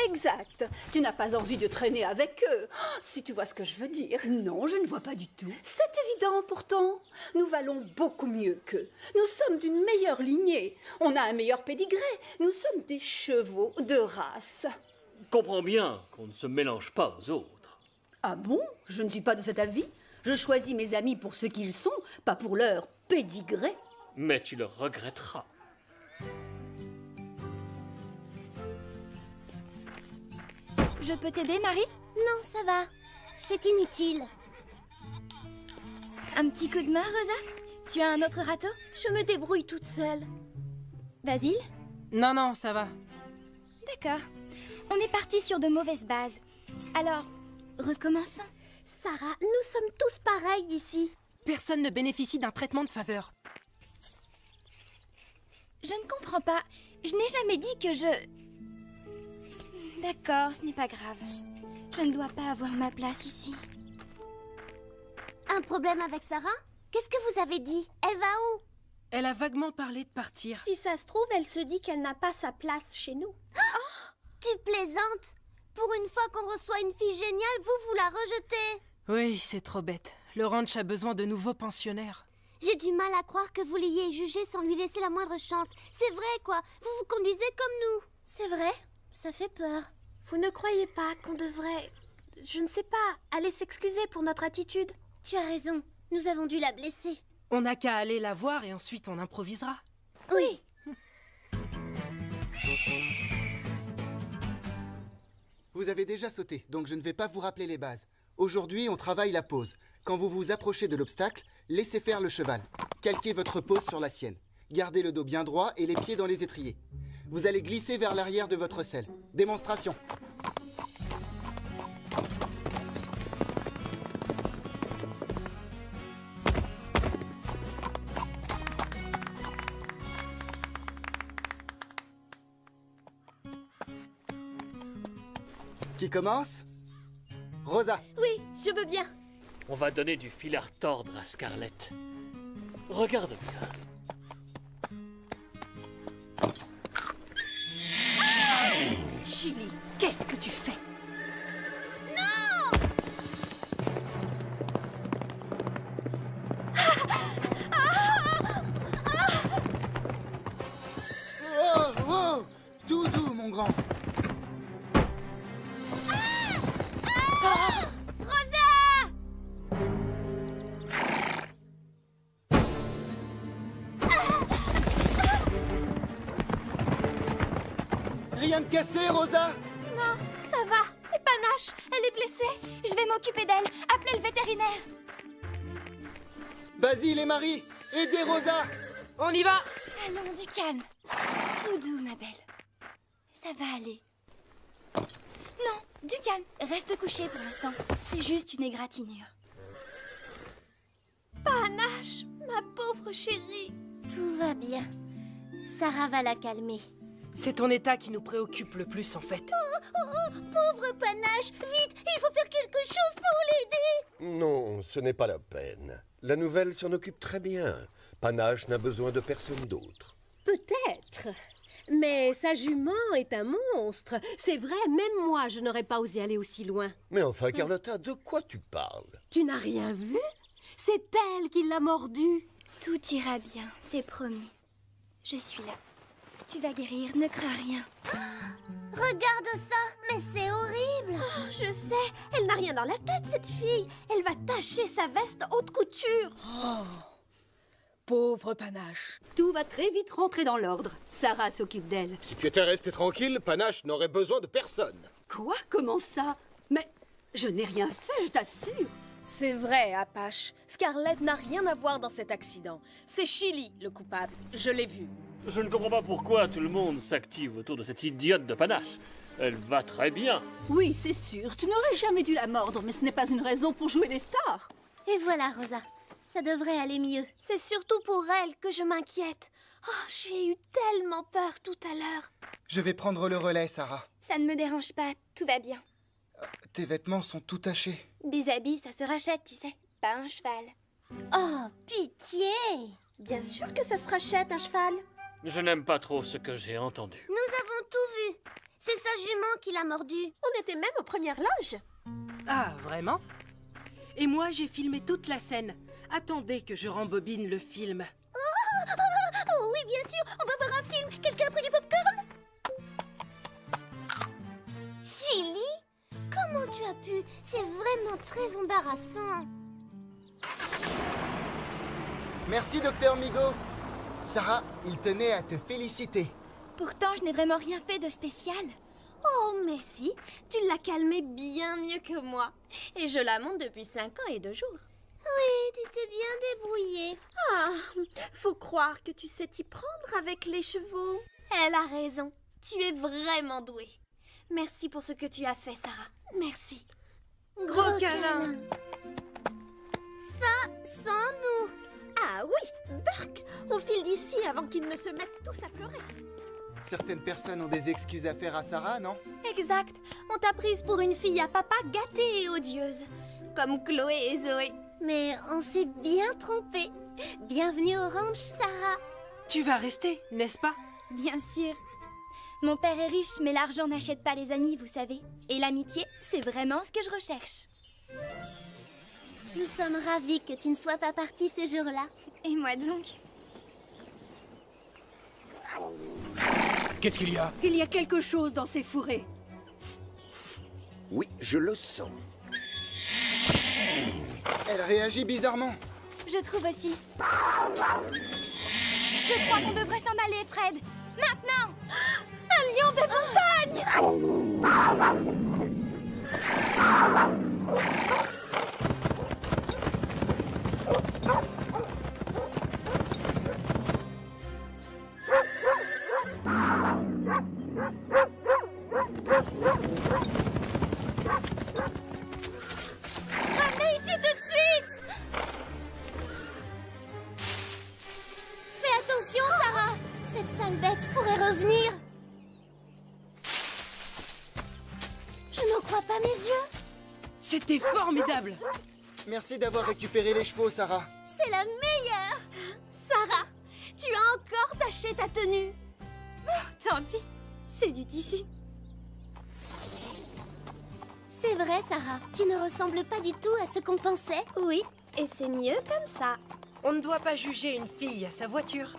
[SPEAKER 14] Exact. Tu n'as pas envie de traîner avec eux. Oh, si tu vois ce que je veux dire.
[SPEAKER 6] Non, je ne vois pas du tout.
[SPEAKER 14] C'est évident pourtant. Nous valons beaucoup mieux qu'eux. Nous sommes d'une meilleure lignée. On a un meilleur pédigré. Nous sommes des chevaux de race.
[SPEAKER 2] Comprends bien qu'on ne se mélange pas aux autres.
[SPEAKER 14] Ah bon? Je ne suis pas de cet avis. Je choisis mes amis pour ce qu'ils sont, pas pour leur pédigré.
[SPEAKER 2] Mais tu le regretteras.
[SPEAKER 12] Je peux t'aider, Marie?
[SPEAKER 4] Non, ça va. C'est inutile.
[SPEAKER 12] Un petit coup de main, Rosa? Tu as un autre râteau?
[SPEAKER 4] Je me débrouille toute seule.
[SPEAKER 12] Basile?
[SPEAKER 15] Non, non, ça va.
[SPEAKER 12] D'accord. On est parti sur de mauvaises bases. Alors, recommençons.
[SPEAKER 4] Sarah, nous sommes tous pareils ici.
[SPEAKER 15] Personne ne bénéficie d'un traitement de faveur.
[SPEAKER 12] Je ne comprends pas. Je n'ai jamais dit que je... D'accord, ce n'est pas grave. Je ne dois pas avoir ma place ici.
[SPEAKER 4] Un problème avec Sarah? Qu'est-ce que vous avez dit? Elle va où?
[SPEAKER 15] Elle a vaguement parlé de partir.
[SPEAKER 4] Si ça se trouve, elle se dit qu'elle n'a pas sa place chez nous. Oh, tu plaisantes? Pour une fois qu'on reçoit une fille géniale, vous la rejetez?
[SPEAKER 15] Oui, c'est trop bête. Le ranch a besoin de nouveaux pensionnaires.
[SPEAKER 4] J'ai du mal à croire que vous l'ayez jugée sans lui laisser la moindre chance. C'est vrai, quoi. Vous vous conduisez comme nous. C'est vrai? Ça fait peur.
[SPEAKER 12] Vous ne croyez pas qu'on devrait... Je ne sais pas, aller s'excuser pour notre attitude?
[SPEAKER 4] Tu as raison. Nous avons dû la blesser.
[SPEAKER 15] On n'a qu'à aller la voir et ensuite on improvisera.
[SPEAKER 4] Oui.
[SPEAKER 3] Vous avez déjà sauté, donc je ne vais pas vous rappeler les bases. Aujourd'hui, on travaille la pose. Quand vous vous approchez de l'obstacle, laissez faire le cheval. Calquez votre pose sur la sienne. Gardez le dos bien droit et les pieds dans les étriers. Vous allez glisser vers l'arrière de votre selle. Démonstration. Qui commence? Rosa.
[SPEAKER 12] Oui, je veux bien.
[SPEAKER 2] On va donner du fil à retordre à Scarlett. Regarde bien.
[SPEAKER 14] Chili, qu'est-ce que tu fais?
[SPEAKER 4] Non!
[SPEAKER 3] Oh, oh! Tout doux, mon grand.
[SPEAKER 4] Rosa!
[SPEAKER 3] Rien de cassé, Rosa?
[SPEAKER 12] Non, ça va. Les panaches, elle est blessée. Je vais m'occuper d'elle. Appelez le vétérinaire.
[SPEAKER 3] Basile et Marie, aidez Rosa!
[SPEAKER 15] On y va!
[SPEAKER 12] Allons, du calme. Tout doux, ma belle. Ça va aller. Non, du calme. Reste couché pour l'instant. C'est juste une égratignure.
[SPEAKER 4] Panache, ma pauvre chérie. Tout va bien. Sarah va la calmer.
[SPEAKER 15] C'est ton état qui nous préoccupe le plus, en fait.
[SPEAKER 4] Pauvre Panache, vite, il faut faire quelque chose pour l'aider.
[SPEAKER 5] Non, ce n'est pas la peine. La nouvelle s'en occupe très bien. Panache n'a besoin de personne d'autre.
[SPEAKER 6] Peut-être. Mais sa jument est un monstre. C'est vrai, même moi, je n'aurais pas osé aller aussi loin.
[SPEAKER 5] Mais enfin, Carlotta, de quoi tu parles?
[SPEAKER 6] Tu n'as rien vu? C'est elle qui l'a mordu.
[SPEAKER 12] Tout ira bien, c'est promis. Je suis là. Tu vas guérir, ne crains rien.
[SPEAKER 4] Regarde ça, mais c'est horrible.
[SPEAKER 6] Je sais, elle n'a rien dans la tête, cette fille. Elle va tacher sa veste haute couture.
[SPEAKER 11] Pauvre Panache. Tout va très vite rentrer dans l'ordre. Sarah s'occupe d'elle.
[SPEAKER 7] Si tu étais resté tranquille, Panache n'aurait besoin de personne.
[SPEAKER 11] Quoi? Comment ça? Mais je n'ai rien fait, je t'assure.
[SPEAKER 8] C'est vrai, Apache. Scarlett n'a rien à voir dans cet accident. C'est Chili, le coupable. Je l'ai vu.
[SPEAKER 2] Je ne comprends pas pourquoi tout le monde s'active autour de cette idiote de Panache. Elle va très bien.
[SPEAKER 11] Oui, c'est sûr. Tu n'aurais jamais dû la mordre, mais ce n'est pas une raison pour jouer les stars.
[SPEAKER 4] Et voilà, Rosa. Ça devrait aller mieux. C'est surtout pour elle que je m'inquiète. Oh, j'ai eu tellement peur tout à l'heure.
[SPEAKER 3] Je vais prendre le relais, Sarah.
[SPEAKER 12] Ça ne me dérange pas, tout va bien.
[SPEAKER 3] Tes vêtements sont tout tachés.
[SPEAKER 12] Des habits, ça se rachète, tu sais. Pas un cheval.
[SPEAKER 4] Oh, pitié!
[SPEAKER 6] Bien sûr que ça se rachète, un cheval.
[SPEAKER 2] Je n'aime pas trop ce que j'ai entendu.
[SPEAKER 4] Nous avons tout vu. C'est sa jument qui l'a mordu.
[SPEAKER 6] On était même aux premières loges.
[SPEAKER 15] Ah, vraiment? Et moi, j'ai filmé toute la scène. Attendez que je rembobine le film.
[SPEAKER 4] Oh oui, bien sûr, on va voir un film. Quelqu'un a pris du popcorn? Chili? Comment tu as pu? C'est vraiment très embarrassant.
[SPEAKER 3] Merci, docteur Migo. Sarah, il tenait à te féliciter.
[SPEAKER 12] Pourtant, je n'ai vraiment rien fait de spécial.
[SPEAKER 6] Oh, mais si, tu l'as calmée bien mieux que moi. Et je la monte depuis 5 ans et 2 jours.
[SPEAKER 4] Oui, tu t'es bien débrouillée.
[SPEAKER 6] Ah, faut croire que tu sais t'y prendre avec les chevaux.
[SPEAKER 4] Elle a raison.
[SPEAKER 6] Tu es vraiment douée. Merci pour ce que tu as fait, Sarah. Merci.
[SPEAKER 15] Gros câlin.
[SPEAKER 4] Ça, sans nous.
[SPEAKER 6] Ah oui, Burke, on file d'ici avant qu'ils ne se mettent tous à pleurer.
[SPEAKER 3] Certaines personnes ont des excuses à faire à Sarah, non?
[SPEAKER 12] Exact. On t'a prise pour une fille à papa gâtée et odieuse. Comme Chloé et Zoé.
[SPEAKER 4] Mais on s'est bien trompé. Bienvenue au ranch, Sarah.
[SPEAKER 15] Tu vas rester, n'est-ce pas?
[SPEAKER 12] Bien sûr. Mon père est riche, mais l'argent n'achète pas les amis, vous savez. Et l'amitié, c'est vraiment ce que je recherche.
[SPEAKER 4] Nous sommes ravis que tu ne sois pas partie ce jour-là.
[SPEAKER 12] Et moi donc?
[SPEAKER 16] Qu'est-ce qu'il y a?
[SPEAKER 11] Il y a quelque chose dans ces fourrés.
[SPEAKER 5] Oui, je le sens.
[SPEAKER 3] Elle réagit bizarrement.
[SPEAKER 12] Je trouve aussi. Je crois qu'on devrait s'en aller, Fred. Maintenant! Un lion de montagne! Ramenez ici tout de suite!
[SPEAKER 4] Fais attention, Sarah. Cette sale bête pourrait revenir. Je n'en crois pas mes yeux.
[SPEAKER 15] C'était formidable.
[SPEAKER 3] Merci d'avoir récupéré les chevaux, Sarah.
[SPEAKER 4] C'est la meilleure.
[SPEAKER 6] Sarah, tu as encore taché ta tenue.
[SPEAKER 12] Oh, tant pis, c'est du tissu.
[SPEAKER 4] C'est vrai, Sarah. Tu ne ressembles pas du tout à ce qu'on pensait.
[SPEAKER 6] Oui, et c'est mieux comme ça.
[SPEAKER 15] On ne doit pas juger une fille à sa voiture.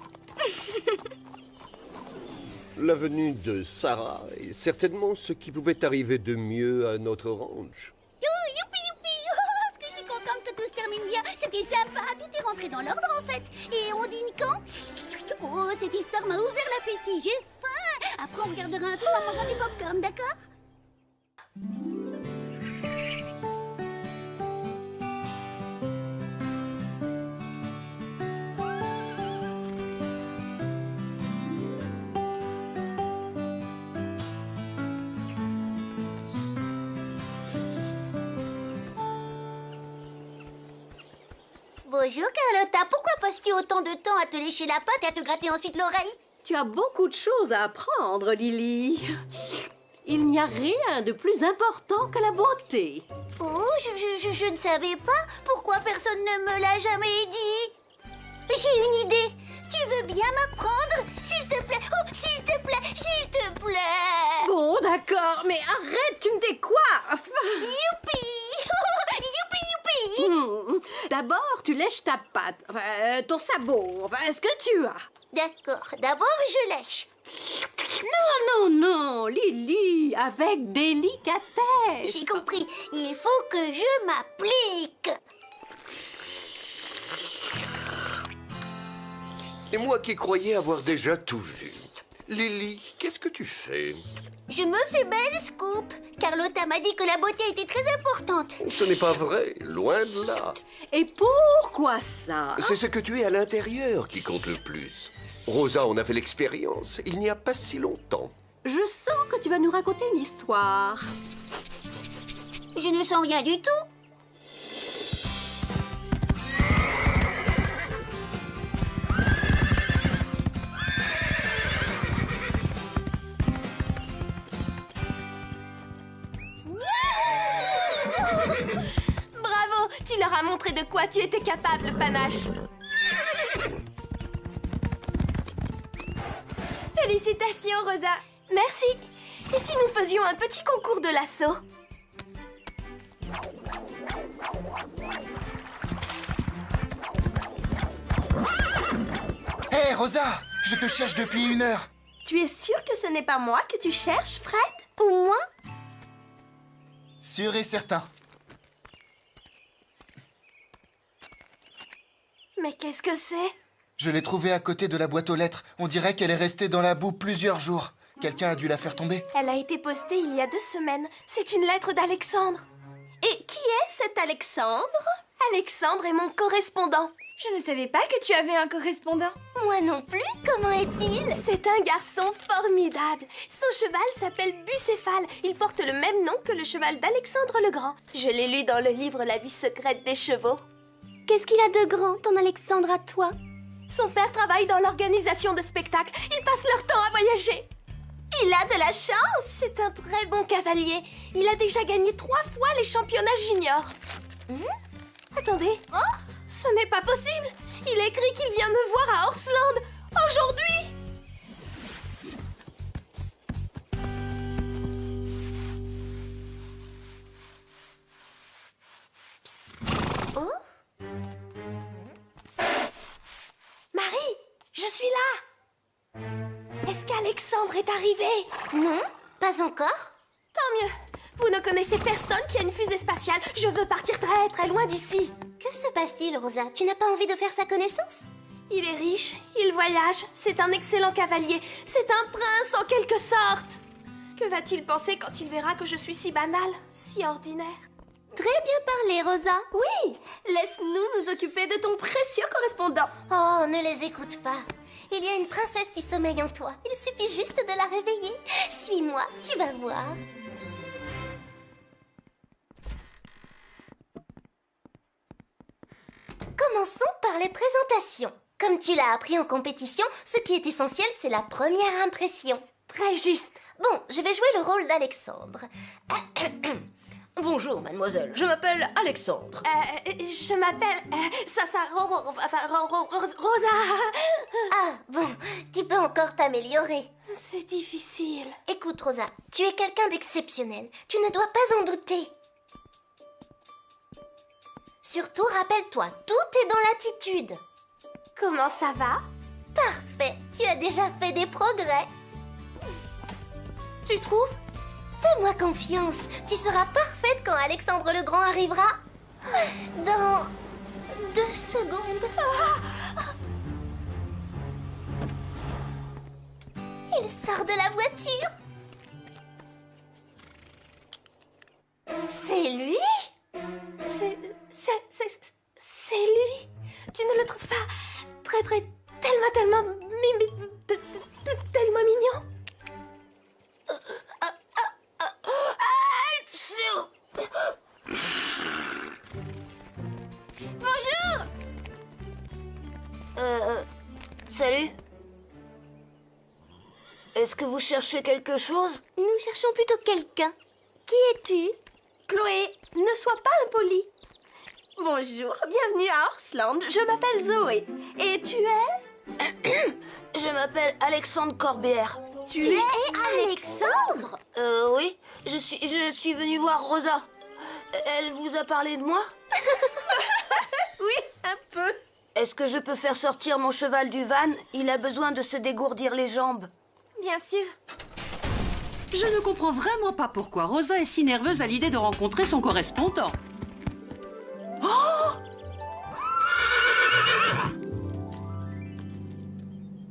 [SPEAKER 5] La venue de Sarah est certainement ce qui pouvait arriver de mieux à notre ranch.
[SPEAKER 4] Oh, youpi, youpi. Oh, est-ce que je suis contente que tout se termine bien. C'était sympa, tout est rentré dans l'ordre en fait. Et on dîne quand? Oh, cette histoire m'a ouvert l'appétit, j'ai faim. Après, on regardera un film en mangeant du popcorn, d'accord? Bonjour Carlotta, pourquoi passes-tu autant de temps à te lécher la patte et à te gratter ensuite l'oreille?
[SPEAKER 6] Tu as beaucoup de choses à apprendre, Lily. Il n'y a rien de plus important que la beauté.
[SPEAKER 4] Oh, je ne savais pas. Pourquoi personne ne me l'a jamais dit? J'ai une idée. Tu veux bien m'apprendre? S'il te plaît. Oh, s'il te plaît, s'il te plaît.
[SPEAKER 6] Bon, d'accord, mais arrête, tu me décoiffes.
[SPEAKER 4] Youpi. Youpi, youpi.
[SPEAKER 6] D'abord, tu lèches ta patte, ton sabot, ce que tu as.
[SPEAKER 4] D'accord, d'abord je lèche.
[SPEAKER 6] Non, Lily, avec délicatesse.
[SPEAKER 4] J'ai compris, il faut que je m'applique.
[SPEAKER 5] Et moi qui croyais avoir déjà tout vu. Lily, qu'est-ce que tu fais?
[SPEAKER 4] Je me fais belle, Scoop. Carlotta m'a dit que la beauté était très importante.
[SPEAKER 5] Ce n'est pas vrai, loin de là.
[SPEAKER 6] Et pourquoi ça?
[SPEAKER 5] C'est ce que tu es à l'intérieur qui compte le plus. Rosa en a fait l'expérience, il n'y a pas si longtemps.
[SPEAKER 6] Je sens que tu vas nous raconter une histoire.
[SPEAKER 4] Je ne sens rien du tout.
[SPEAKER 12] Bravo, tu leur as montré de quoi tu étais capable, Panache. Félicitations, Rosa. Merci. Et si nous faisions un petit concours de lasso?
[SPEAKER 3] Hé, Rosa, je te cherche depuis 1 heure.
[SPEAKER 12] Tu es sûr que ce n'est pas moi que tu cherches, Fred?
[SPEAKER 4] Ou moi?
[SPEAKER 3] Sûr et certain.
[SPEAKER 12] Mais qu'est-ce que c'est?
[SPEAKER 3] Je l'ai trouvée à côté de la boîte aux lettres. On dirait qu'elle est restée dans la boue plusieurs jours. Quelqu'un a dû la faire tomber.
[SPEAKER 12] Elle a été postée il y a 2 semaines. C'est une lettre d'Alexandre. Et qui est cet Alexandre? Alexandre est mon correspondant.
[SPEAKER 9] Je ne savais pas que tu avais un correspondant.
[SPEAKER 4] Moi non plus. Comment est-il?
[SPEAKER 12] C'est un garçon formidable. Son cheval s'appelle Bucéphale. Il porte le même nom que le cheval d'Alexandre le Grand. Je l'ai lu dans le livre La vie secrète des chevaux.
[SPEAKER 4] Qu'est-ce qu'il a de grand, ton Alexandre, à toi?
[SPEAKER 12] Son père travaille dans l'organisation de spectacles. Ils passent leur temps à voyager. Il a de la chance. C'est un très bon cavalier. Il a déjà gagné 3 fois les championnats juniors. Attendez. Oh, ce n'est pas possible. Il écrit qu'il vient me voir à Horsland aujourd'hui.
[SPEAKER 4] Oh?
[SPEAKER 12] Marie, je suis là. Est-ce qu'Alexandre est arrivé?
[SPEAKER 4] Non, pas encore.
[SPEAKER 12] Tant mieux. Vous ne connaissez personne qui a une fusée spatiale. Je veux partir très très loin d'ici.
[SPEAKER 4] Que se passe-t-il, Rosa? Tu n'as pas envie de faire sa connaissance?
[SPEAKER 12] Il est riche, il voyage, c'est un excellent cavalier, c'est un prince en quelque sorte. Que va-t-il penser quand il verra que je suis si banale, si ordinaire?
[SPEAKER 4] Très bien parlé, Rosa.
[SPEAKER 12] Oui, laisse-nous nous occuper de ton précieux correspondant.
[SPEAKER 4] Oh, ne les écoute pas. Il y a une princesse qui sommeille en toi. Il suffit juste de la réveiller. Suis-moi, tu vas voir. Commençons par les présentations. Comme tu l'as appris en compétition, ce qui est essentiel, c'est la première impression.
[SPEAKER 12] Très juste.
[SPEAKER 4] Bon, je vais jouer le rôle d'Alexandre.
[SPEAKER 6] Bonjour, mademoiselle. Je m'appelle Alexandre.
[SPEAKER 12] Je m'appelle... Rosa.
[SPEAKER 4] Ah, bon, tu peux encore t'améliorer.
[SPEAKER 12] C'est difficile.
[SPEAKER 4] Écoute, Rosa, tu es quelqu'un d'exceptionnel. Tu ne dois pas en douter. Surtout, rappelle-toi, tout est dans l'attitude.
[SPEAKER 12] Comment ça va?
[SPEAKER 4] Parfait, tu as déjà fait des progrès.
[SPEAKER 12] Tu trouves?
[SPEAKER 4] Fais-moi confiance, tu seras parfaite quand Alexandre le Grand arrivera. Dans 2 secondes. Il sort de la voiture. C'est lui?
[SPEAKER 12] C'est lui. Tu ne le trouves pas tellement mignon?
[SPEAKER 9] Bonjour!
[SPEAKER 18] Salut. Est-ce que vous cherchez quelque chose?
[SPEAKER 4] Nous cherchons plutôt quelqu'un. Qui es-tu?
[SPEAKER 6] Chloé, ne sois pas impolie. Bonjour, bienvenue à Horsland. Je m'appelle Zoé. Et tu es?
[SPEAKER 18] Je m'appelle Alexandre Corbière.
[SPEAKER 4] Tu es Alexandre?
[SPEAKER 18] Oui. Je suis venue voir Rosa. Elle vous a parlé de moi?
[SPEAKER 6] Oui, un peu.
[SPEAKER 18] Est-ce que je peux faire sortir mon cheval du van? Il a besoin de se dégourdir les jambes.
[SPEAKER 4] Bien sûr.
[SPEAKER 11] Je ne comprends vraiment pas pourquoi Rosa est si nerveuse à l'idée de rencontrer son correspondant. Oh!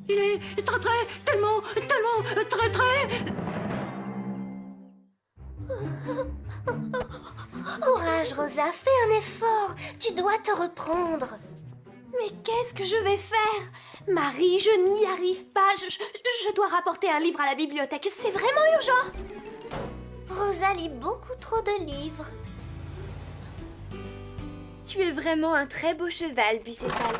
[SPEAKER 11] Il est tellement, très...
[SPEAKER 4] Courage, Rosa, fais un effort. Tu dois te reprendre.
[SPEAKER 8] Mais qu'est-ce que je vais faire? Marie, je n'y arrive pas. Je dois rapporter un livre à la bibliothèque. C'est vraiment urgent.
[SPEAKER 4] Rosa lit beaucoup trop de livres.
[SPEAKER 12] Tu es vraiment un très beau cheval, Bucéphale.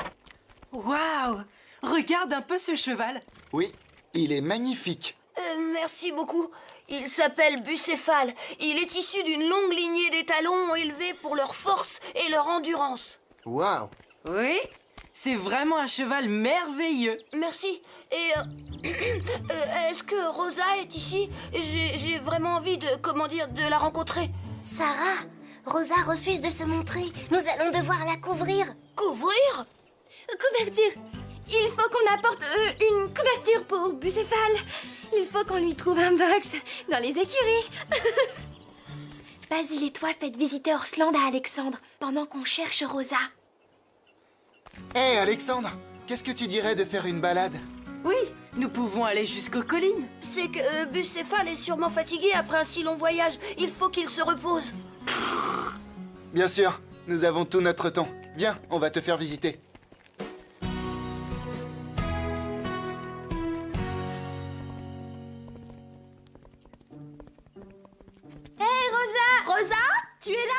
[SPEAKER 10] Waouh! Regarde un peu ce cheval.
[SPEAKER 3] Oui, il est magnifique.
[SPEAKER 18] Merci beaucoup. Il s'appelle Bucéphale. Il est issu d'une longue lignée d'étalons élevés pour leur force et leur endurance.
[SPEAKER 3] Waouh!
[SPEAKER 10] Oui, c'est vraiment un cheval merveilleux.
[SPEAKER 18] Merci. Et est-ce que Rosa est ici? J'ai vraiment envie de la rencontrer.
[SPEAKER 4] Sarah, Rosa refuse de se montrer. Nous allons devoir la couvrir.
[SPEAKER 18] Couvrir?
[SPEAKER 12] Couverture. Il faut qu'on apporte une couverture pour Bucéphale. Il faut qu'on lui trouve un box dans les écuries. Basile et toi faites visiter Horsland à Alexandre pendant qu'on cherche Rosa.
[SPEAKER 3] Hé, Alexandre, qu'est-ce que tu dirais de faire une balade?
[SPEAKER 10] Oui, nous pouvons aller jusqu'aux collines.
[SPEAKER 18] C'est que Bucéphale est sûrement fatigué après un si long voyage. Il faut qu'il se repose.
[SPEAKER 3] Bien sûr, nous avons tout notre temps. Viens, on va te faire visiter.
[SPEAKER 12] Hé, Rosa!
[SPEAKER 6] Rosa, tu es là?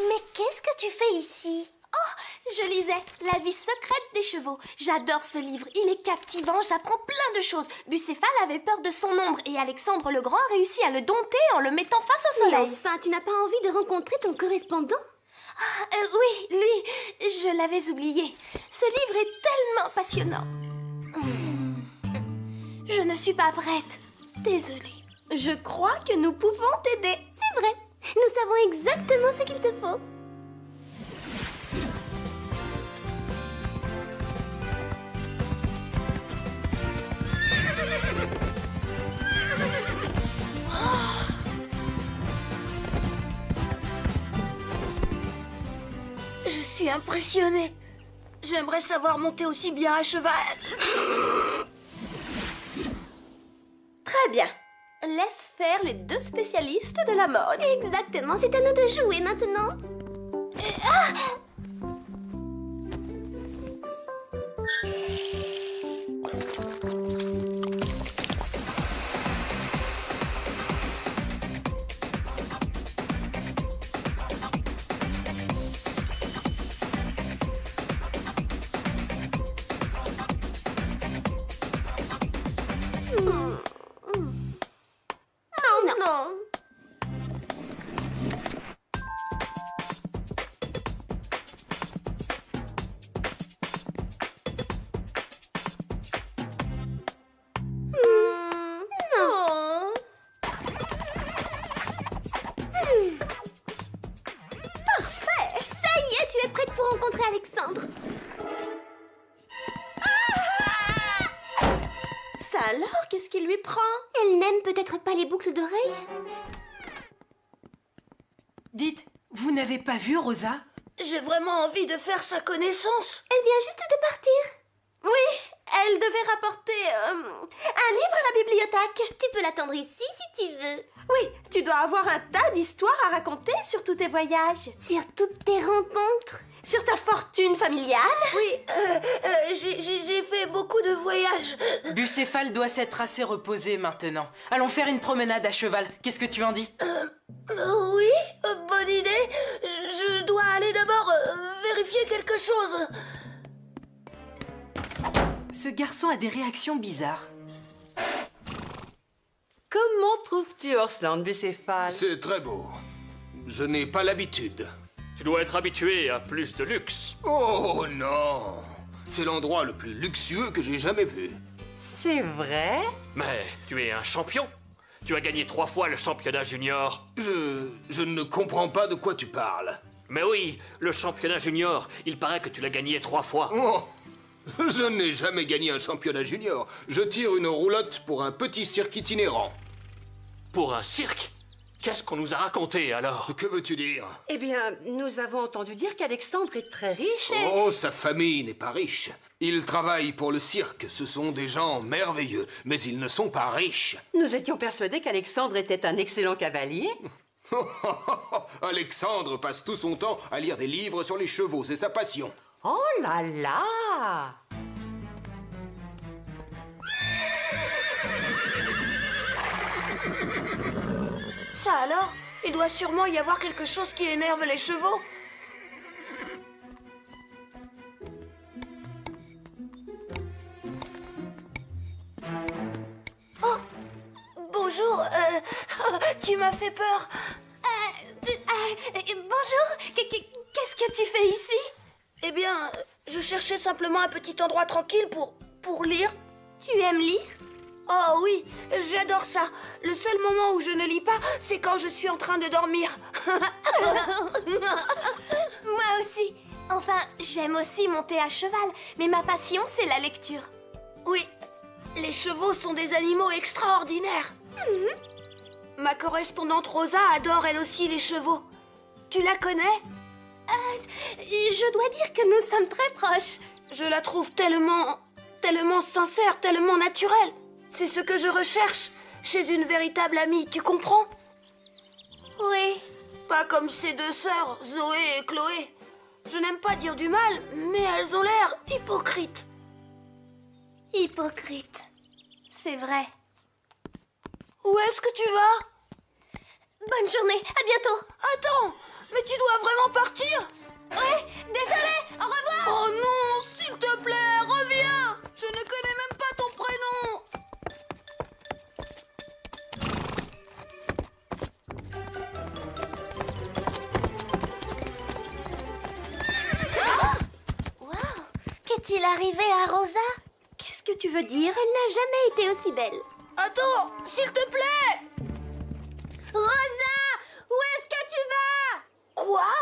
[SPEAKER 4] Mais qu'est-ce que tu fais ici?
[SPEAKER 12] Oh, je lisais La vie secrète des chevaux. J'adore ce livre, il est captivant, j'apprends plein de choses. Bucéphale avait peur de son ombre et Alexandre le Grand a réussi à le dompter en le mettant face au
[SPEAKER 4] Mais
[SPEAKER 12] soleil.
[SPEAKER 4] enfin, tu n'as pas envie de rencontrer ton correspondant?
[SPEAKER 12] Oui, lui, je l'avais oublié. Ce livre est tellement passionnant. Je ne suis pas prête. Désolée.
[SPEAKER 6] Je crois que nous pouvons t'aider.
[SPEAKER 4] C'est vrai, nous savons exactement ce qu'il te faut.
[SPEAKER 18] Je suis impressionnée. J'aimerais savoir monter aussi bien à cheval.
[SPEAKER 6] Très bien. Laisse faire les deux spécialistes de la mode.
[SPEAKER 4] Exactement, c'est à nous de jouer maintenant.
[SPEAKER 6] Non. Non.
[SPEAKER 4] Parfait. Ça y est, tu es prête pour rencontrer Alexandre.
[SPEAKER 6] Ça alors, qu'est-ce qui lui prend?
[SPEAKER 4] Elle n'aime peut-être pas les boucles d'oreilles?
[SPEAKER 10] Dites, vous n'avez pas vu Rosa?
[SPEAKER 18] J'ai vraiment envie de faire sa connaissance.
[SPEAKER 4] Elle vient juste de partir.
[SPEAKER 6] Oui, elle devait rapporter un livre à la bibliothèque.
[SPEAKER 4] Tu peux l'attendre ici si tu veux.
[SPEAKER 6] Oui, tu dois avoir un tas d'histoires à raconter sur tous tes voyages.
[SPEAKER 4] Sur toutes tes rencontres.
[SPEAKER 18] Sur ta fortune familiale? Oui, j'ai fait beaucoup de voyages.
[SPEAKER 10] Bucéphale doit s'être assez reposé maintenant. Allons faire une promenade à cheval. Qu'est-ce que tu en dis?
[SPEAKER 18] Oui, bonne idée. Je dois aller d'abord vérifier quelque chose.
[SPEAKER 10] Ce garçon a des réactions bizarres.
[SPEAKER 11] Comment trouves-tu Orsland, Bucéphale?
[SPEAKER 19] C'est très beau. Je n'ai pas l'habitude.
[SPEAKER 2] Tu dois être habitué à plus de luxe.
[SPEAKER 19] Oh non! C'est l'endroit le plus luxueux que j'ai jamais vu.
[SPEAKER 11] C'est vrai?
[SPEAKER 2] Mais tu es un champion. Tu as gagné 3 fois le championnat junior.
[SPEAKER 19] Je ne comprends pas de quoi tu parles.
[SPEAKER 2] Mais oui, le championnat junior, il paraît que tu l'as gagné 3 fois.
[SPEAKER 19] Oh, je n'ai jamais gagné un championnat junior. Je tire une roulotte pour un petit cirque itinérant.
[SPEAKER 2] Pour un cirque? Qu'est-ce qu'on nous a raconté alors?
[SPEAKER 19] Que veux-tu dire?
[SPEAKER 11] Eh bien, nous avons entendu dire qu'Alexandre est très riche et...
[SPEAKER 19] Oh, sa famille n'est pas riche. Ils travaillent pour le cirque. Ce sont des gens merveilleux, mais ils ne sont pas riches.
[SPEAKER 11] Nous étions persuadés qu'Alexandre était un excellent cavalier.
[SPEAKER 19] Alexandre passe tout son temps à lire des livres sur les chevaux, c'est sa passion.
[SPEAKER 11] Oh là là!
[SPEAKER 18] Ça alors? Il doit sûrement y avoir quelque chose qui énerve les chevaux. Oh! Bonjour, tu m'as fait peur.
[SPEAKER 12] Bonjour, qu'est-ce que tu fais ici?
[SPEAKER 18] Eh bien, je cherchais simplement un petit endroit tranquille pour lire.
[SPEAKER 12] Tu aimes lire?
[SPEAKER 18] Oh oui, j'adore ça. Le seul moment où je ne lis pas, c'est quand je suis en train de dormir.
[SPEAKER 12] Moi aussi. Enfin, j'aime aussi monter à cheval, mais ma passion, c'est la lecture.
[SPEAKER 18] Oui, les chevaux sont des animaux extraordinaires. Ma correspondante Rosa adore elle aussi les chevaux. Tu la connais?
[SPEAKER 12] Je dois dire que nous sommes très proches.
[SPEAKER 18] Je la trouve tellement sincère, tellement naturelle. C'est ce que je recherche chez une véritable amie, tu comprends?
[SPEAKER 12] Oui.
[SPEAKER 18] Pas comme ces deux sœurs, Zoé et Chloé. Je n'aime pas dire du mal, mais elles ont l'air hypocrites.
[SPEAKER 12] Hypocrite. C'est vrai.
[SPEAKER 18] Où est-ce que tu vas?
[SPEAKER 12] Bonne journée, à bientôt.
[SPEAKER 18] Attends, mais tu dois vraiment partir?
[SPEAKER 12] Ouais, désolée, au revoir.
[SPEAKER 18] Oh non, s'il te plaît, reviens. Je ne connais même pas ton prénom.
[SPEAKER 4] Waouh! Qu'est-il arrivé à Rosa?
[SPEAKER 12] Qu'est-ce que tu veux dire?
[SPEAKER 4] Elle n'a jamais été aussi belle.
[SPEAKER 18] Attends, s'il te plaît!
[SPEAKER 12] Rosa! Où est-ce que tu vas?
[SPEAKER 18] Quoi?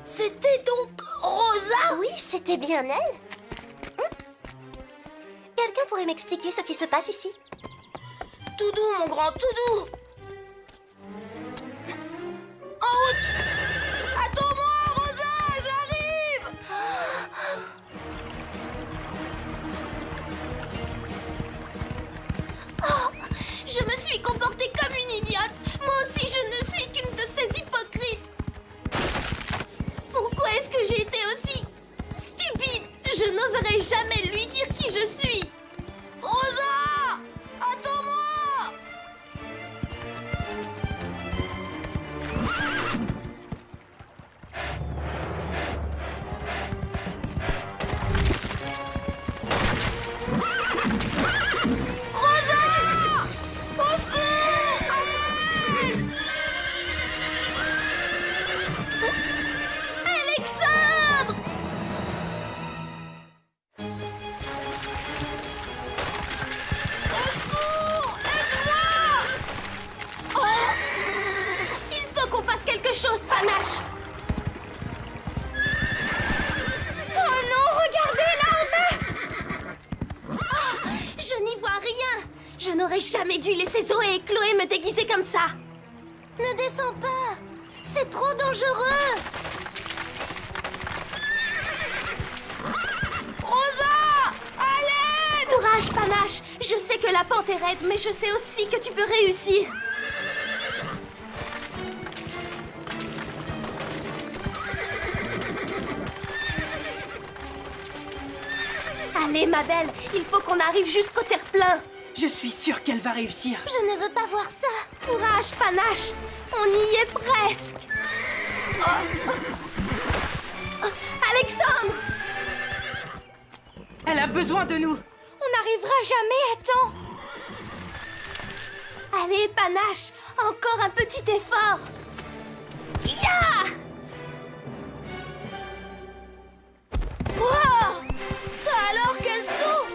[SPEAKER 18] C'était donc Rosa?
[SPEAKER 4] Oui, c'était bien elle. Quelqu'un pourrait m'expliquer ce qui se passe ici?
[SPEAKER 18] Tout doux, mon grand, tout doux. En route! Attends-moi, Rosa, j'arrive!
[SPEAKER 12] Oh, je me suis comportée comme une idiote. Moi aussi, je ne suis qu'une de ces hypocrites. Pourquoi est-ce que j'ai été aussi stupide? Je n'oserais jamais lui dire qui je suis.
[SPEAKER 18] Rosa! Attends-moi! Rosa! Au secours! Aide!
[SPEAKER 12] Alexandre! Il faut qu'on fasse quelque chose, Panache! Oh non, regardez là en bas! Oh, je n'y vois rien! Je n'aurais jamais dû laisser Zoé et Chloé me déguiser comme ça!
[SPEAKER 4] Ne descends pas! C'est trop dangereux!
[SPEAKER 18] Rosa! À l'aide!
[SPEAKER 12] Courage, Panache! Je sais que la pente est raide, mais je sais aussi que tu peux réussir!
[SPEAKER 4] Allez, ma belle, il faut qu'on arrive jusqu'au terre-plein.
[SPEAKER 10] Je suis sûre qu'elle va réussir.
[SPEAKER 4] Je ne veux pas voir ça. Courage, Panache. On y est presque. Alexandre!
[SPEAKER 10] Elle a besoin de nous.
[SPEAKER 4] On n'arrivera jamais à temps. Allez, Panache, encore un petit effort. Ya! Wow! Ça alors qu'elle saut!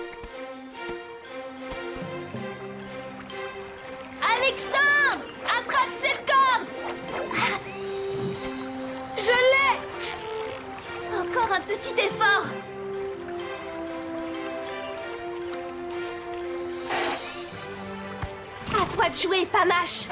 [SPEAKER 4] Alexandre! Attrape cette corde! Je l'ai! Encore un petit effort. À toi de jouer, Panache.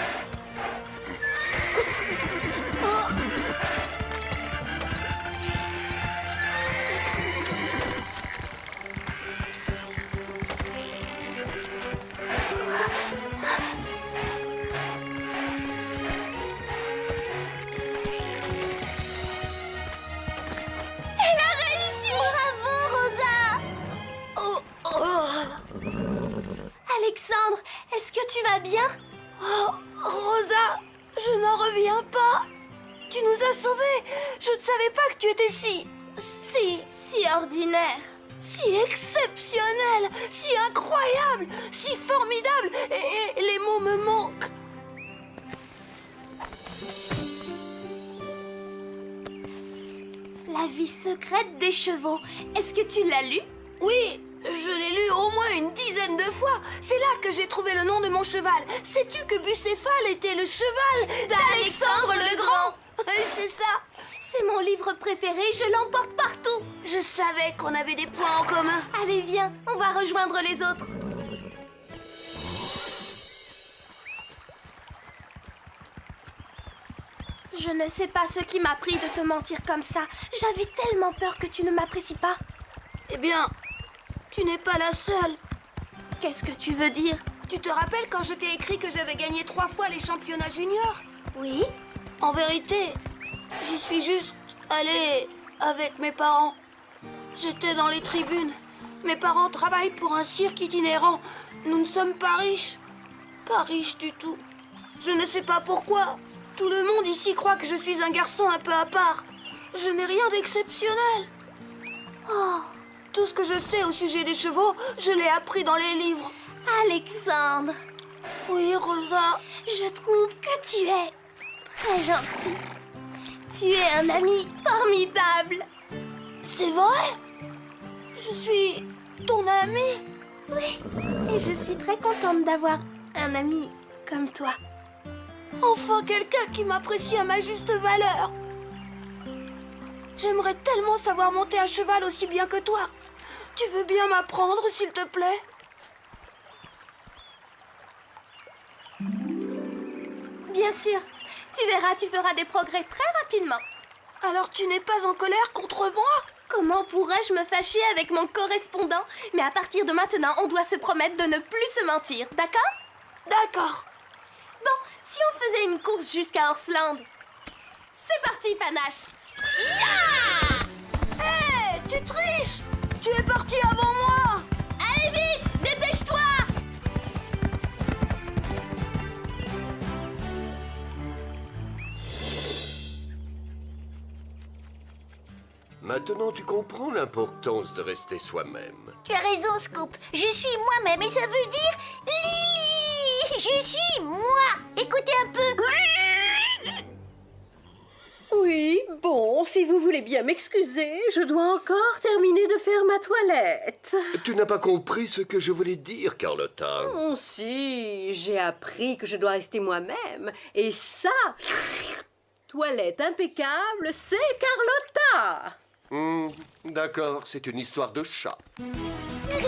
[SPEAKER 4] Elle a réussi! Bravo, Rosa! Alexandre, est-ce que tu vas bien?
[SPEAKER 18] Oh, Rosa, je n'en reviens pas. Tu nous as sauvés. Je ne savais pas que tu étais
[SPEAKER 4] si ordinaire.
[SPEAKER 18] Si exceptionnel, si incroyable, si formidable. Et les mots me manquent.
[SPEAKER 4] La vie secrète des chevaux. Est-ce que tu l'as lu?
[SPEAKER 18] Oui, je l'ai lu au moins une dizaine de fois. C'est là que j'ai trouvé le nom de mon cheval. Sais-tu que Bucéphale était le cheval
[SPEAKER 4] d'Alexandre le Grand?
[SPEAKER 18] C'est ça.
[SPEAKER 4] C'est mon livre préféré, je l'emporte partout.
[SPEAKER 18] Je savais qu'on avait des points en commun.
[SPEAKER 4] Allez, viens, on va rejoindre les autres. Je ne sais pas ce qui m'a pris de te mentir comme ça. J'avais tellement peur que tu ne m'apprécies pas.
[SPEAKER 18] Eh bien, tu n'es pas la seule.
[SPEAKER 4] Qu'est-ce que tu veux dire?
[SPEAKER 18] Tu te rappelles quand je t'ai écrit que j'avais gagné 3 fois les championnats juniors?
[SPEAKER 4] Oui.
[SPEAKER 18] En vérité, j'y suis juste allée avec mes parents. J'étais dans les tribunes. Mes parents travaillent pour un cirque itinérant. Nous ne sommes pas riches. Pas riches du tout. Je ne sais pas pourquoi. Tout le monde ici croit que je suis un garçon un peu à part. Je n'ai rien d'exceptionnel. Oh, tout ce que je sais au sujet des chevaux, je l'ai appris dans les livres.
[SPEAKER 4] Alexandre.
[SPEAKER 18] Oui, Rosa.
[SPEAKER 4] Je trouve que tu es très gentil. Tu es un ami formidable.
[SPEAKER 18] C'est vrai? Je suis ton ami?
[SPEAKER 4] Oui, et je suis très contente d'avoir un ami comme toi.
[SPEAKER 18] Enfin, quelqu'un qui m'apprécie à ma juste valeur. J'aimerais tellement savoir monter à cheval aussi bien que toi. Tu veux bien m'apprendre, s'il te plaît?
[SPEAKER 4] Bien sûr. Tu verras, tu feras des progrès très rapidement.
[SPEAKER 18] Alors tu n'es pas en colère contre moi?
[SPEAKER 4] Comment pourrais-je me fâcher avec mon correspondant? Mais à partir de maintenant, on doit se promettre de ne plus se mentir, d'accord?
[SPEAKER 18] D'accord.
[SPEAKER 4] Bon, si on faisait une course jusqu'à Horsland. C'est parti, Panache.
[SPEAKER 18] Ya! Hé, tu triches! Tu es parti avant moi!
[SPEAKER 4] Allez vite, dépêche-toi!
[SPEAKER 5] Maintenant, tu comprends l'importance de rester soi-même.
[SPEAKER 4] Tu as raison, Scoop. Je suis moi-même et ça veut dire Lily. Je suis moi. Écoutez un peu.
[SPEAKER 6] Oui, bon, si vous voulez bien m'excuser, je dois encore terminer de faire ma toilette.
[SPEAKER 5] Tu n'as pas compris ce que je voulais dire, Carlotta.
[SPEAKER 6] Oh, si, j'ai appris que je dois rester moi-même. Et ça, toilette impeccable, c'est Carlotta.
[SPEAKER 5] D'accord, c'est une histoire de chat.